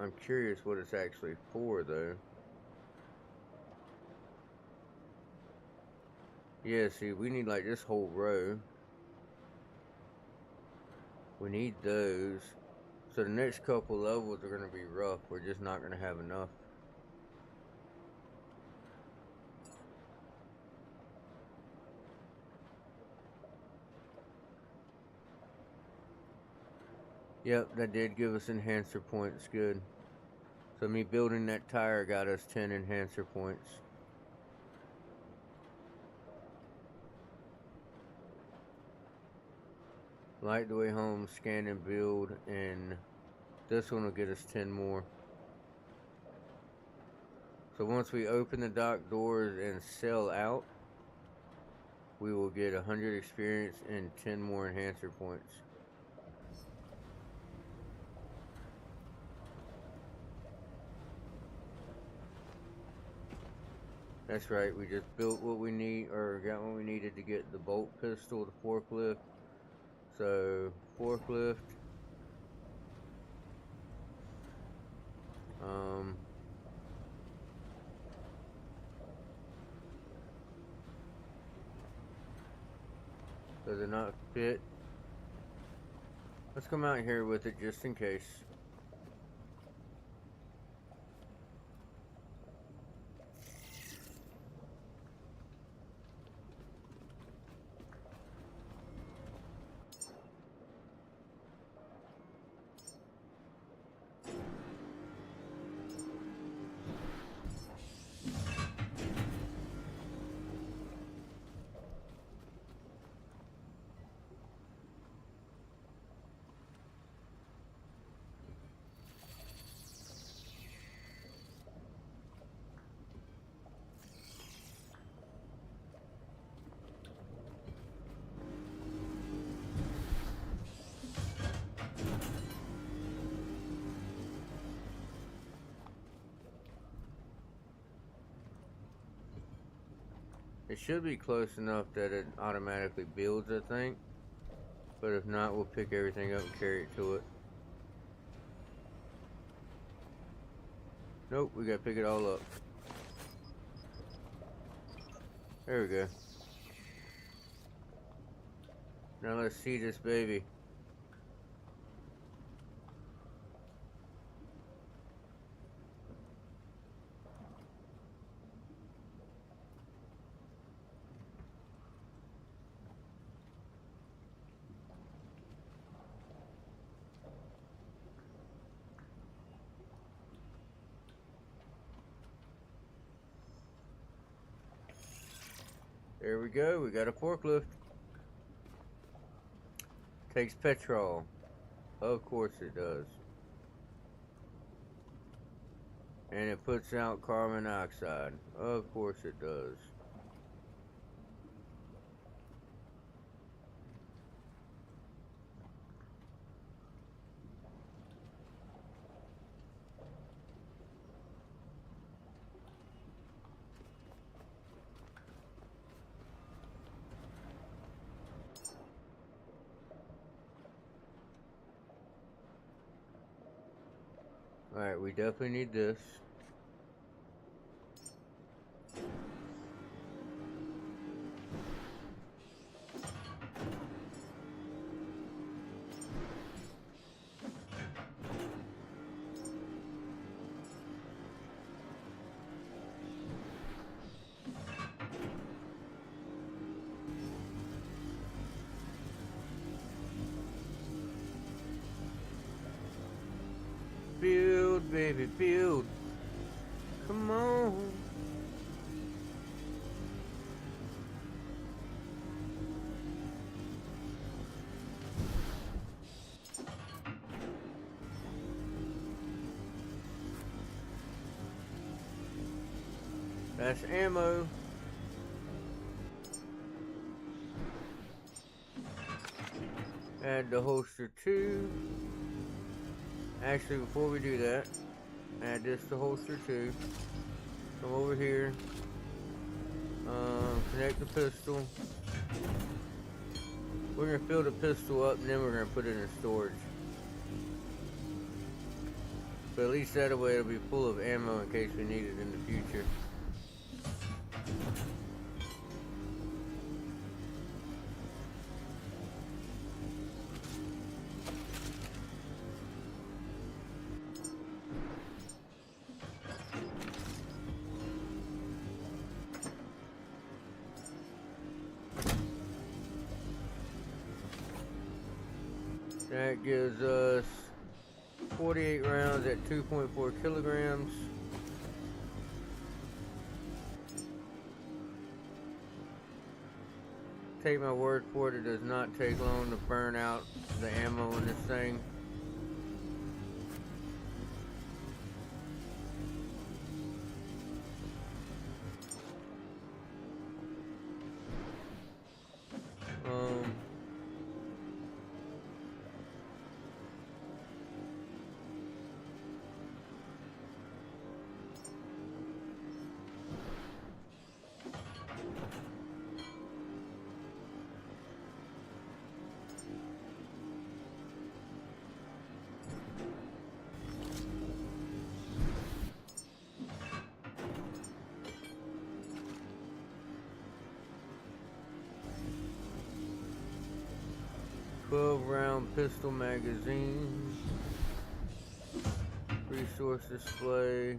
I'm curious what it's actually for, though. Yeah, see, we need like this whole row. We need those. So the next couple levels are going to be rough. We're just not going to have enough. Yep, that did give us enhancer points. Good. So me building that tire got us 10 enhancer points. Light the way home, scan and build, and this one will get us 10 more. So once we open the dock doors and sell out, we will get 100 experience and 10 more enhancer points. That's right, we just built what we need, or got what we needed to get the bolt pistol, the forklift. So, forklift. Does it not fit? Let's come out here with it just in case. It should be close enough that it automatically builds, I think. But if not, we'll pick everything up and carry it to it. Nope, we gotta pick it all up. There we go. Now let's see this baby. There we go. We got a forklift. Takes petrol. Of course it does. And it puts out carbon dioxide. Of course it does. Alright, we definitely need this. Build, baby, build. Come on. That's ammo. Add the holster 2. Actually, before we do that, add this to holster 2. Come over here. Connect the pistol. We're going to fill the pistol up and then we're going to put it in storage. But at least that way it'll be full of ammo in case we need it in the future. That gives us 48 rounds at 2.4 kilograms. Take my word for it, it does not take long to burn out the ammo in this thing. Round pistol magazine, resource display,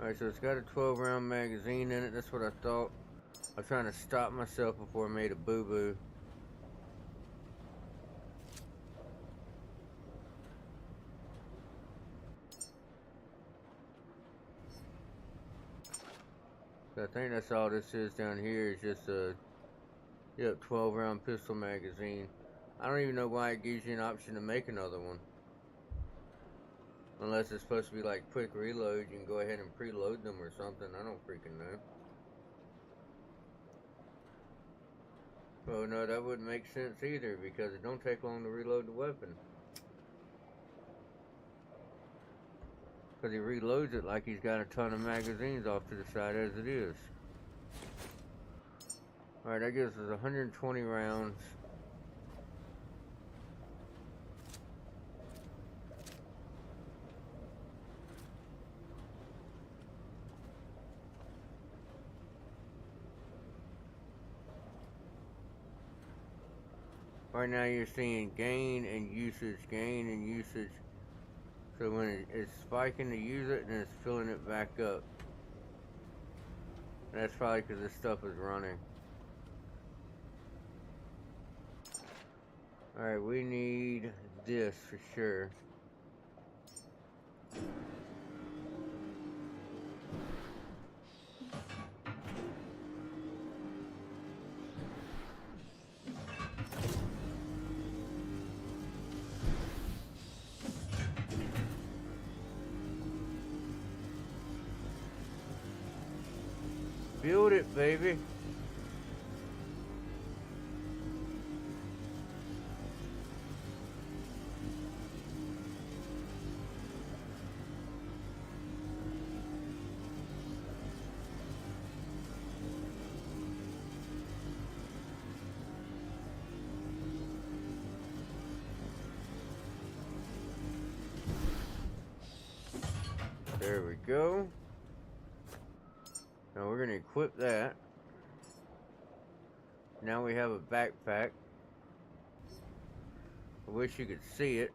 alright, so it's got a 12 round magazine in it. That's what I thought. I was trying to stop myself before I made a boo-boo. I think that's all this is down here, is just a 12 round pistol magazine. I don't even know why it gives you an option to make another one. Unless it's supposed to be like quick reload, you can go ahead and preload them or something. I don't freaking know. Well, no, that wouldn't make sense either because it don't take long to reload the weapon. Because he reloads it like he's got a ton of magazines off to the side as it is. Alright, that gives us 120 rounds. Right now you're seeing gain and usage, gain and usage. So when it's spiking to use it, and it's filling it back up. That's probably because this stuff is running. Alright, we need this for sure. Build it, baby. There we go. Now we're going to equip that. Now we have a backpack. I wish you could see it.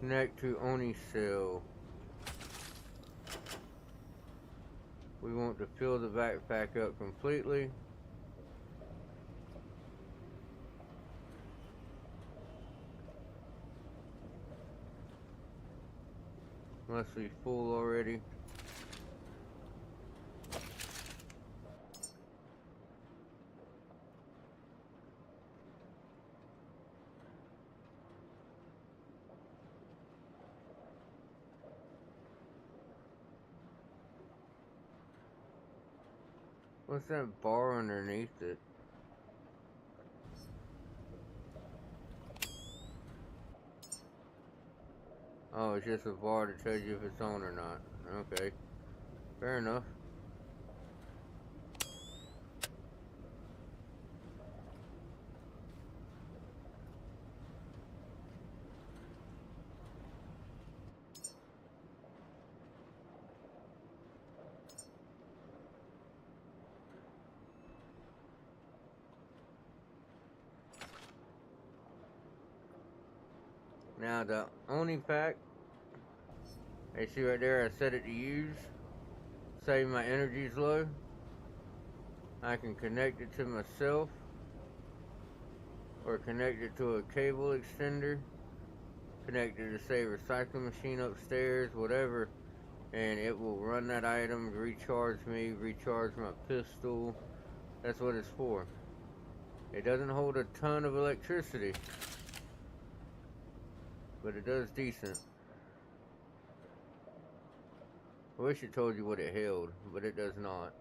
Connect to Oni cell. We want to fill the backpack up completely. Must be full already. What's that bar underneath it? Oh, it's just a bar to tell you if it's on or not. Okay. Fair enough. Now the Oni pack, you see right there, I set it to use. Say my energy's low. I can connect it to myself, or connect it to a cable extender, connect it to say recycling machine upstairs, whatever, and it will run that item, recharge me, recharge my pistol. That's what it's for. It doesn't hold a ton of electricity, but it does decent. I wish it told you what it held, but it does not.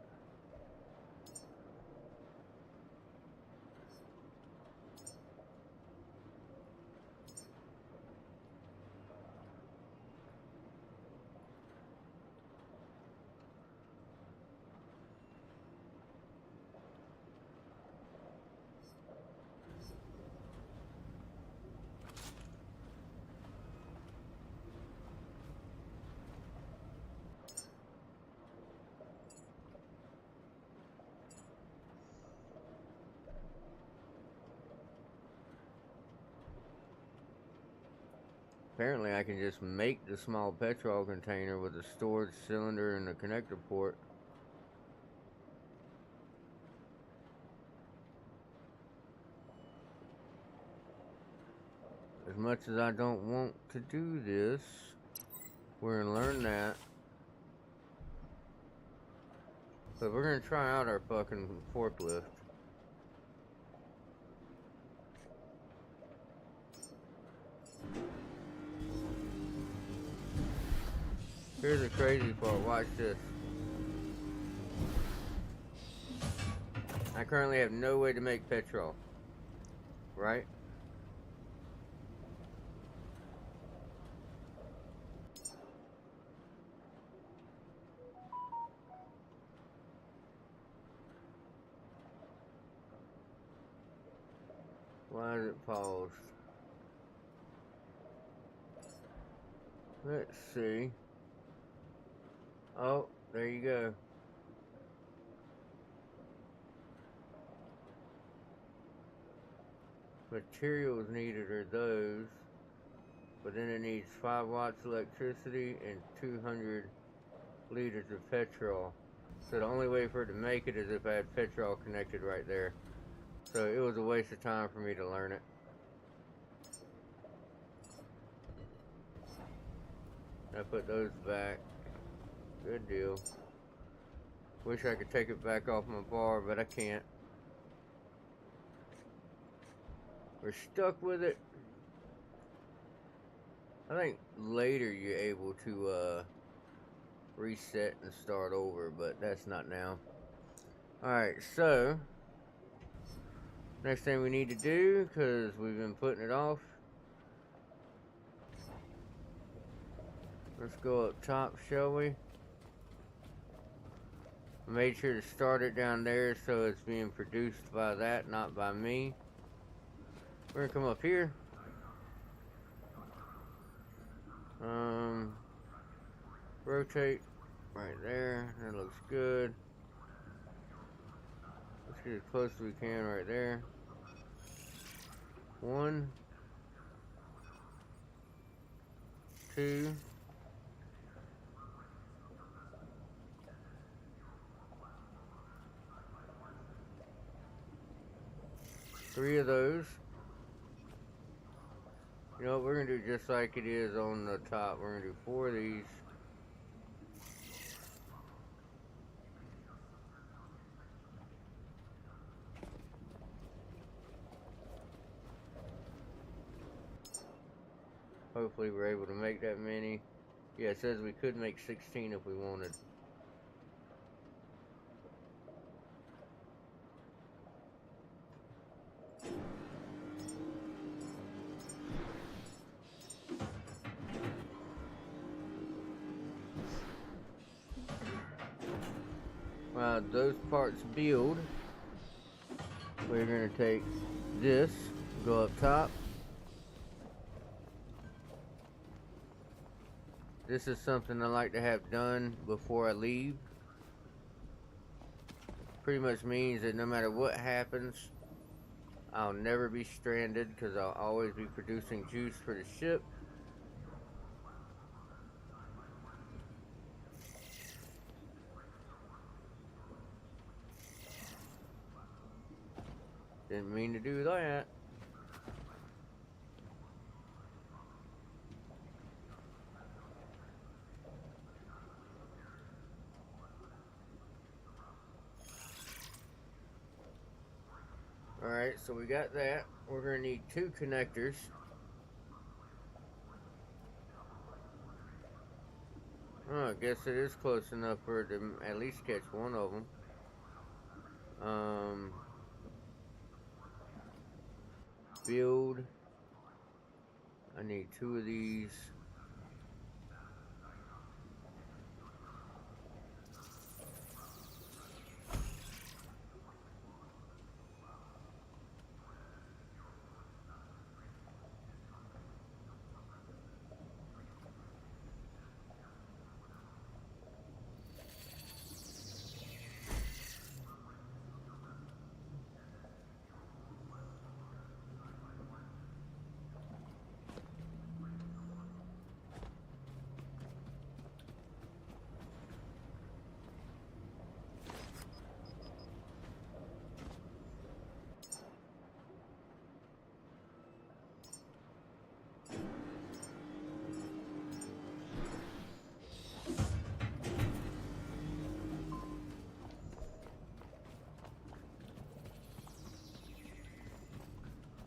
Apparently I can just make the small petrol container with a storage cylinder and a connector port. As much as I don't want to do this, we're gonna learn that. But we're gonna try out our fucking forklift. Here's the crazy part, watch this. I currently have no way to make petrol, right? Why is it paused? Let's see. Oh, there you go. Materials needed are those, but then it needs 5 watts electricity and 200 liters of petrol. So the only way for it to make it is if I had petrol connected right there. So it was a waste of time for me to learn it. I put those back. Good deal. Wish I could take it back off my bar, but I can't. We're stuck with it. I think later you're able to reset and start over, but that's not now. Alright, so next thing we need to do, because we've been putting it off, let's go up top, shall we? I made sure to start it down there so it's being produced by that, not by me. We're gonna come up here. Rotate right there. That looks good. Let's get as close as we can right there. 1, 2. 3 of those. You know what, we're gonna do just like it is on the top. We're gonna do 4 of these. Hopefully we're able to make that many. Yeah, it says we could make 16 if we wanted. While those parts build, we're going to take this, go up top. This is something I like to have done before I leave. Pretty much means that no matter what happens, I'll never be stranded because I'll always be producing juice for the ship. Didn't mean to do that. Alright, so we got that. We're going to need 2 connectors. Oh, I guess it is close enough for it to at least catch one of them. Build. I need 2 of these.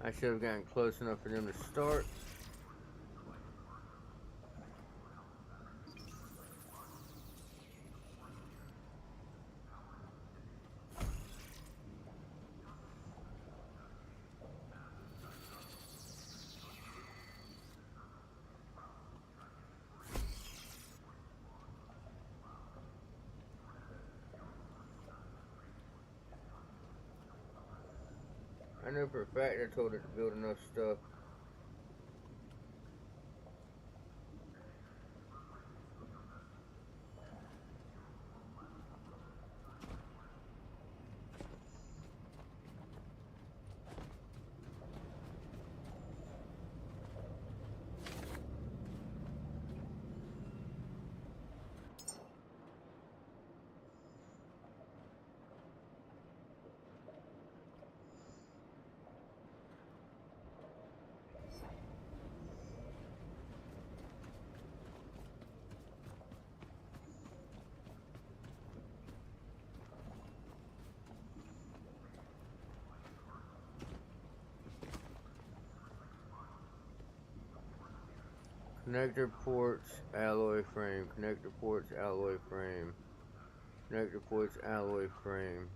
I should have gotten close enough for them to start. I know for a fact I told it to build enough stuff. Connector ports, alloy frame. Connector ports, alloy frame. Connector ports, alloy frame.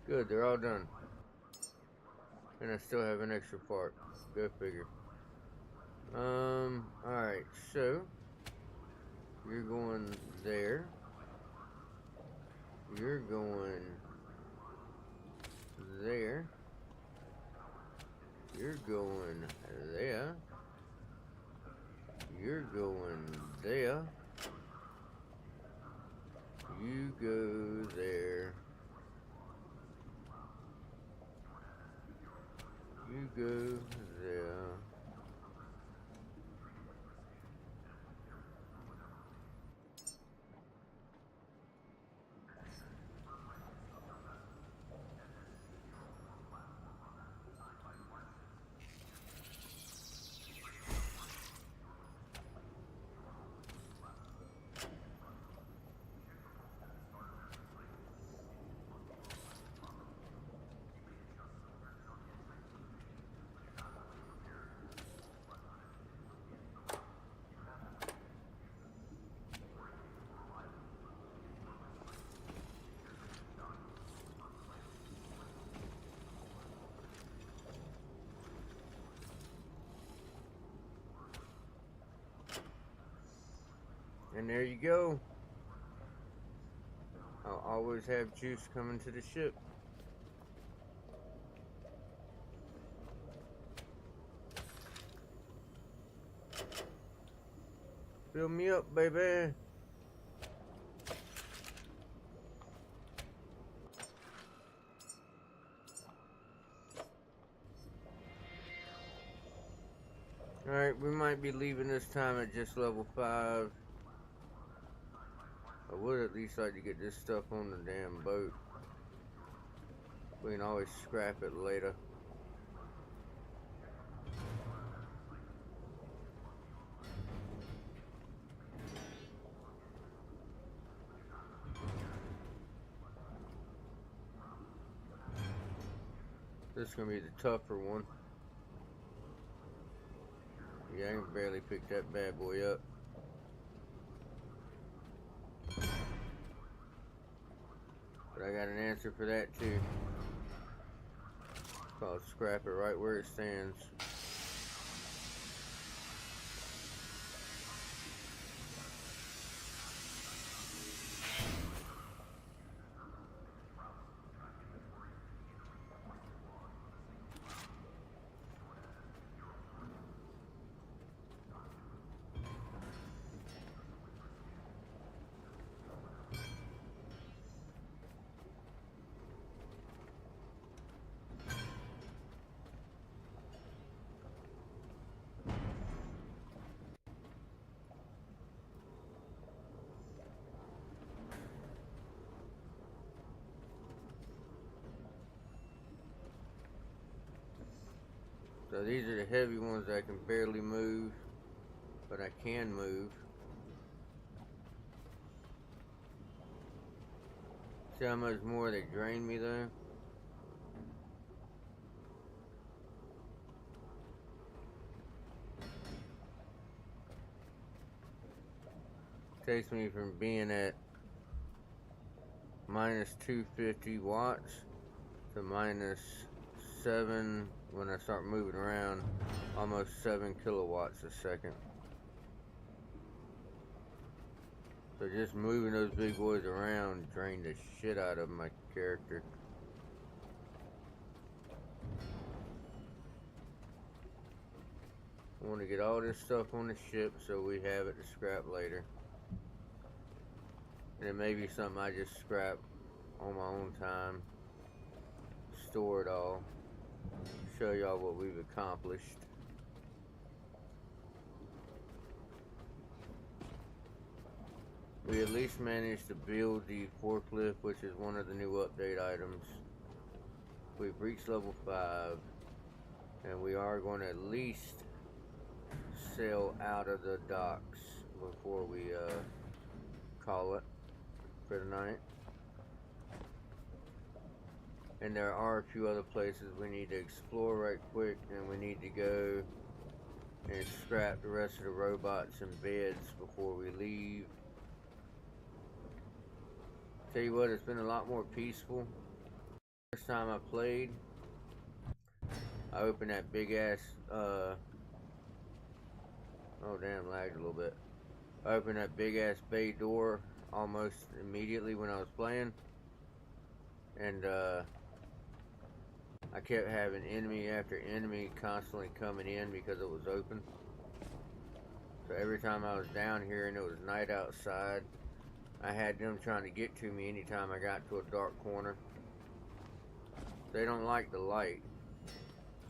Good, they're all done. And I still have an extra part. Go figure. Alright, so you're going there. You're going there. You're going there. You're going there. You go there. You go there. And there you go. I'll always have juice coming to the ship. Fill me up, baby. Alright, we might be leaving this time at just level 5. I would at least like to get this stuff on the damn boat. We can always scrap it later. This is gonna be the tougher one. Yeah, I can barely pick that bad boy up. But I got an answer for that too. It's called scrap it right where it stands. So these are the heavy ones that I can barely move, but I can move. See how much more they drain me though? Takes me from being at minus 250 watts to minus 7 when I start moving around, almost 7 kilowatts a second. So just moving those big boys around drained the shit out of my character. I want to get all this stuff on the ship so we have it to scrap later. And it may be something I just scrap on my own time. Store it all. Show y'all what we've accomplished. We at least managed to build the forklift, which is one of the new update items. We've reached level 5. And we are going to at least sail out of the docks before we call it for the night. And there are a few other places we need to explore right quick, and we need to go and scrap the rest of the robots and beds before we leave. Tell you what, it's been a lot more peaceful. First time I played, I opened that big ass oh damn, lagged a little bit. I opened that big ass bay door almost immediately when I was playing, and I kept having enemy after enemy constantly coming in because it was open. So every time I was down here and it was night outside, I had them trying to get to me anytime I got to a dark corner. They don't like the light,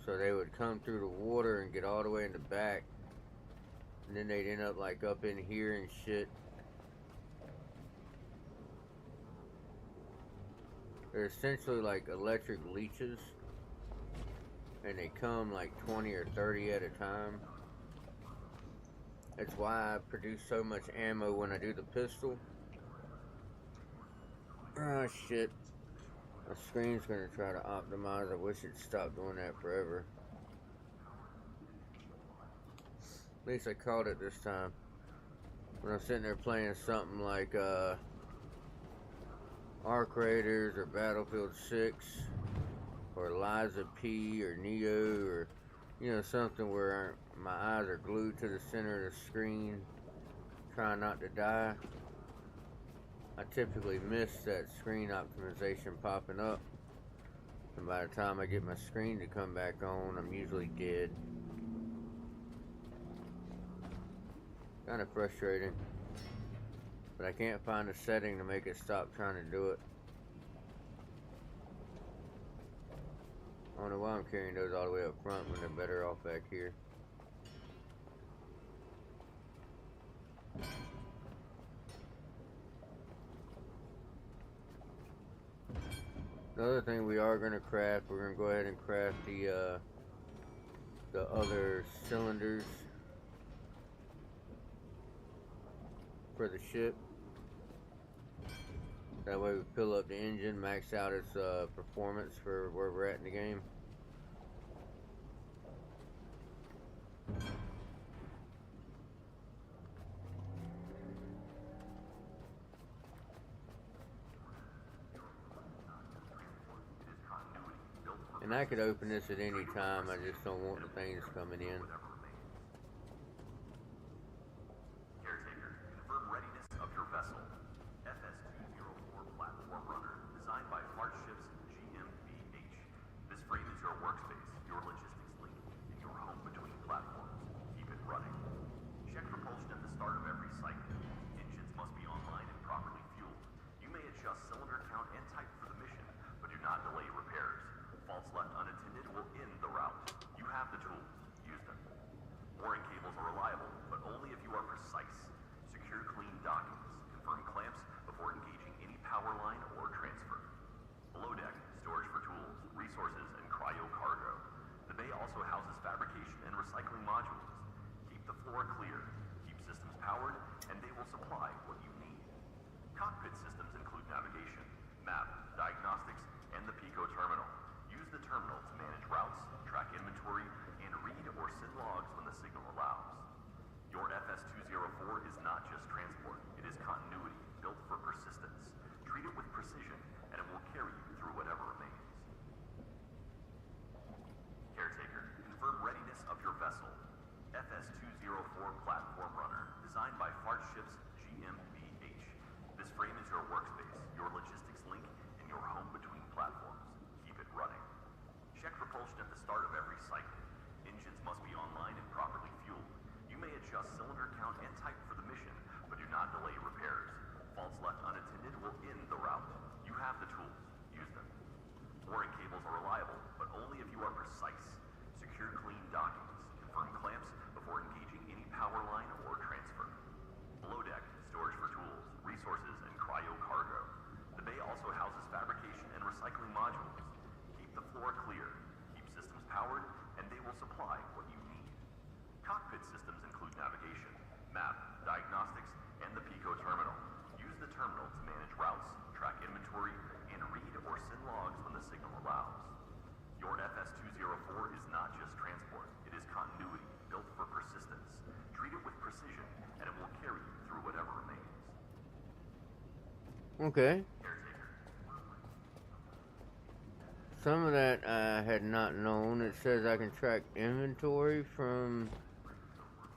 so they would come through the water and get all the way in the back, and then they'd end up like up in here and shit. They're essentially like electric leeches, and they come like 20 or 30 at a time. That's why I produce so much ammo when I do the pistol. Oh shit. My screen's gonna try to optimize. I wish it stopped doing that forever. At least I caught it this time. When I'm sitting there playing something like Arc Raiders or Battlefield 6 or Liza P or Neo, or you know, something where my eyes are glued to the center of the screen trying not to die, I typically miss that screen optimization popping up, and by the time I get my screen to come back on, I'm usually dead. Kind of frustrating, but I can't find a setting to make it stop trying to do it. I don't know why I'm carrying those all the way up front when they're better off back here. Another thing we are going to craft, we're going to go ahead and craft the other cylinders for the ship. That way we fill up the engine, max out its performance for where we're at in the game. And I could open this at any time, I just don't want the things coming in. Caretaker, confirm readiness of your vessel. FS-204 platform runner, designed by Smart Ships GmbH. This frame is your workspace, your logistics link, and your home between platforms. Keep it running. Check propulsion at the start of every cycle. Engines must be online and properly fueled. You may adjust cylinder count and type for the mission, but do not delay repairs. Faults left unattended will end the route. You have the tools. Use them. Okay. Some of that I had not known. It says I can track inventory from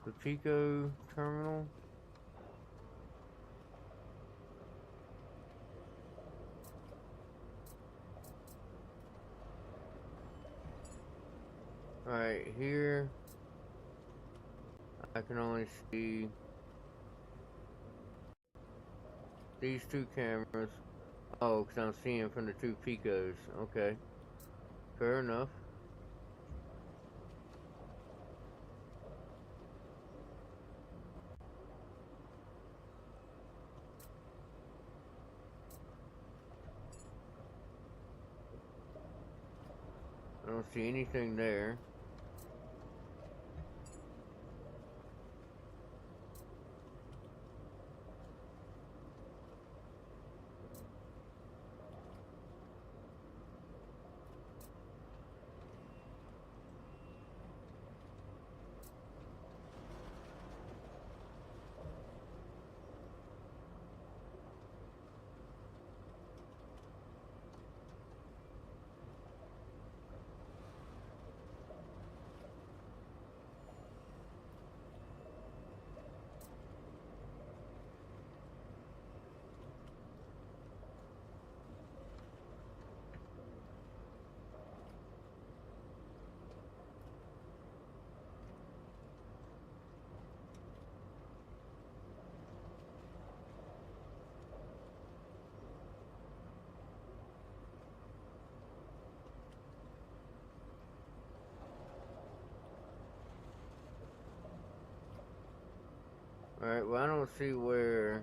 the Pico terminal. Alright, here I can only see these two cameras. Oh, because I'm seeing from the two Picos. Okay. Fair enough. I don't see anything there. Alright, well I don't see where...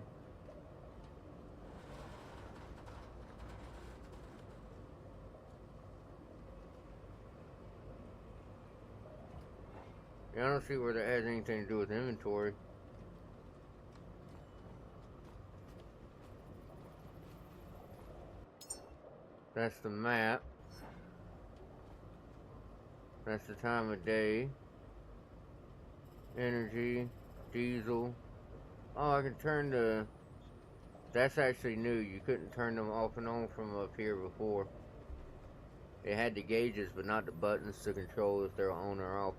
Yeah, I don't see where that has anything to do with inventory. That's the map. That's the time of day. Energy. Diesel. Oh, I can turn the... That's actually new. You couldn't turn them off and on from up here before. It had the gauges, but not the buttons to control if they're on or off.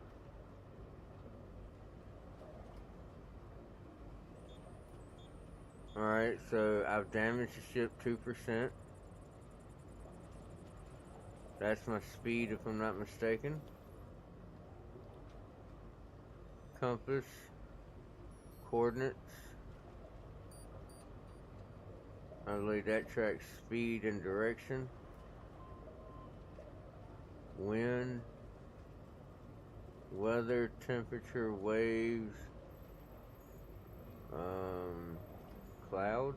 Alright, so I've damaged the ship 2%. That's my speed if I'm not mistaken. Compass. Coordinates. I believe that tracks speed and direction. Wind. Weather, temperature, waves. Clouds.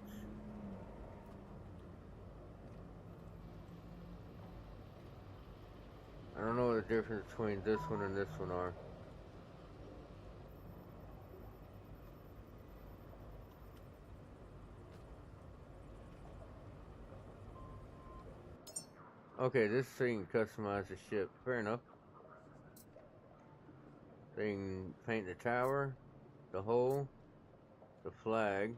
I don't know what the difference between this one and this one are. Okay, this thing can customize the ship. Fair enough. They can paint the tower, the hull, the flag.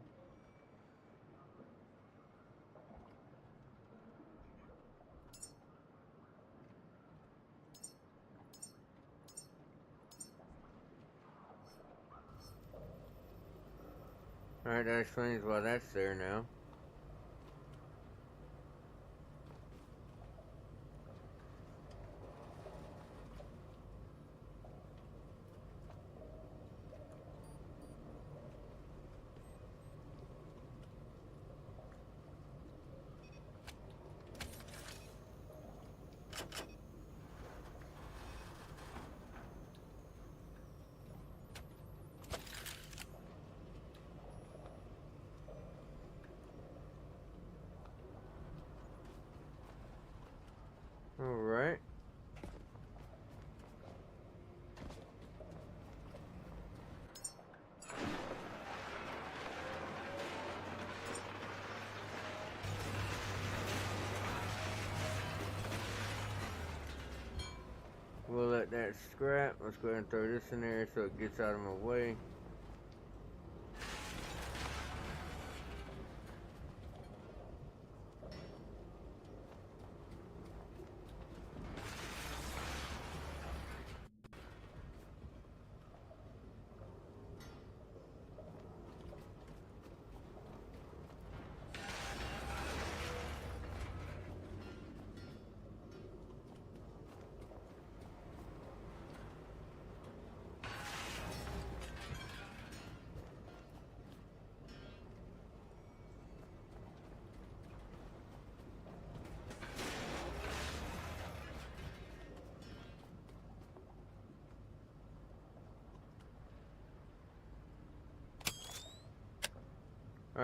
Alright, that explains why that's there now. Alright. We'll let that scrap. Let's go ahead and throw this in there so it gets out of my way.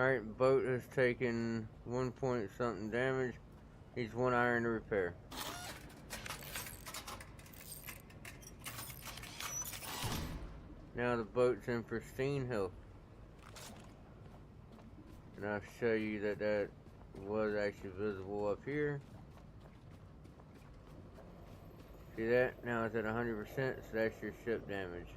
Alright, boat has taken 1 point something damage. Needs 1 iron to repair. Now the boat's in pristine health. And I'll show you that that was actually visible up here. See that? Now it's at 100%, so that's your ship damage.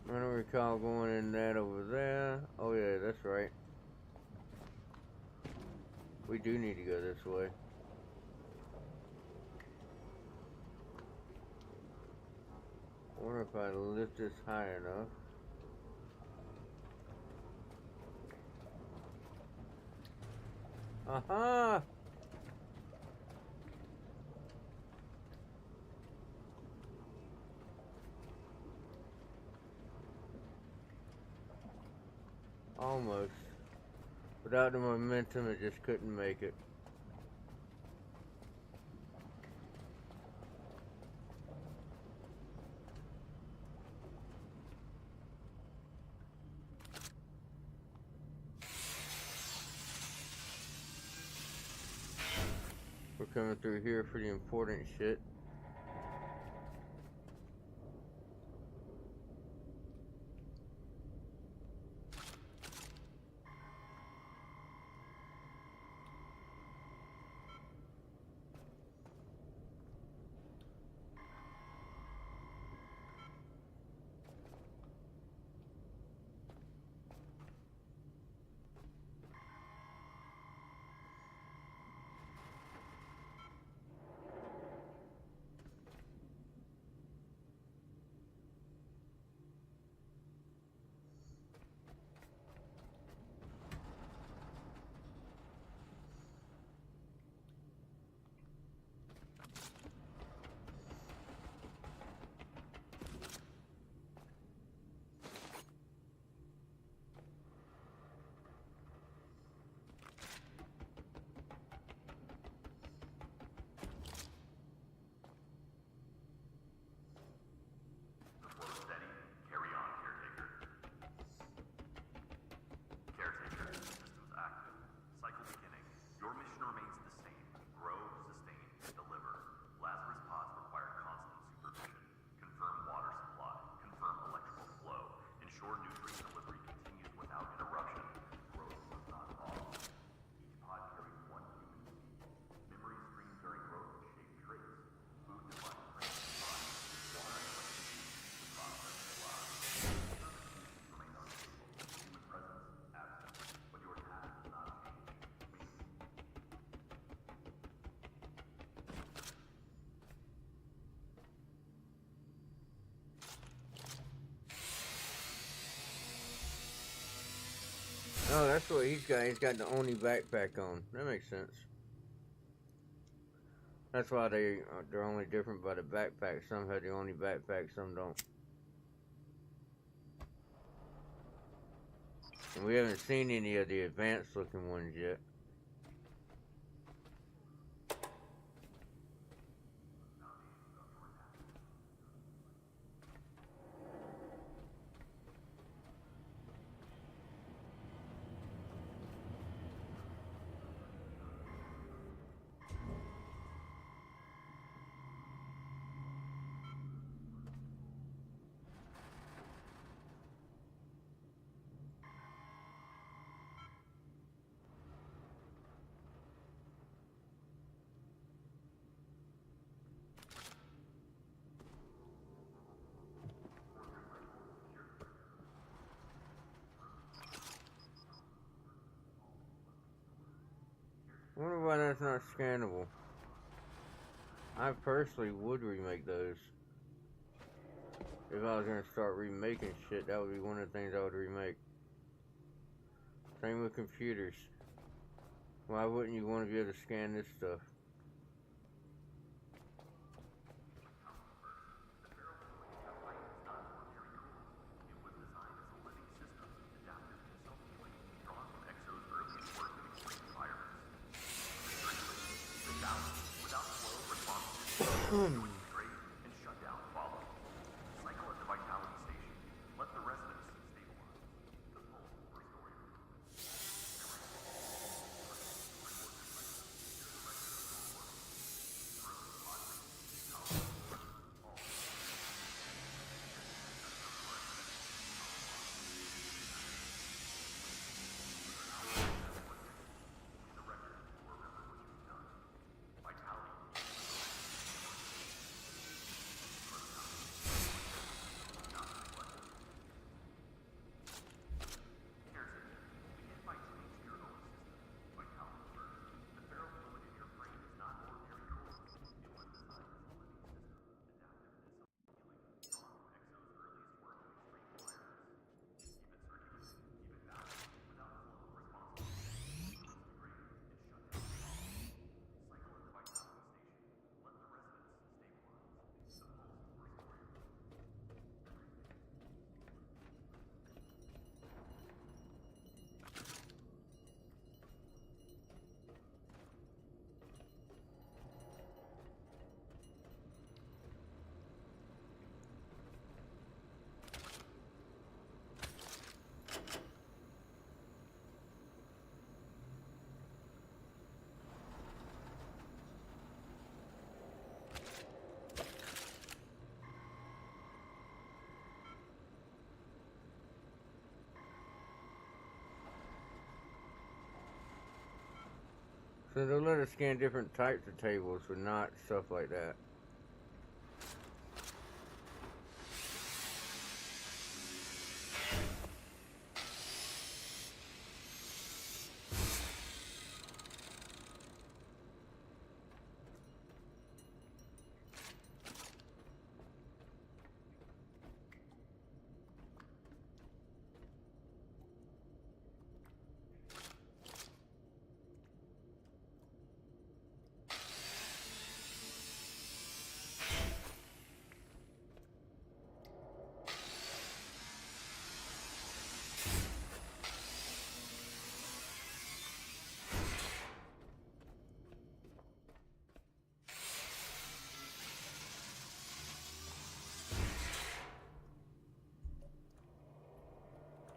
I don't recall going in that over there. Oh yeah, that's right. We do need to go this way. I wonder if I lift this high enough. Aha! Almost. Without the momentum, it just couldn't make it. We're coming through here for the important shit. Oh, that's what he's got. He's got the Oni backpack on. That makes sense. That's why they're only different by the backpack. Some have the Oni backpack, some don't. And we haven't seen any of the advanced looking ones yet. I wonder why that's not scannable. I personally would remake those. If I was gonna start remaking shit, that would be one of the things I would remake. Same with computers. Why wouldn't you want to be able to scan this stuff? Great and shutdown follow. Cycle at the Vitality Station. Let the residents stabilize. The pulse will restore your mood. So they'll let us scan different types of tables, but not stuff like that.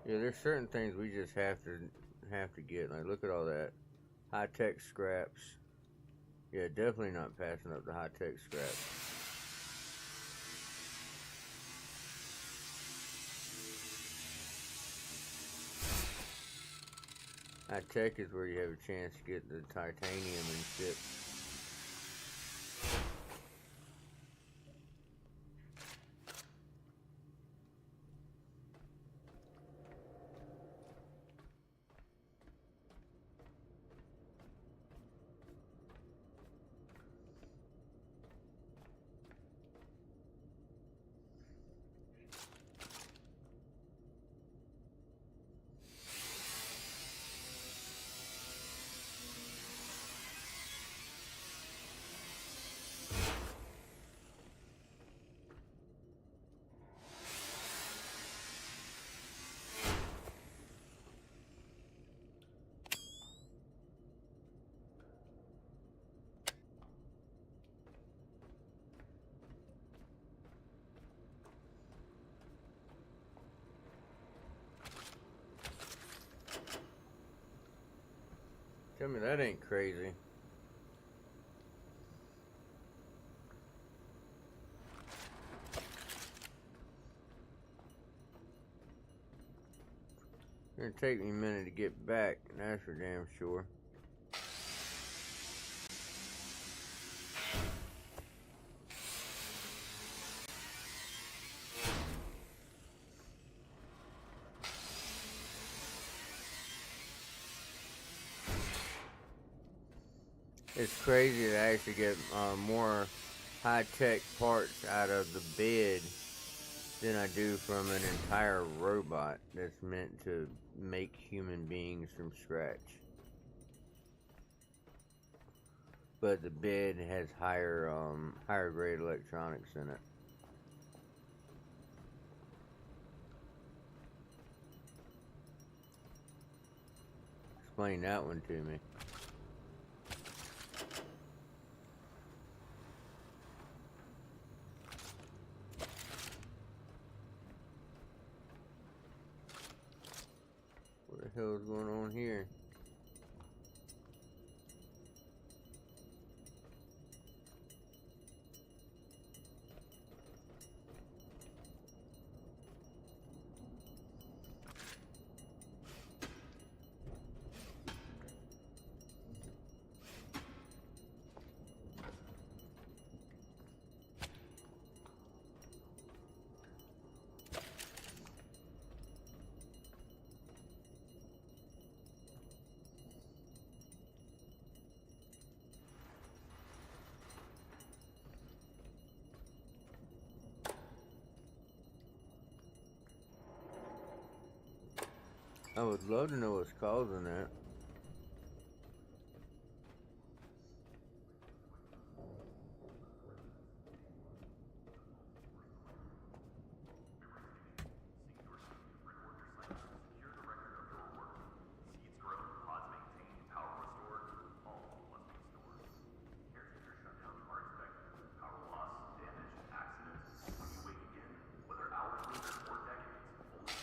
Yeah, there's certain things we just have to get. Like, look at all that high-tech scraps. Yeah, definitely not passing up the high-tech scraps. High-tech is where you have a chance to get the titanium and shit. Tell me that ain't crazy. It's gonna take me a minute to get back, that's for damn sure. It's crazy to actually get more high-tech parts out of the bed than I do from an entire robot that's meant to make human beings from scratch. But the bed has higher grade electronics in it. Explain that one to me. hell is going on here? I would love to know what's causing that. Secure the record of your work. Seeds grown, pods maintained, power restored, all must be stored. Caretaker shutdowns are expected. Power loss, damage, accidents. When you wake again, whether hours later or decades, only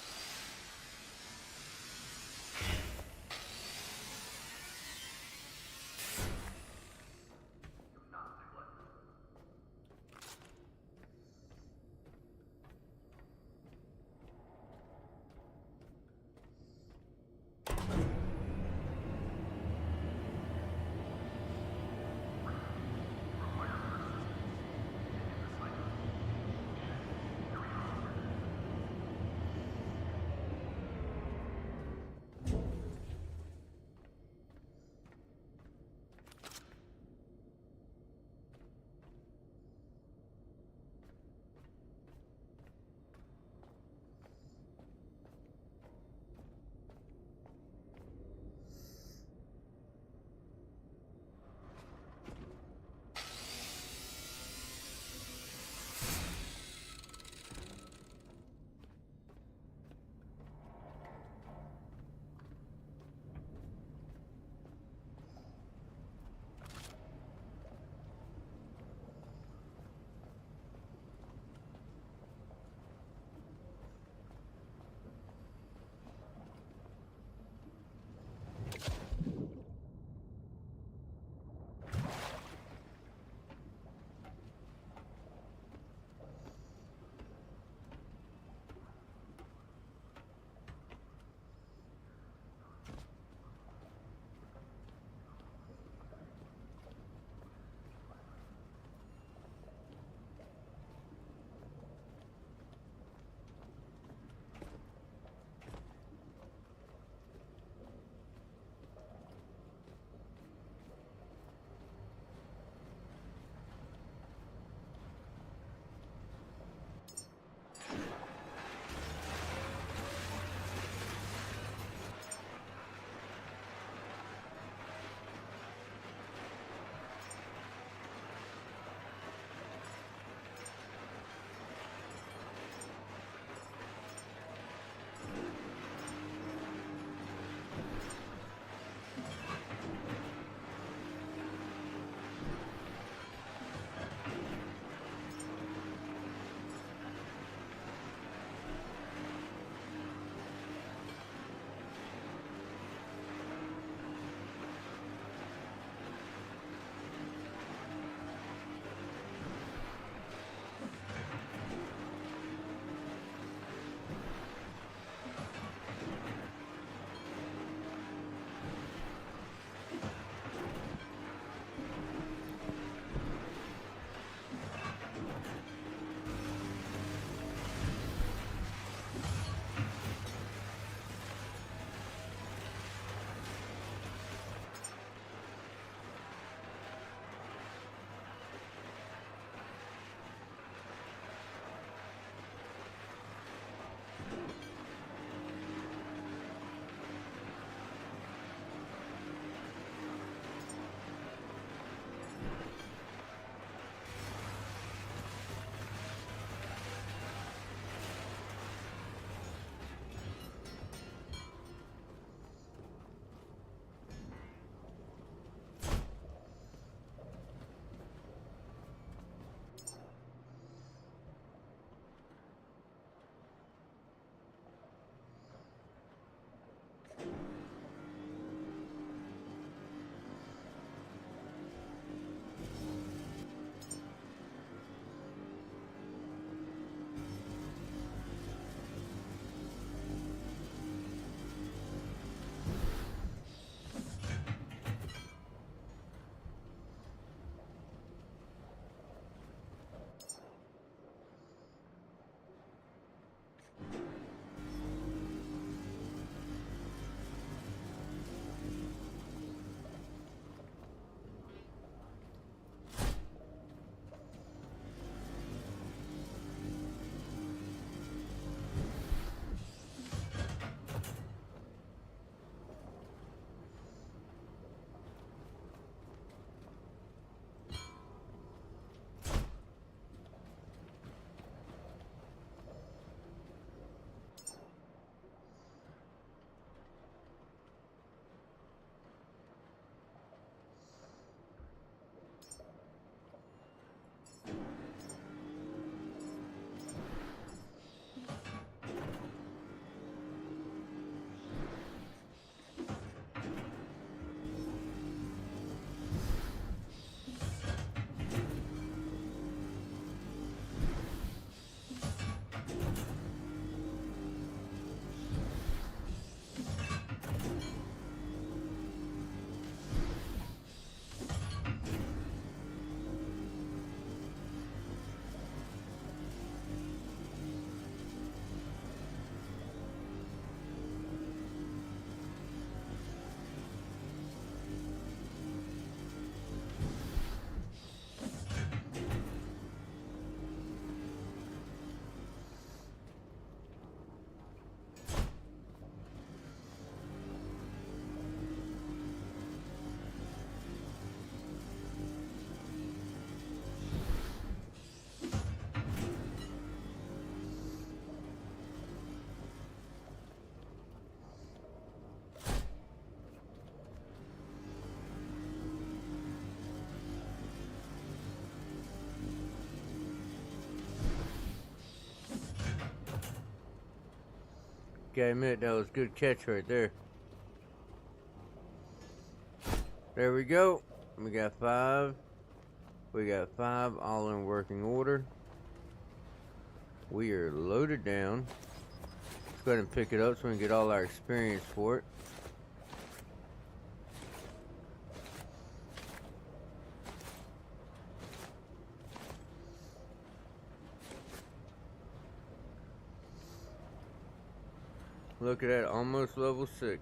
Gotta admit, that was a good catch right there. There we go. We got 5. We got 5 all in working order. We are loaded down. Let's go ahead and pick it up so we can get all our experience for it. Look at that, almost level 6.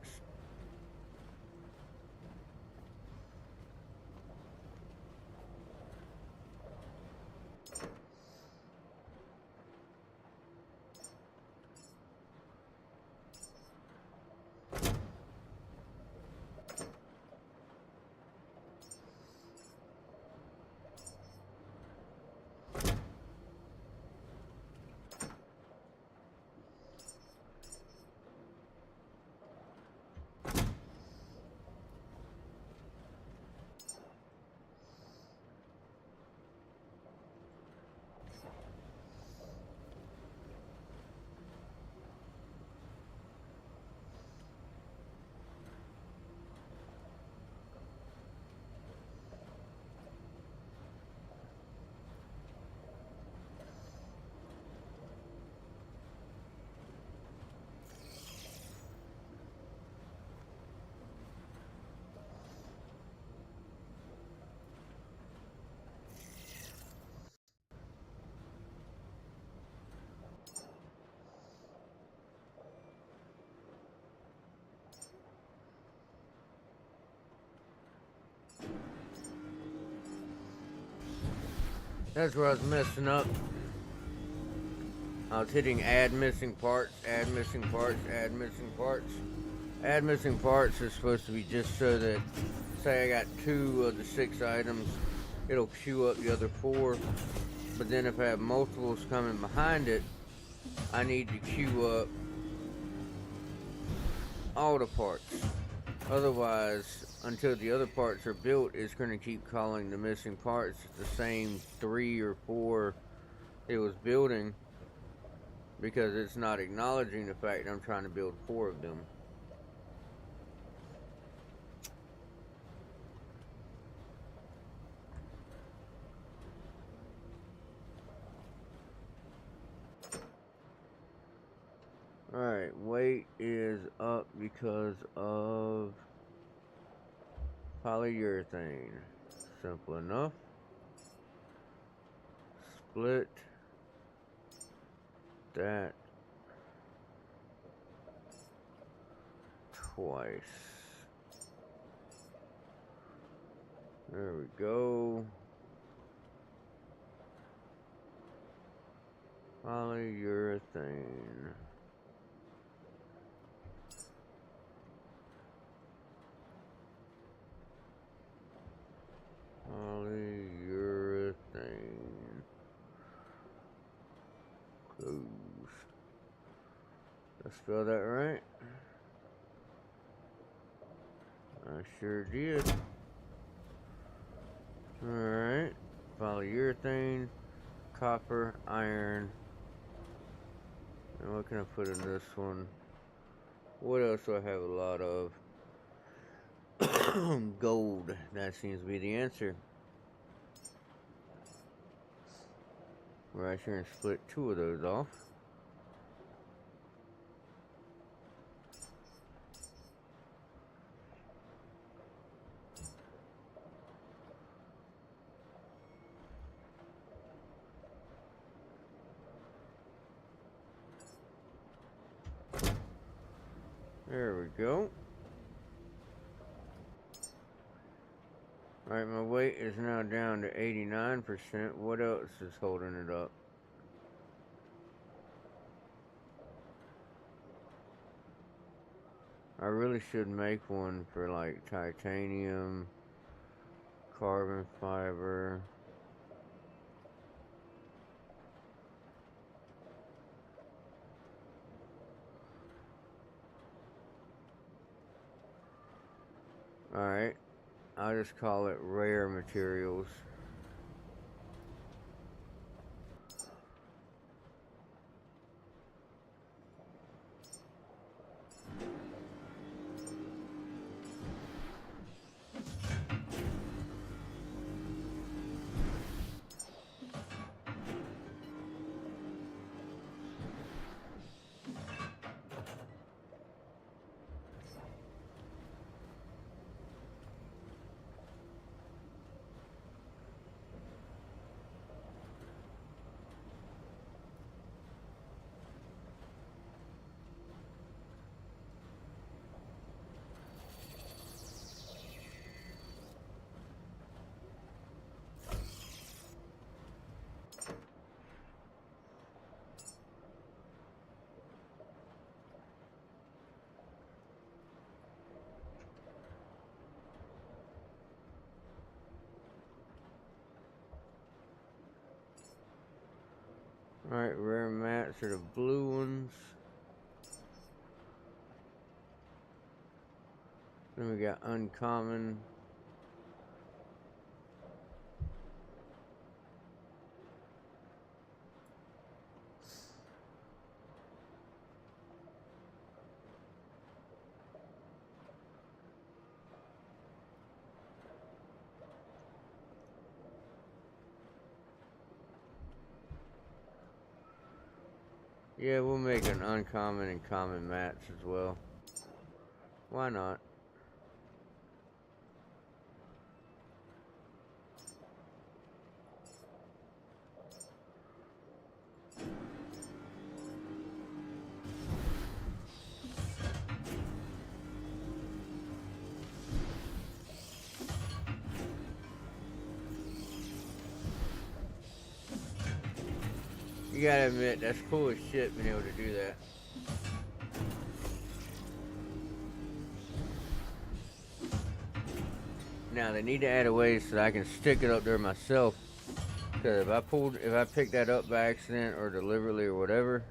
That's where I was messing up. I was hitting add missing parts, add missing parts, add missing parts. Add missing parts is supposed to be just so that, say I got 2 of the 6 items, it'll queue up the other 4. But then if I have multiples coming behind it, I need to queue up all the parts. Otherwise, until the other parts are built, it's going to keep calling the missing parts the same 3 or 4 it was building, because it's not acknowledging the fact that I'm trying to build 4 of them. Alright, weight is up because of polyurethane. Simple enough. Split that twice. There we go. Polyurethane. Polyurethane. Close. Did I spell that right? I sure did. Alright. Polyurethane, copper, iron. And what can I put in this one? What else do I have a lot of? Gold. That seems to be the answer. Right here and split 2 of those off. There we go. Alright, my weight is now down to 89%. What else is holding it up? I really should make one for like titanium, carbon fiber. Alright, I'll just call it rare materials. Alright, rare mats are the blue ones. Then we got uncommon. Yeah, we'll make an uncommon and common mats as well. Why not? You gotta admit, that's cool as shit being able to do that. Now they need to add a way so that I can stick it up there myself. Cause if I pick that up by accident or deliberately or whatever,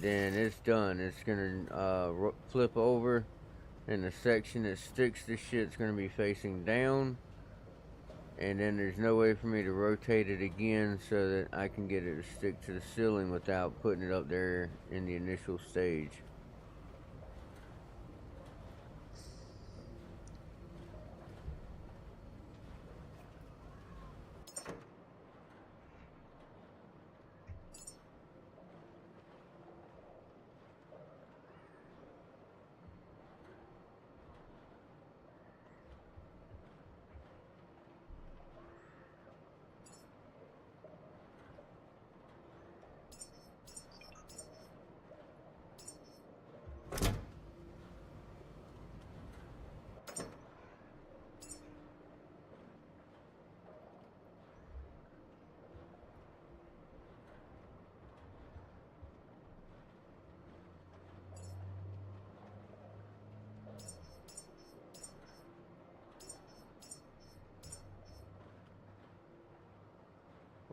then it's done. It's gonna flip over, and the section that sticks to shit's gonna be facing down. And then there's no way for me to rotate it again so that I can get it to stick to the ceiling without putting it up there in the initial stage.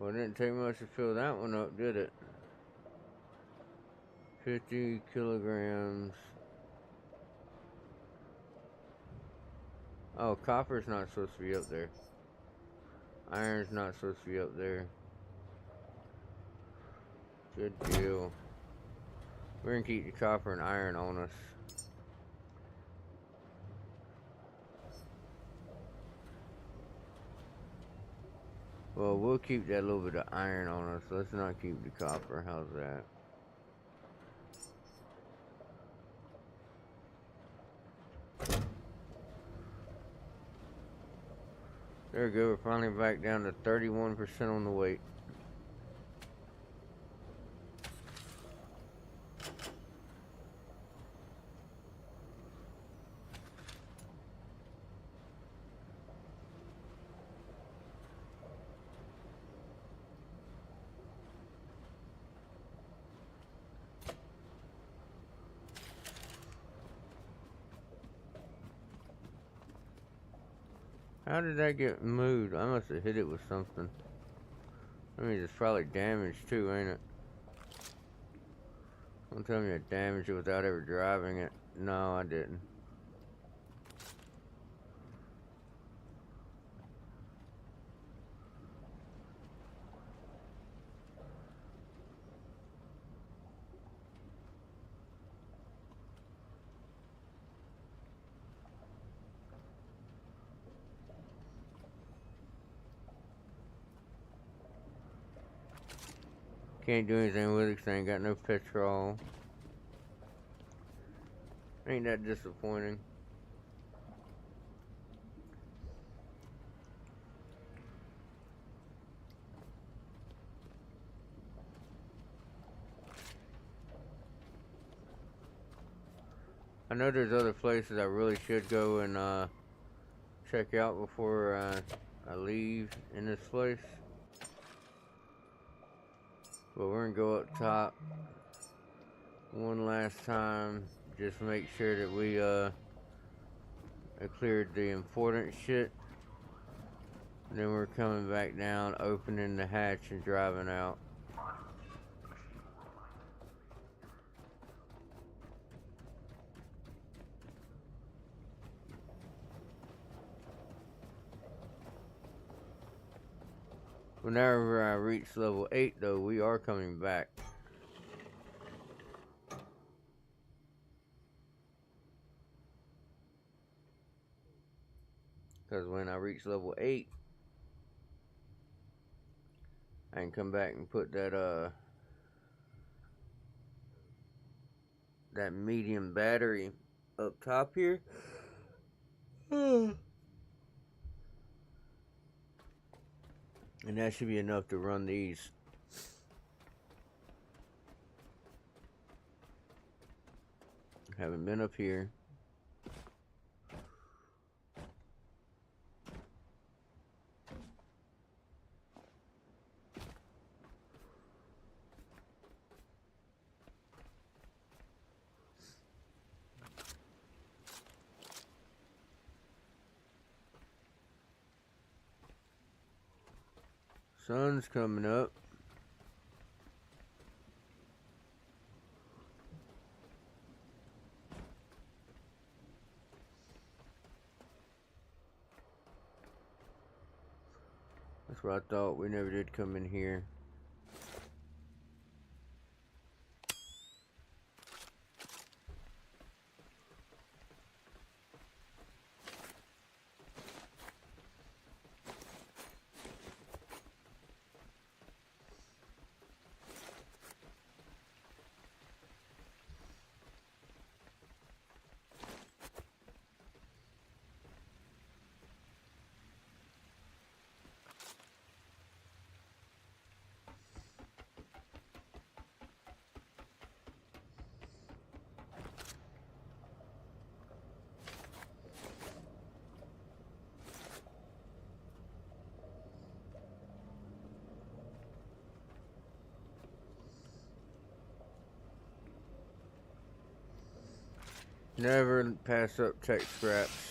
Well, it didn't take much to fill that one up, did it? 50 kilograms. Oh, copper's not supposed to be up there. Iron's not supposed to be up there. Good deal. We're gonna keep the copper and iron on us. Well, we'll keep that little bit of iron on us. Let's not keep the copper. How's that? There we go. We're finally back down to 31% on the weight. How did that get moved? I must have hit it with something. I mean, it's probably damaged too, ain't it? Don't tell me I damaged it without ever driving it. No, I didn't. Can't do anything with it because I ain't got no petrol. Ain't that disappointing? I know there's other places I really should go and check out before I leave in this place. But we're gonna go up top one last time, just make sure that we cleared the important shit. And then we're coming back down, opening the hatch and driving out. Whenever I reach level 8, though, we are coming back. Because when I reach level 8, I can come back and put that that medium battery up top here. And that should be enough to run these. Haven't been up here. Sun's coming up. That's what I thought. We never did come in here. Never pass up tech scraps.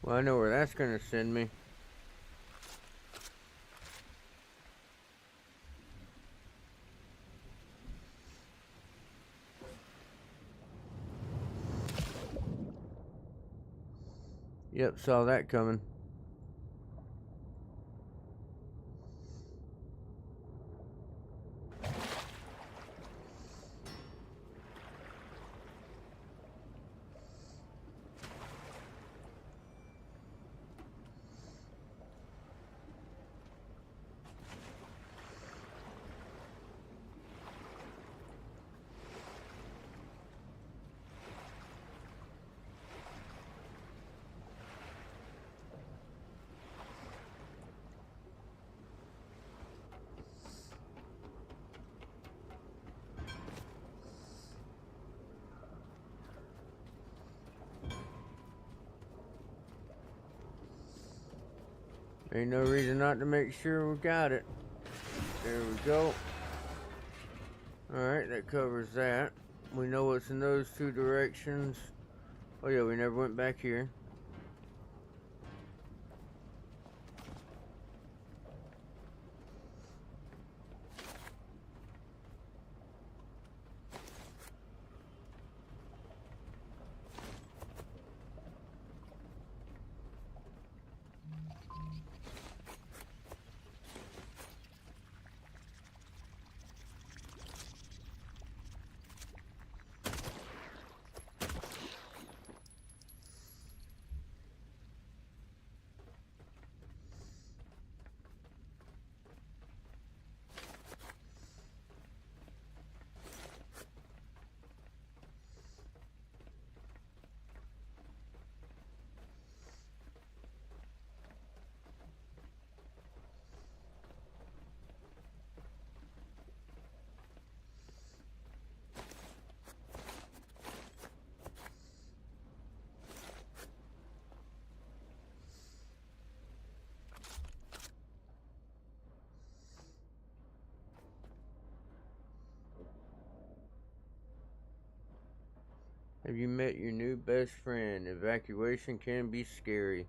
Well, I know where that's gonna send me. Yep, saw that coming. Ain't no reason not to make sure we got it. There we go. Alright, that covers that. We know what's in those two directions. Oh yeah, we never went back here. Have you met your new best friend? Evacuation can be scary.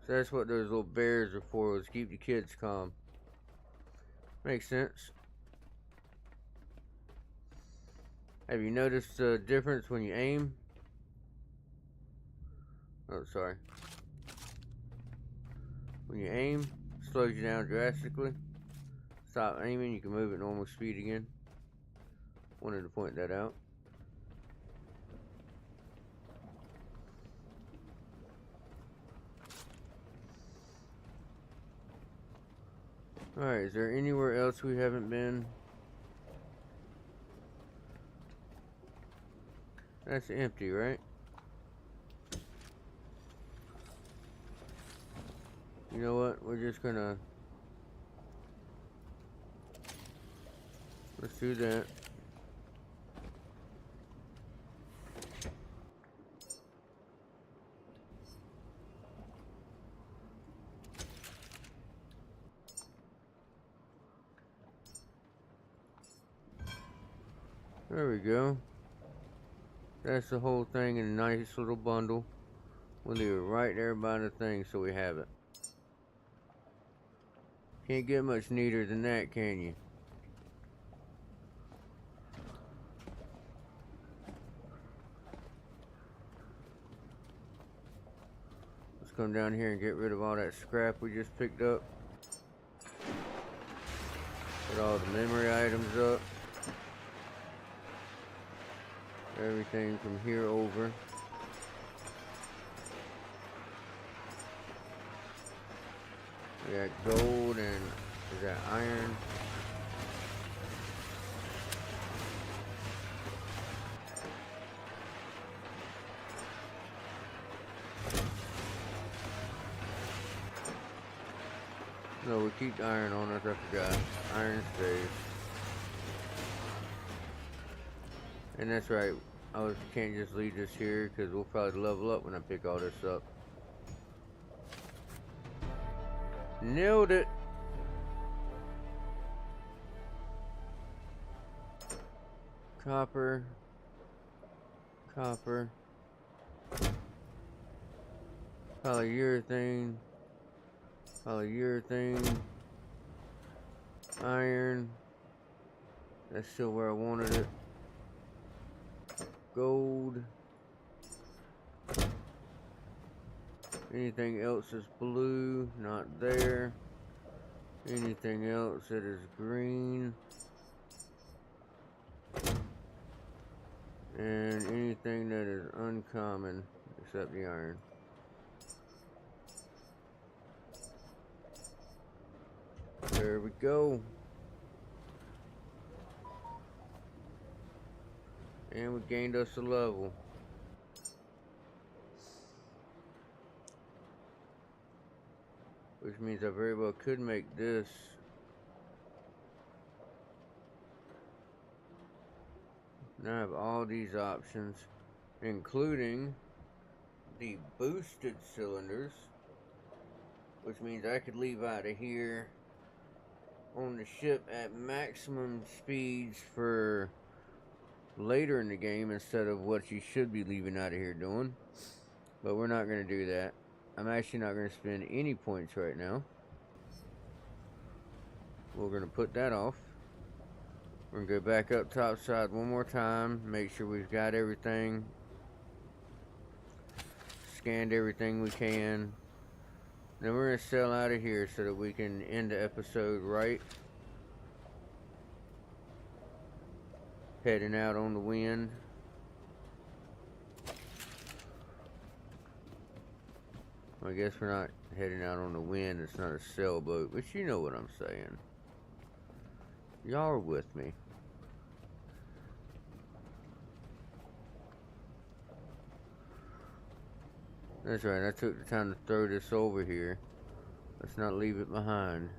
So that's what those little bears are for, was keep the kids calm. Makes sense. Have you noticed the difference when you aim? Oh, sorry. When you aim, it slows you down drastically. Stop aiming, you can move at normal speed again. Wanted to point that out. Alright, is there anywhere else we haven't been? That's empty, right? You know what? We're just gonna... Let's do that. There we go. That's the whole thing in a nice little bundle. We'll leave it right there by the thing so we have it. Can't get much neater than that, can you? Let's come down here and get rid of all that scrap we just picked up. Put all the memory items up. Everything from here over. We got gold and we got iron. No, we keep the iron on us, I forgot. Iron stays. And that's right, can't just leave this here because we'll probably level up when I pick all this up. Nailed it! Copper. Copper. Polyurethane. Polyurethane. Iron. That's still where I wanted it. Gold. Anything else is blue, not there. Anything else that is green. And anything that is uncommon, except the iron. There we go. And we gained us a level. Which means I very well could make this. Now I have all these options, including the boosted cylinders. Which means I could leave out of here on the ship at maximum speeds for later in the game instead of what you should be leaving out of here doing. But we're not going to do that. I'm actually not going to spend any points right now. We're going to put that off. We're going to go back up topside one more time. Make sure we've got everything. Scanned everything we can. Then we're going to sail out of here so that we can end the episode right. Heading out on the wind. Well, I guess we're not heading out on the wind. It's not a sailboat, but you know what I'm saying. Y'all are with me. That's right, I took the time to throw this over here. Let's not leave it behind.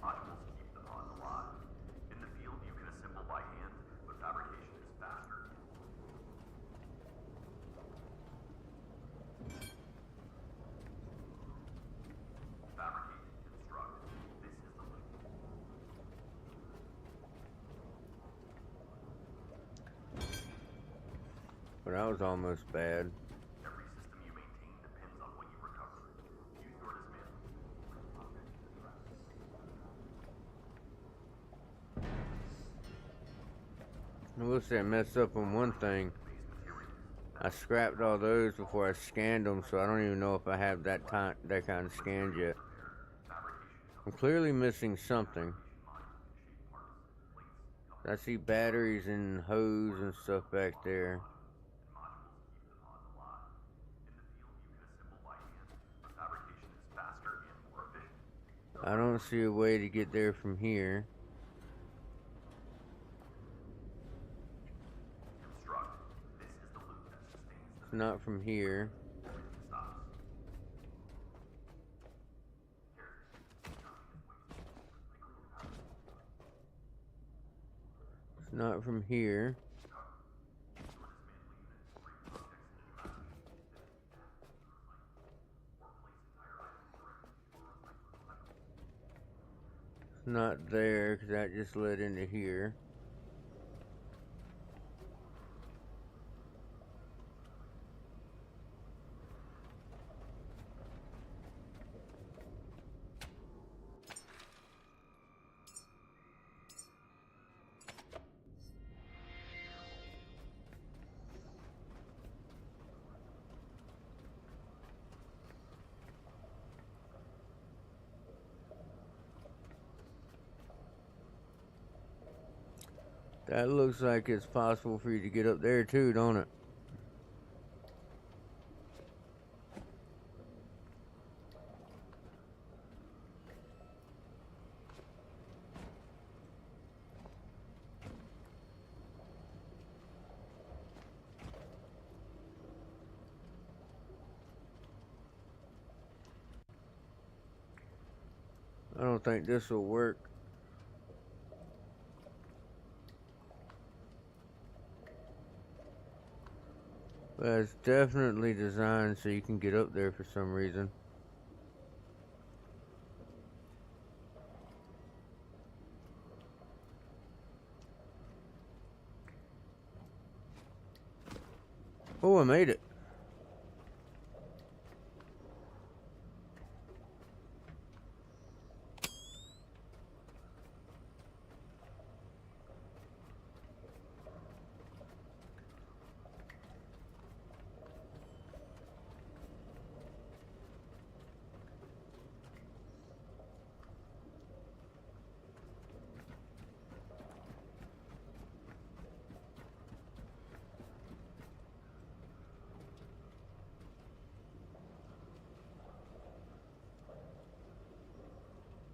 Modules keep the pods alive. In the field, you can assemble by hand, but fabrication is faster. Fabricate and construct. This is the loop. Well, that was almost bad. Every system you maintain depends on what you recover. Use your dismantling I will say I messed up on one thing. I scrapped all those before I scanned them, so I don't even know if I have that kind of scanned yet. I'm clearly missing something. I see batteries and hose and stuff back there. I don't see a way to get there from here. It's not from here. It's not from here. It's not there, because that just led into here. That looks like it's possible for you to get up there too, don't it? I don't think this will work. But it's definitely designed so you can get up there for some reason. Oh, I made it.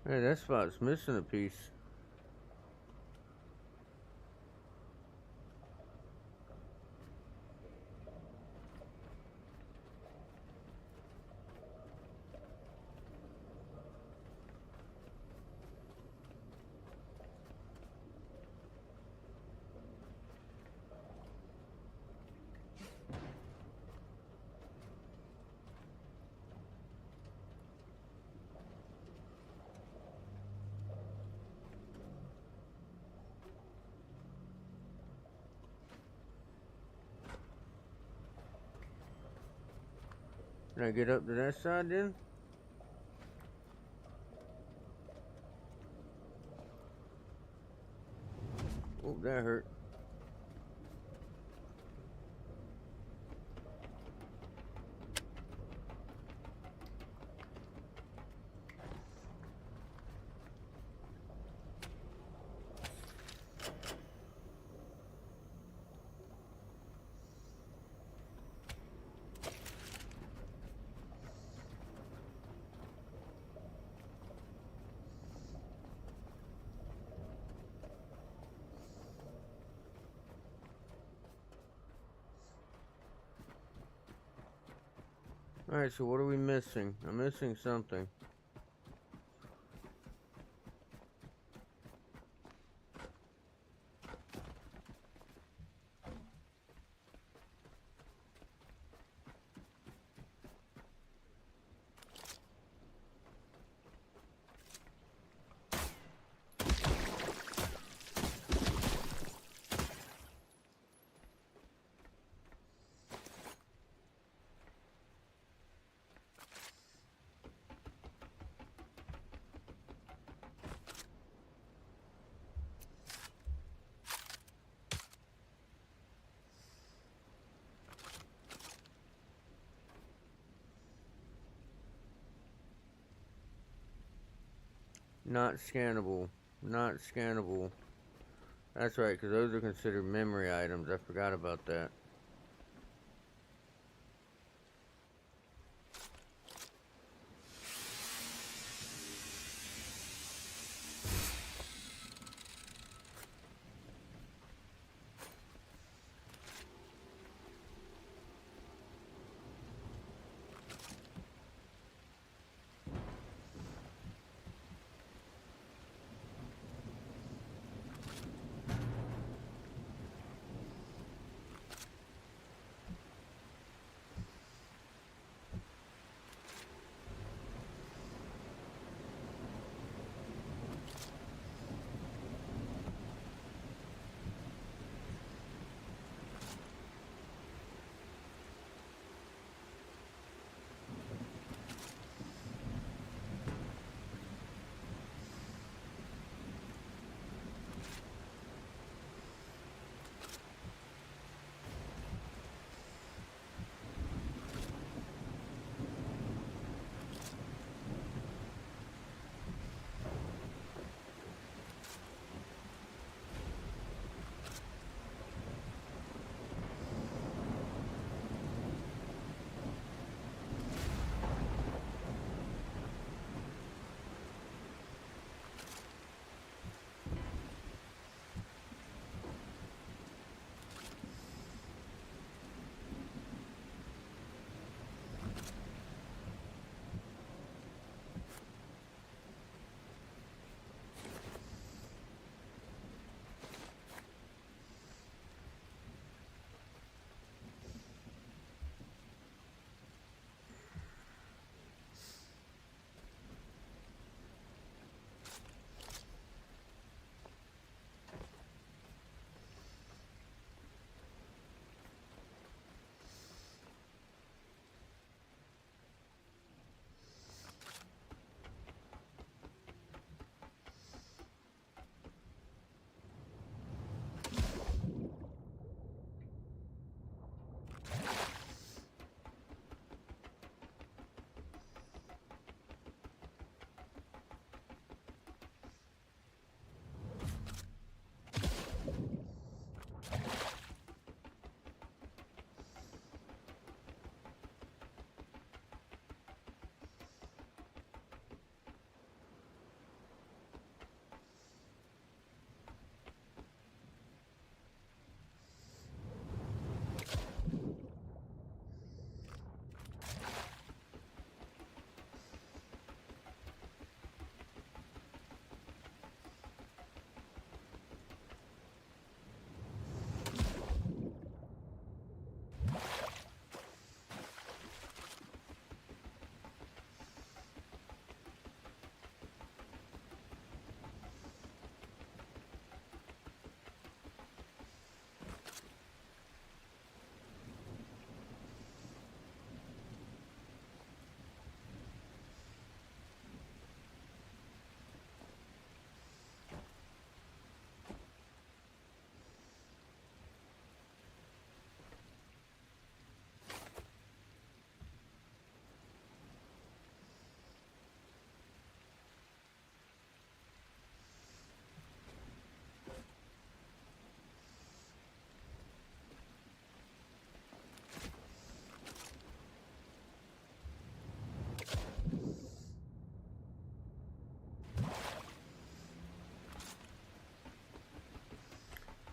Hey, that spot's missing a piece. Can I get up to that side then? Oh, that hurt. Alright, so what are we missing? I'm missing something. Not scannable. Not scannable. That's right, because those are considered memory items. I forgot about that.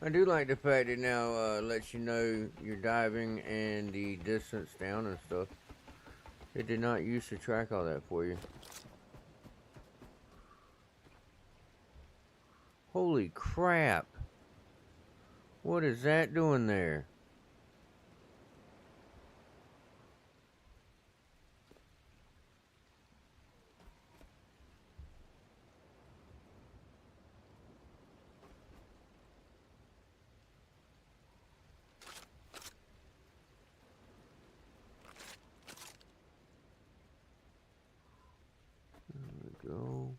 I do like the fact it now lets you know your diving and the distance down and stuff. It did not used to track all that for you. Holy crap! What is that doing there? There we go.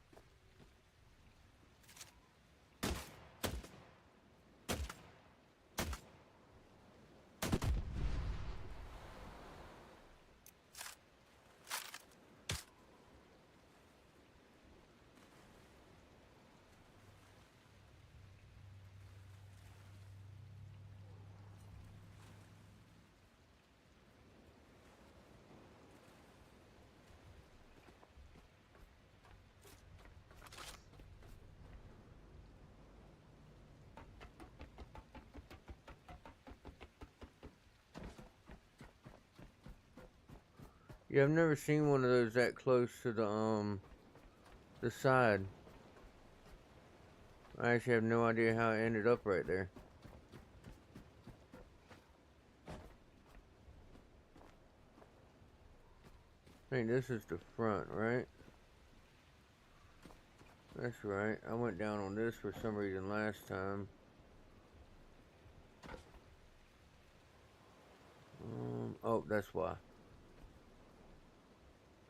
Yeah, I've never seen one of those that close to the side. I actually have no idea how it ended up right there. I think this is the front, right? That's right. I went down on this for some reason last time. Oh, that's why.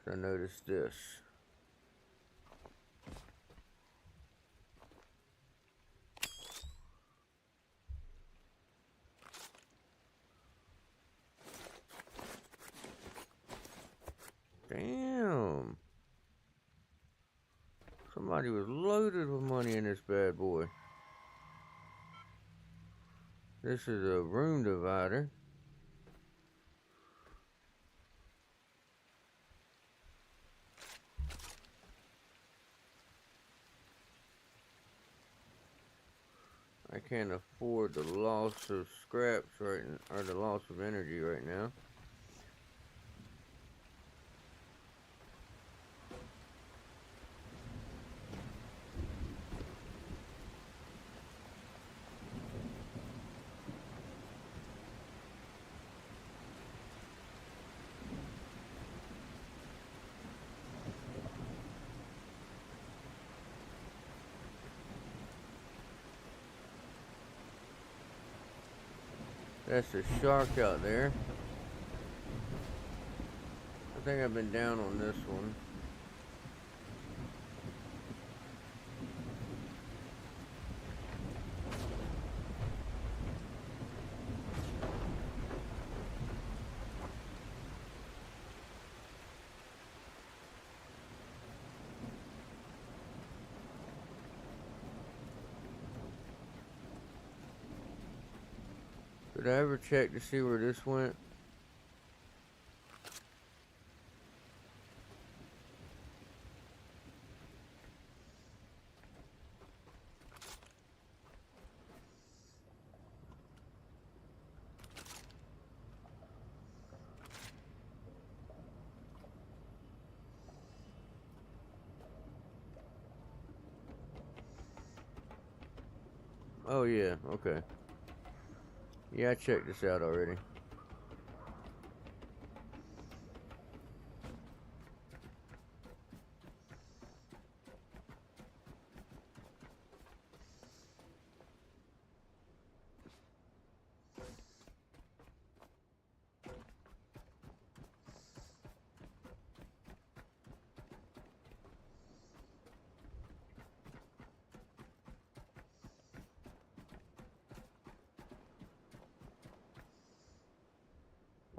'Cause I noticed this. Damn. Somebody was loaded with money in this bad boy. This is a room divider. I can't afford the loss of scraps right now, or the loss of energy right now. That's a shark out there. I think I've been down on this one. Did I ever check to see where this went? Oh yeah, okay. Yeah, I checked this out already.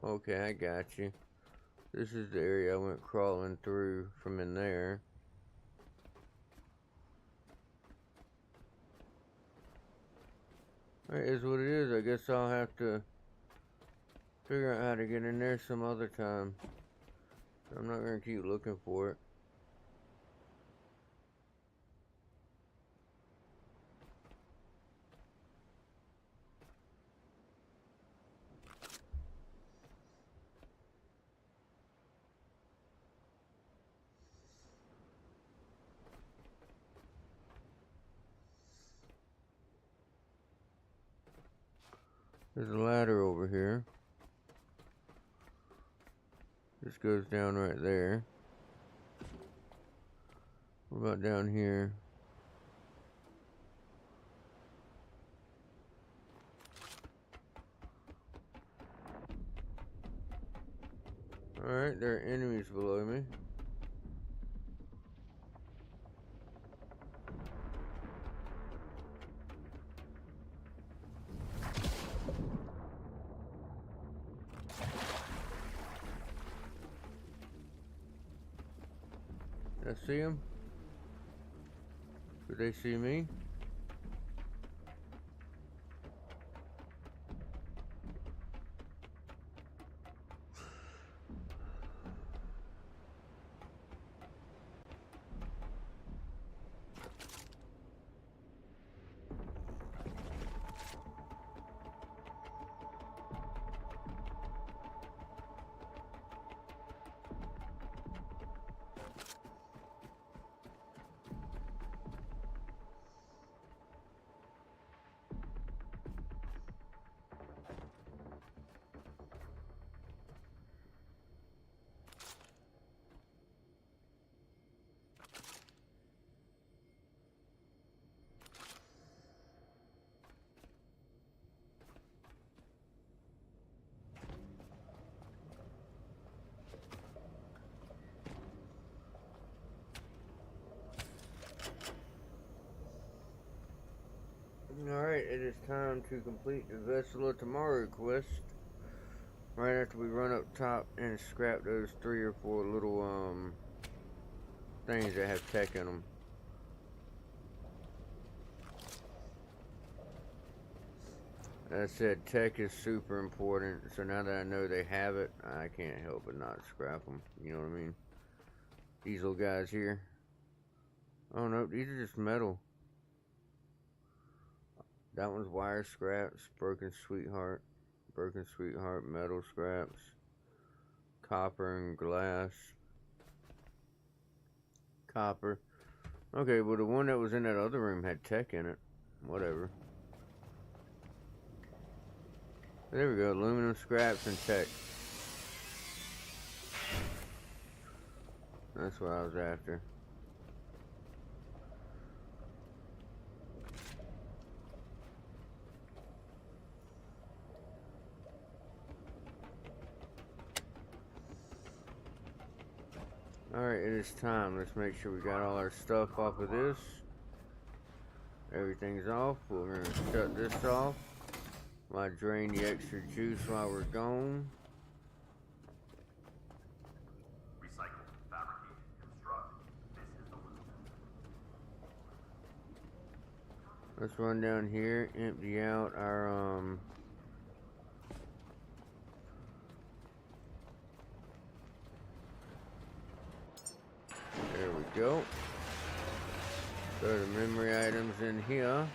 Okay, I got you. This is the area I went crawling through from in there. That is what it is. I guess I'll have to figure out how to get in there some other time. I'm not going to keep looking for it. There's a ladder over here. This goes down right there. What about down here? Alright, there are enemies below me. Did I see them? Did they see me? Alright, it is time to complete the Vessel of Tomorrow quest. Right after we run up top and scrap those 3 or 4 little things that have tech in them. As I said, tech is super important, so now that I know they have it, I can't help but not scrap them. You know what I mean? These little guys here. Oh no, these are just metal. That one's wire scraps, broken sweetheart, metal scraps, copper and glass, copper. Okay, well the one that was in that other room had tech in it. Whatever. There we go, aluminum scraps and tech. That's what I was after. Alright, it is time. Let's make sure we got all our stuff off of this. Everything's off. We're going to shut this off. Might drain the extra juice while we're gone. Recycle, fabricate, construct. This is the loop. Let's run down here, empty out our there we go. Throw the memory items in here.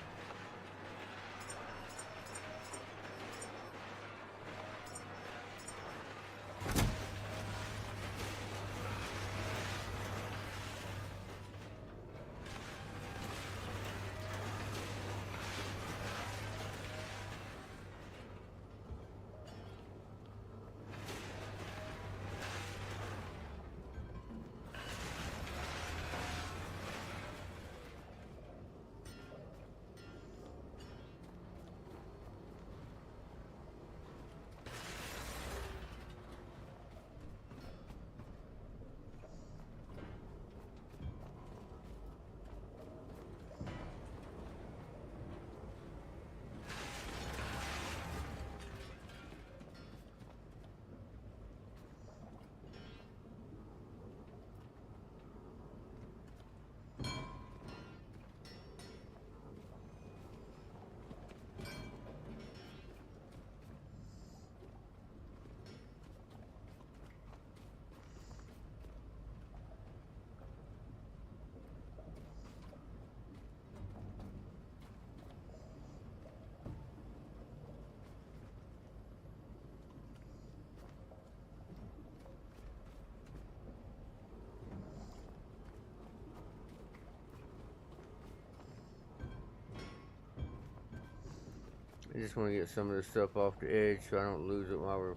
I just want to get some of this stuff off the edge so I don't lose it while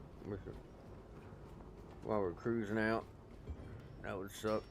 we're cruising out. That would suck.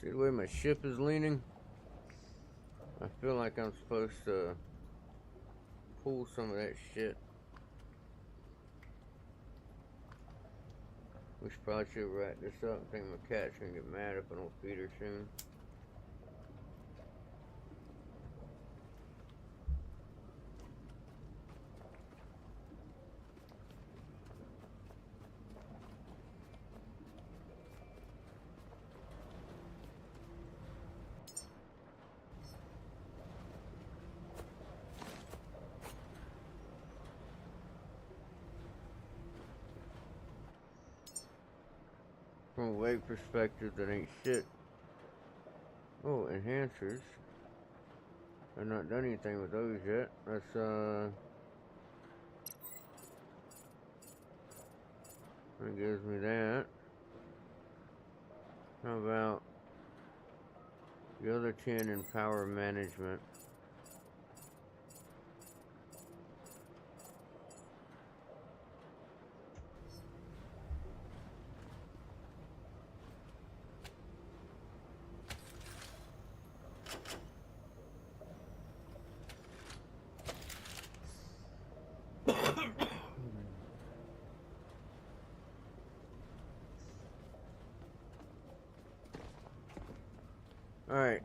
See the way my ship is leaning? I feel like I'm supposed to pull some of that shit. We should probably wrap this up. I think my cat's gonna get mad if I don't feed her soon. from a weight perspective, that ain't shit. Oh, enhancers. I've not done anything with those yet. That gives me that. How about the other 10 in power management? Alright.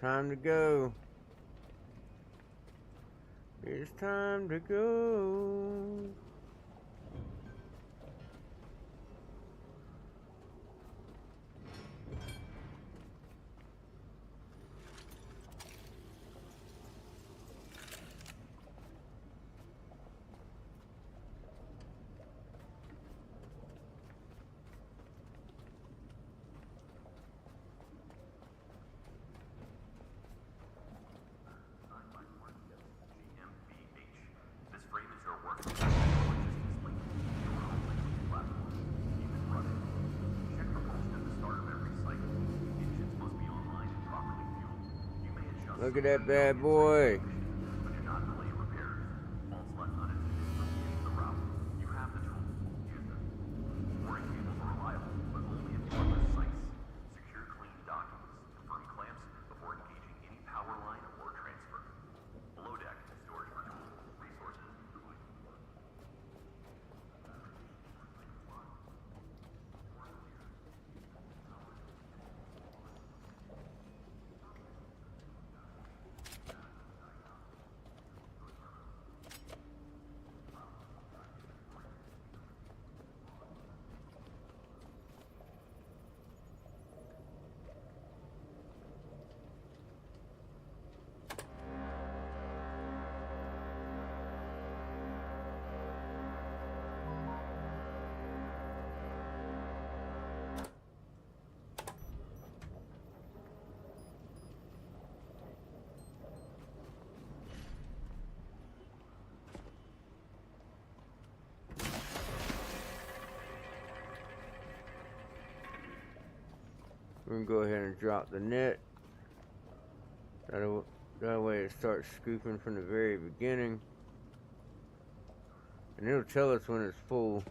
Time to go. It's time to go. This frame is your work logistics link to your home platform. Keep it running. Check propulsion at the start of every cycle. Engines must be online and properly fueled. You may adjust. Look at that bad boy. But do not delay repairs. Faults left unattended will end the route. You have the tools. Use them. Mooring cables are reliable, but only if you are precise. Secure clean documents. Confirm clamps before engaging any power line or transfer. Below deck is storage for tools, resources, including We're gonna go ahead and drop the net. That way it starts scooping from the very beginning. And it'll tell us when it's full.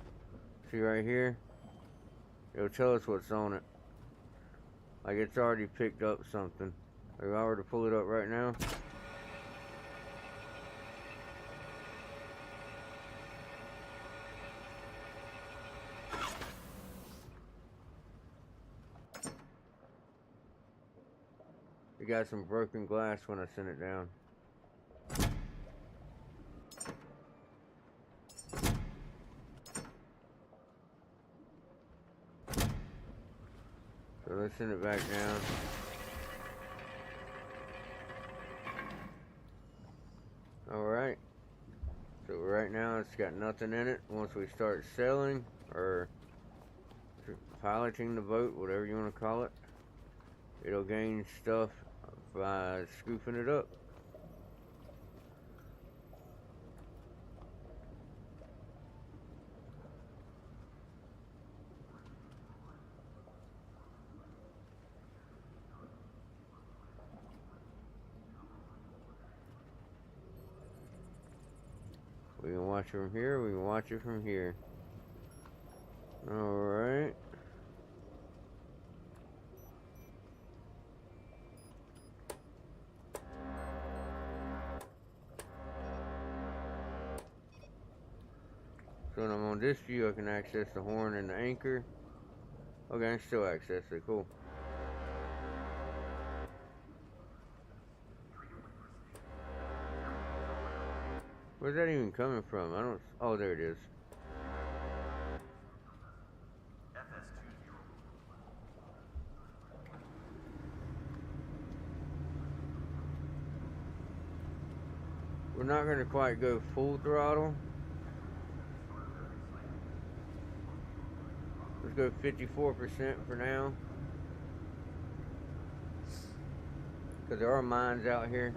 See right here? It'll tell us what's on it. Like it's already picked up something. Like if I were to pull it up right now. It got some broken glass when I sent it down. So let's send it back down. Alright. So right now it's got nothing in it. Once we start sailing or piloting the boat, whatever you want to call it, it'll gain stuff by scooping it up. We can watch it from here, we can watch it from here. Alright. So when I'm on this view, I can access the horn and the anchor. Okay, I can still access it, cool. Where's that even coming from? I don't... Oh, there it is. We're not going to quite go full throttle. go 54% for now. Because there are mines out here.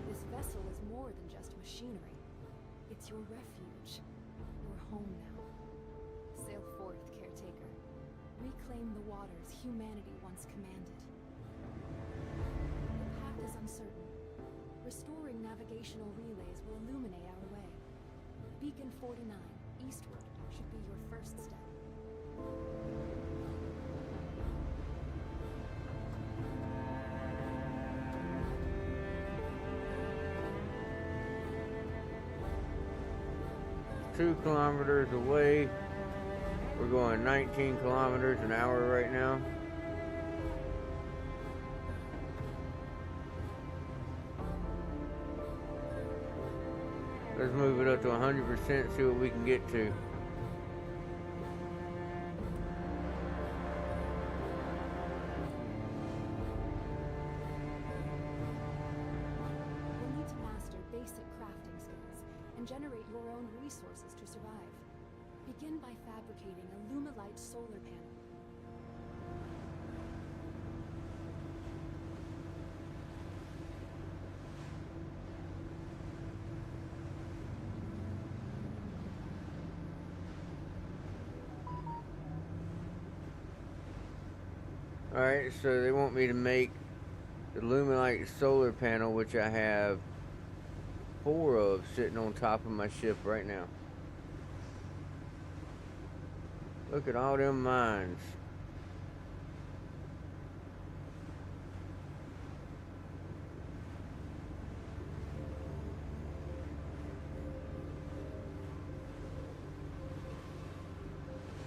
This vessel is more than just machinery. It's your refuge. Your home now. Sail forth, Caretaker. Reclaim the waters humanity once commanded. The path is uncertain. Restoring navigational relays will illuminate our way. Beacon 49, eastward, should be your first step. 2 kilometers away. We're going 19 kilometers an hour right now. Let's move it up to 100%, see what we can get to. You'll need to master basic crafting skills and generate your own resources to survive. Begin by fabricating a Lumalite solar panel. Alright, so they want me to make the Lumalite solar panel, which I have 4 of sitting on top of my ship right now. Look at all them mines.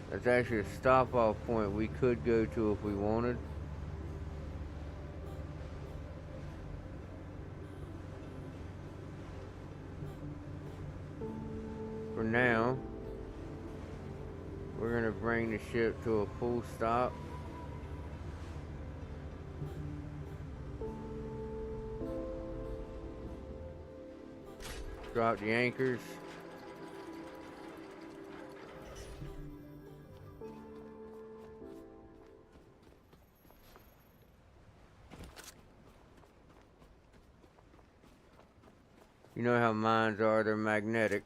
That's actually a stop-off point we could go to if we wanted. For now, we're gonna bring the ship to a full stop. Drop the anchors. You know how mines are, they're magnetic.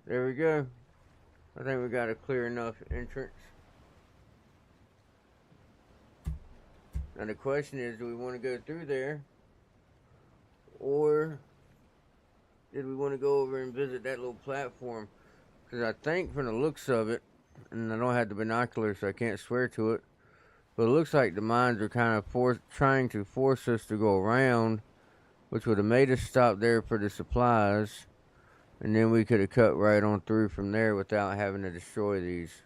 There we go. I think we got a clear enough entrance. Now the question is, do we want to go through there? Or did we want to go over and visit that little platform? Because I think from the looks of it, and I don't have the binoculars, so I can't swear to it, but it looks like the mines are kind of trying to force us to go around, which would have made us stop there for the supplies, and then we could have cut right on through from there without having to destroy these.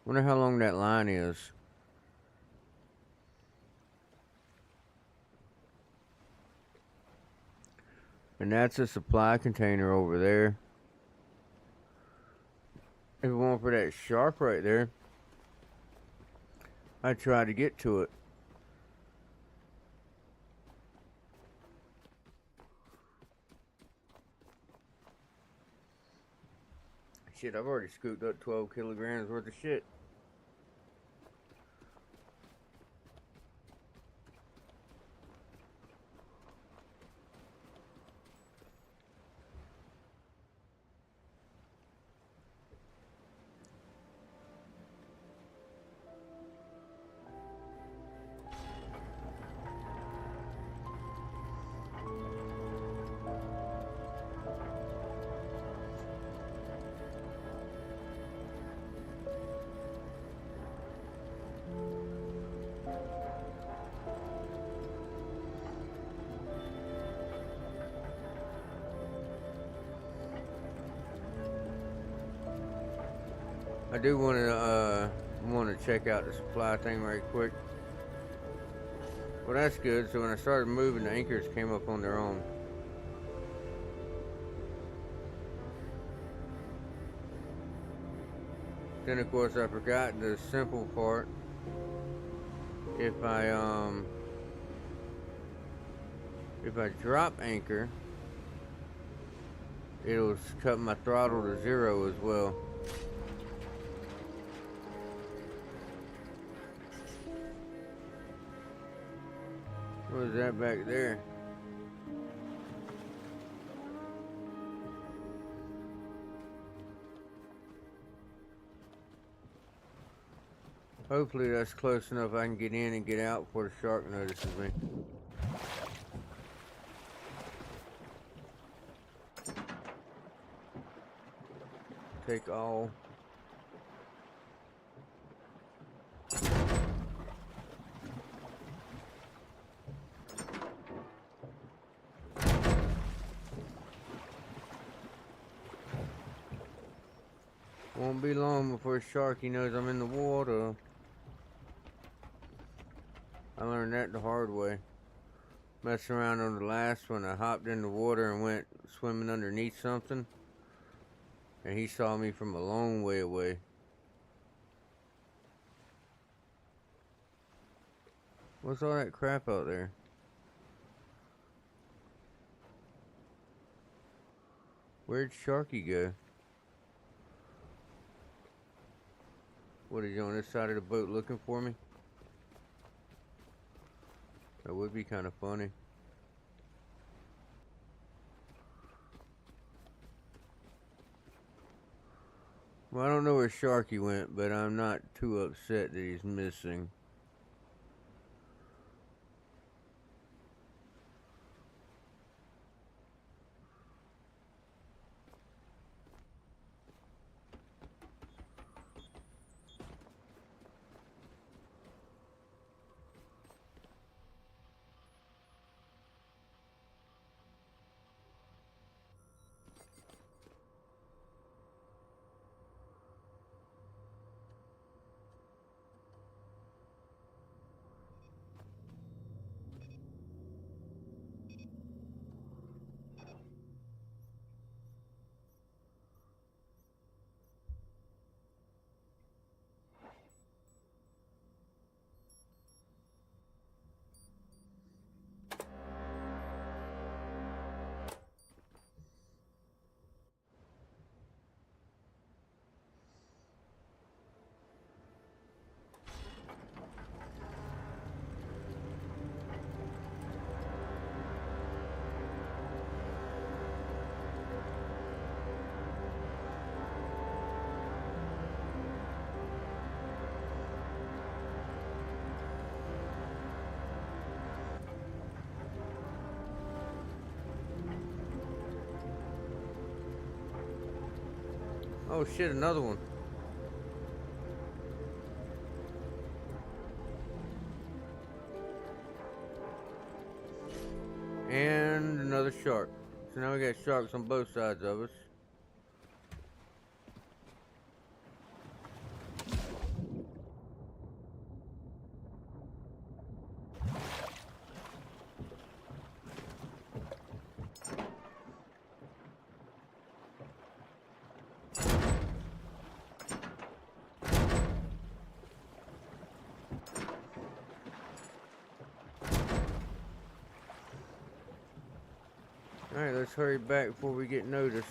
Wonder how long that line is. And that's a supply container over there. If it weren't for that shark right there, I tried to get to it. Shit, I've already scooped up 12 kilograms worth of shit. I do want to check out the supply thing right quick. Well, that's good. So when I started moving, the anchors came up on their own. Then of course I forgot the simple part. If I drop anchor, it'll cut my throttle to 0 as well. What is that back there? Hopefully that's close enough I can get in and get out before the shark notices me. Take all. Won't be long before Sharky knows I'm in the water. I learned that the hard way. Messing around on the last one, I hopped in the water and went swimming underneath something. And he saw me from a long way away. What's all that crap out there? Where'd Sharky go? What, is he on this side of the boat looking for me? That would be kind of funny. Well, I don't know where Sharky went, but I'm not too upset that he's missing. Oh shit, another one. And another shark. So now we got sharks on both sides of us. Alright, let's hurry back before we get noticed.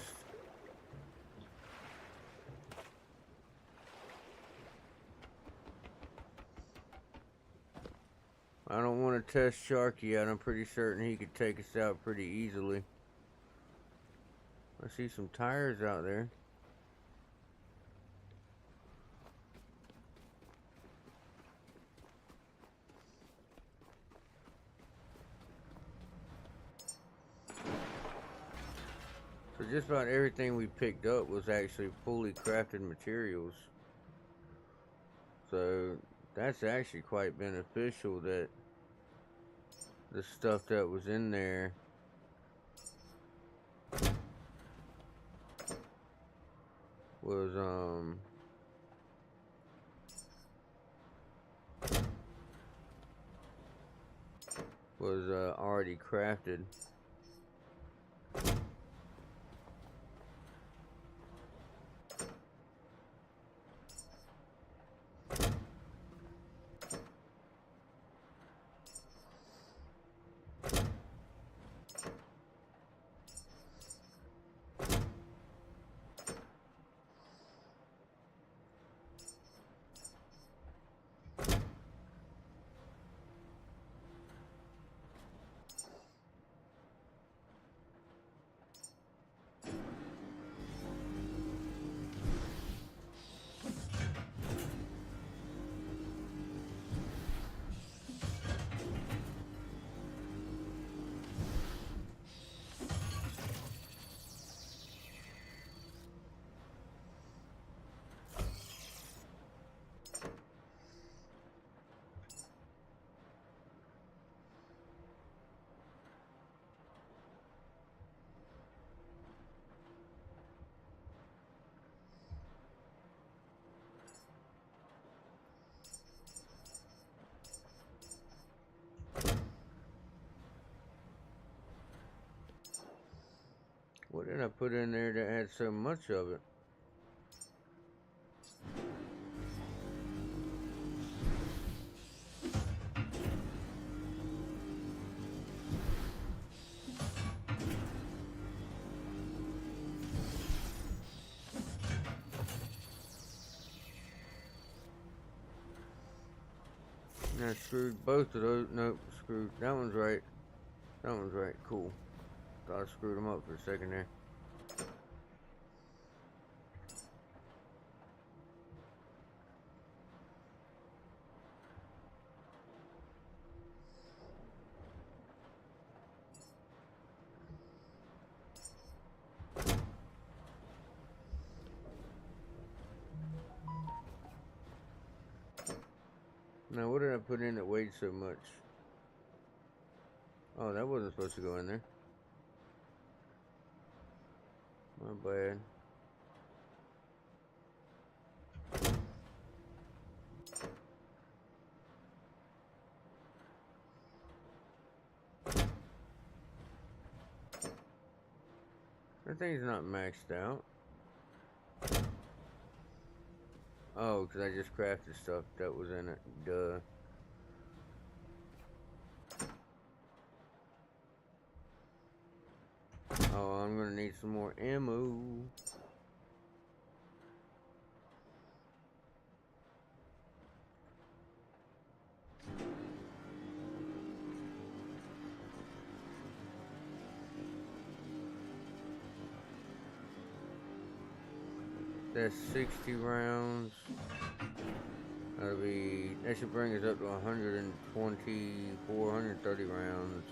I don't want to test Sharky out. I'm pretty certain he could take us out pretty easily. I see some tires out there. So just about everything we picked up was actually fully crafted materials. So that's actually quite beneficial that the stuff that was in there was already crafted. What did I put in there that had so much of it? I screwed both of those. Nope, screwed. That one's right. That one's right. Cool. Thought I screwed them up for a second there. Now, what did I put in that weighed so much? Oh, that wasn't supposed to go in there. My bad. That thing's not maxed out. Oh, because I just crafted stuff that was in it. Duh. Oh, I'm gonna need some more ammo. That's 60 rounds. That should bring us up to 124, 130 rounds.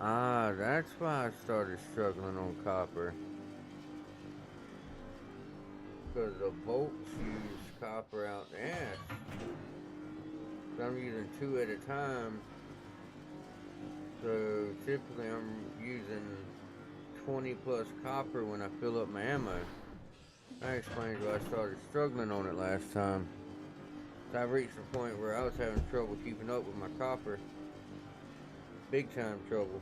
Ah, that's why I started struggling on copper. Because the bolts use copper out the ass. So I'm using 2 at a time. So typically I'm using 20 plus copper when I fill up my ammo. That explains why I started struggling on it last time. So I reached the point where I was having trouble keeping up with my copper. Big time trouble.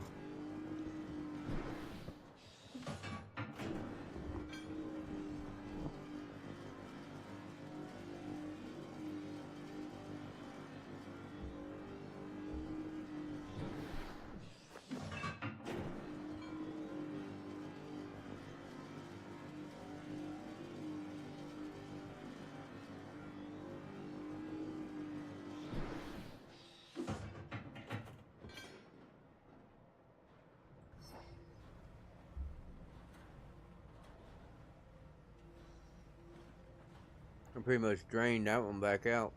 I pretty much drained that one back out.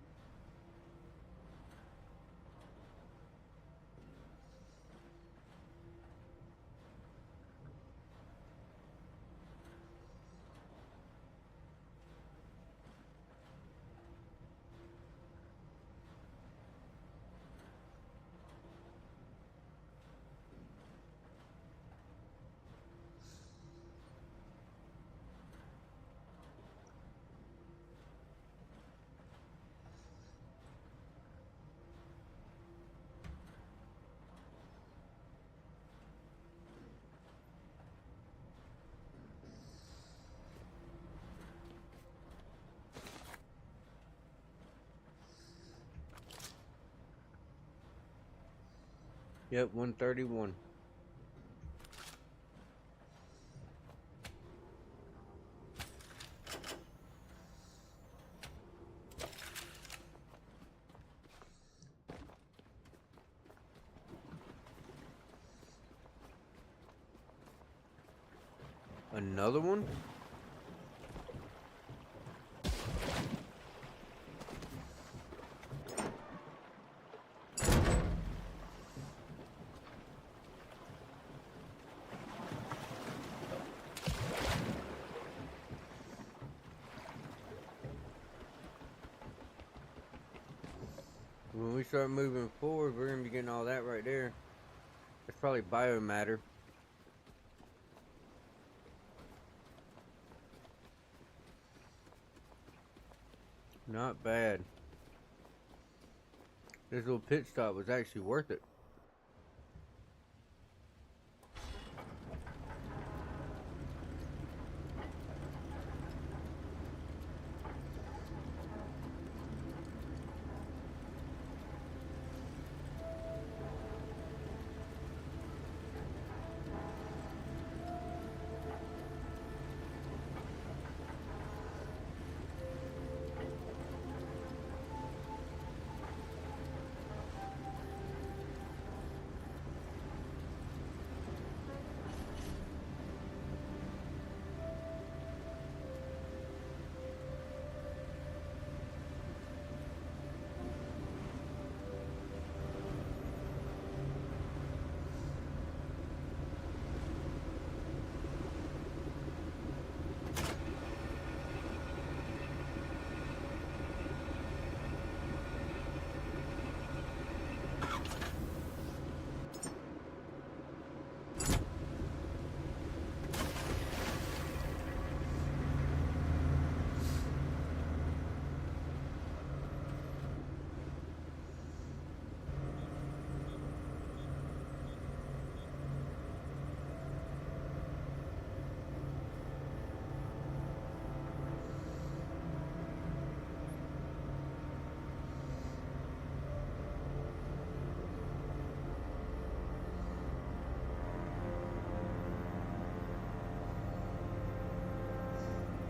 Yep, 131. Another one? When we start moving forward, we're going to be getting all that right there. It's probably biomatter. Not bad. This little pit stop was actually worth it.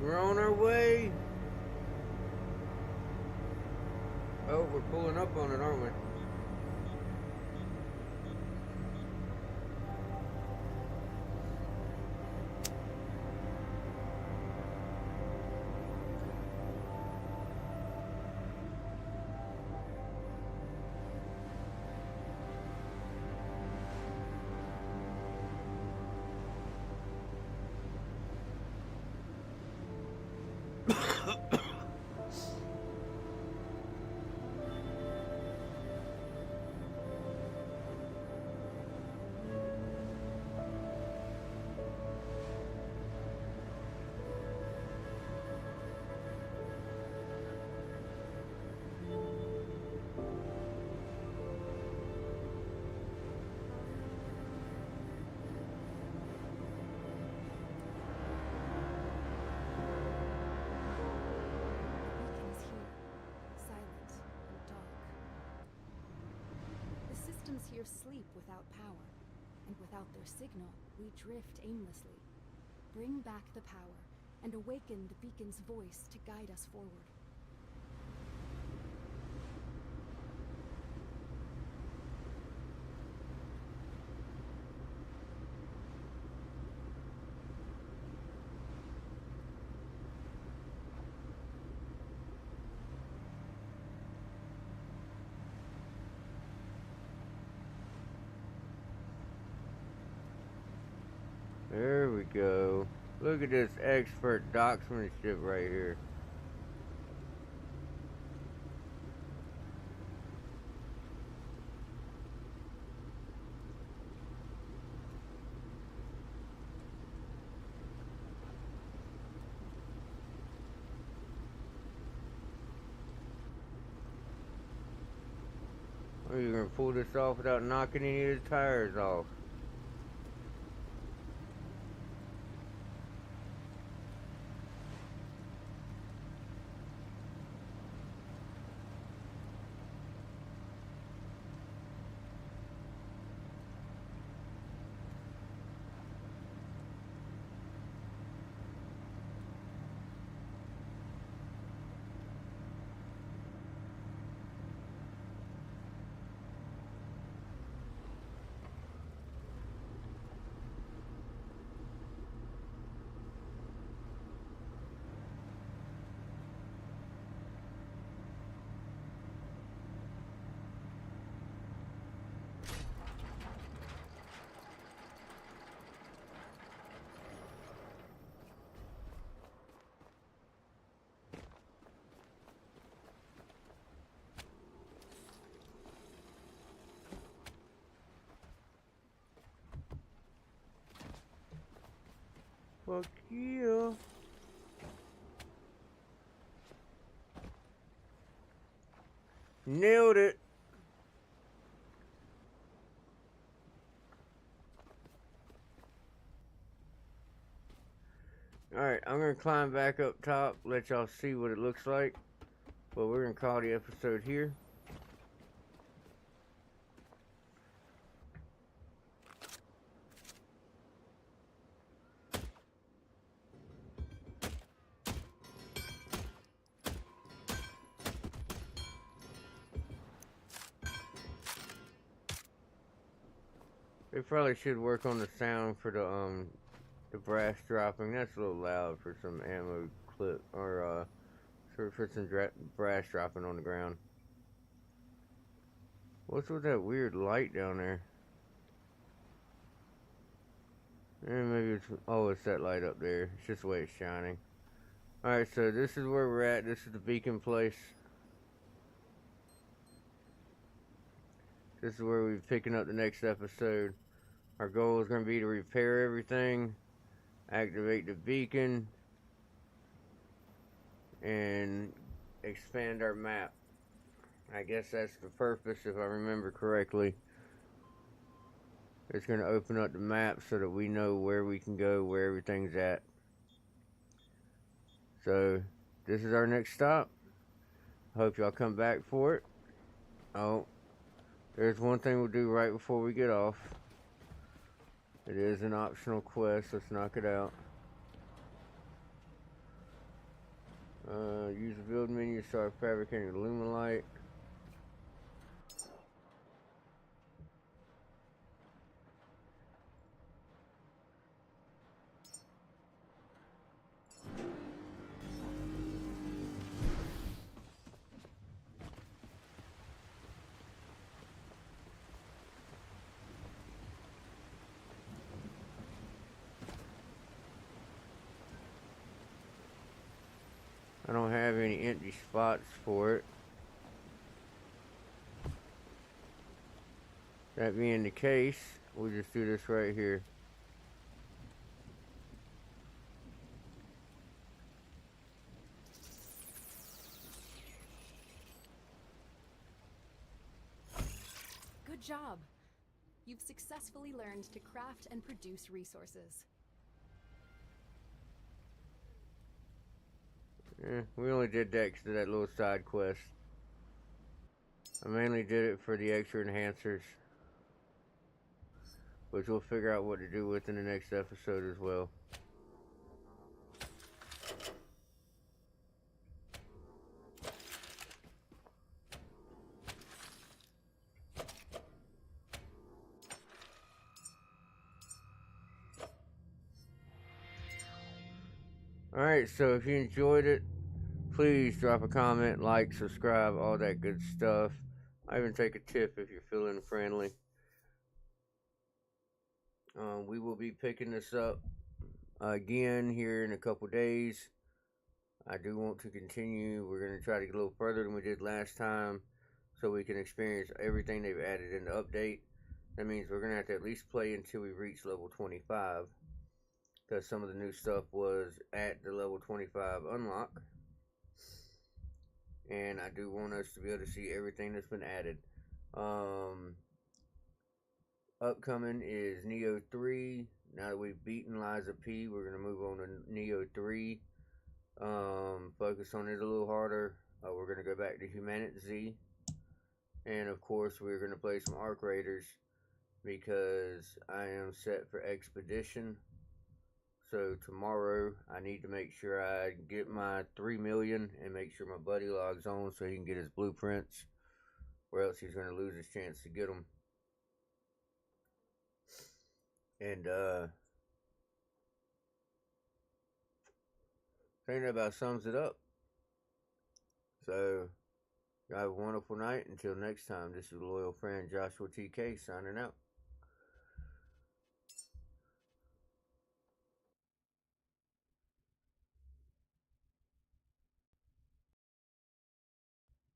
We're on our way. Oh, we're pulling up on it, aren't we? systems here sleep without power, and without their signal, we drift aimlessly. Bring back the power, and awaken the beacon's voice to guide us forward. There we go. Look at this expert docksmanship right here. Are you gonna pull this off without knocking any of the tires off? Fuck yeah. Nailed it. Alright, I'm gonna climb back up top, let y'all see what it looks like. But we're gonna call the episode here. They probably should work on the sound for the brass dropping. That's a little loud for some ammo clip, or for some brass dropping on the ground. What's with that weird light down there? Maybe it's, oh, it's that light up there. It's just the way it's shining. Alright, so this is where we're at. This is the beacon place. This is where we're picking up the next episode. Our goal is going to be to repair everything, activate the beacon, and expand our map. I guess that's the purpose, if I remember correctly. It's going to open up the map so that we know where we can go, where everything's at. So, this is our next stop. I hope y'all come back for it. Oh, there's one thing we'll do right before we get off. It is an optional quest. Let's knock it out. Use the build menu to start fabricating Luminite. I don't have any empty spots for it. That being the case, we'll just do this right here. Good job. You've successfully learned to craft and produce resources. We only did that 'cause of that little side quest. I mainly did it for the extra enhancers. which we'll figure out what to do with in the next episode as well. Alright, so if you enjoyed it, please drop a comment, like, subscribe, all that good stuff. I even take a tip if you're feeling friendly. We will be picking this up again here in a couple days. I do want to continue. We're going to try to get a little further than we did last time so we can experience everything they've added in the update. That means we're going to have to at least play until we reach level 25, because some of the new stuff was at the level 25 unlock. And I do want us to be able to see everything that's been added. Upcoming is Neo 3. Now that we've beaten Liza P, we're going to move on to Neo 3. Focus on it a little harder. We're going to go back to Humanity Z. And of course, we're going to play some Arc Raiders because I am set for Expedition. So tomorrow, I need to make sure I get my 3 million and make sure my buddy logs on so he can get his blueprints, or else he's going to lose his chance to get them. And I think that about sums it up. So, y'all have a wonderful night. Until next time, this is your loyal friend Joshua TK signing out.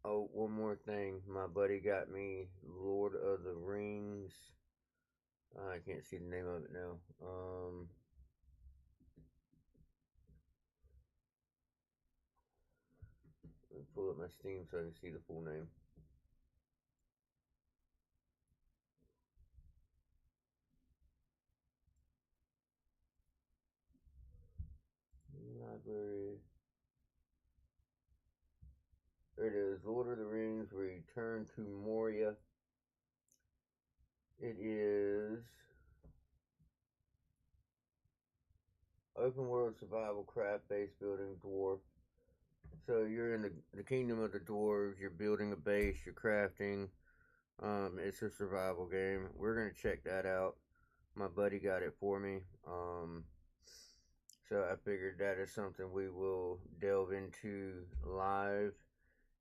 Oh, one more thing. My buddy got me Lord of the Rings. I can't see the name of it now. Let me pull up my Steam so I can see the full name. Library. There it is. Lord of the Rings Return to Moria. It is open world survival craft based building dwarf. So you're in the kingdom of the dwarves, you're building a base, you're crafting. It's a survival game. We're gonna check that out. My buddy got it for me. So I figured that is something we will delve into live,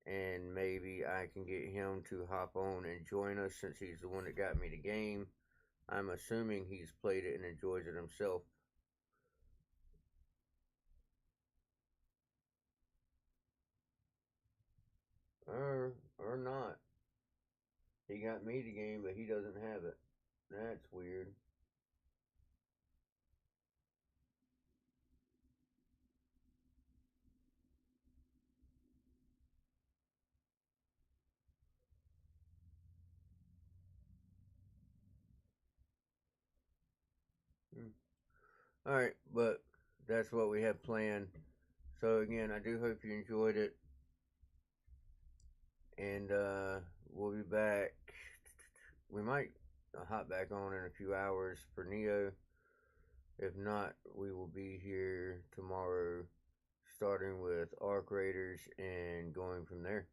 and maybe I can get him to hop on and join us since he's the one that got me the game. I'm assuming he's played it and enjoys it himself. Or not. He got me the game, but he doesn't have it. That's weird. Alright, but that's what we have planned. So again, I do hope you enjoyed it. And we'll be back. We might hop back on in a few hours for Neo. If not, we will be here tomorrow, starting with Arc Raiders and going from there.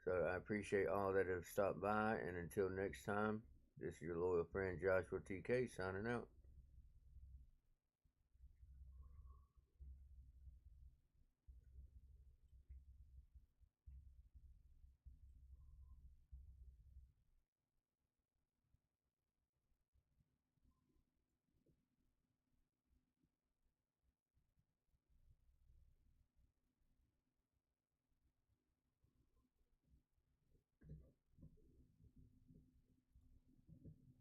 So I appreciate all that have stopped by, and until next time, this is your loyal friend Joshua TK signing out.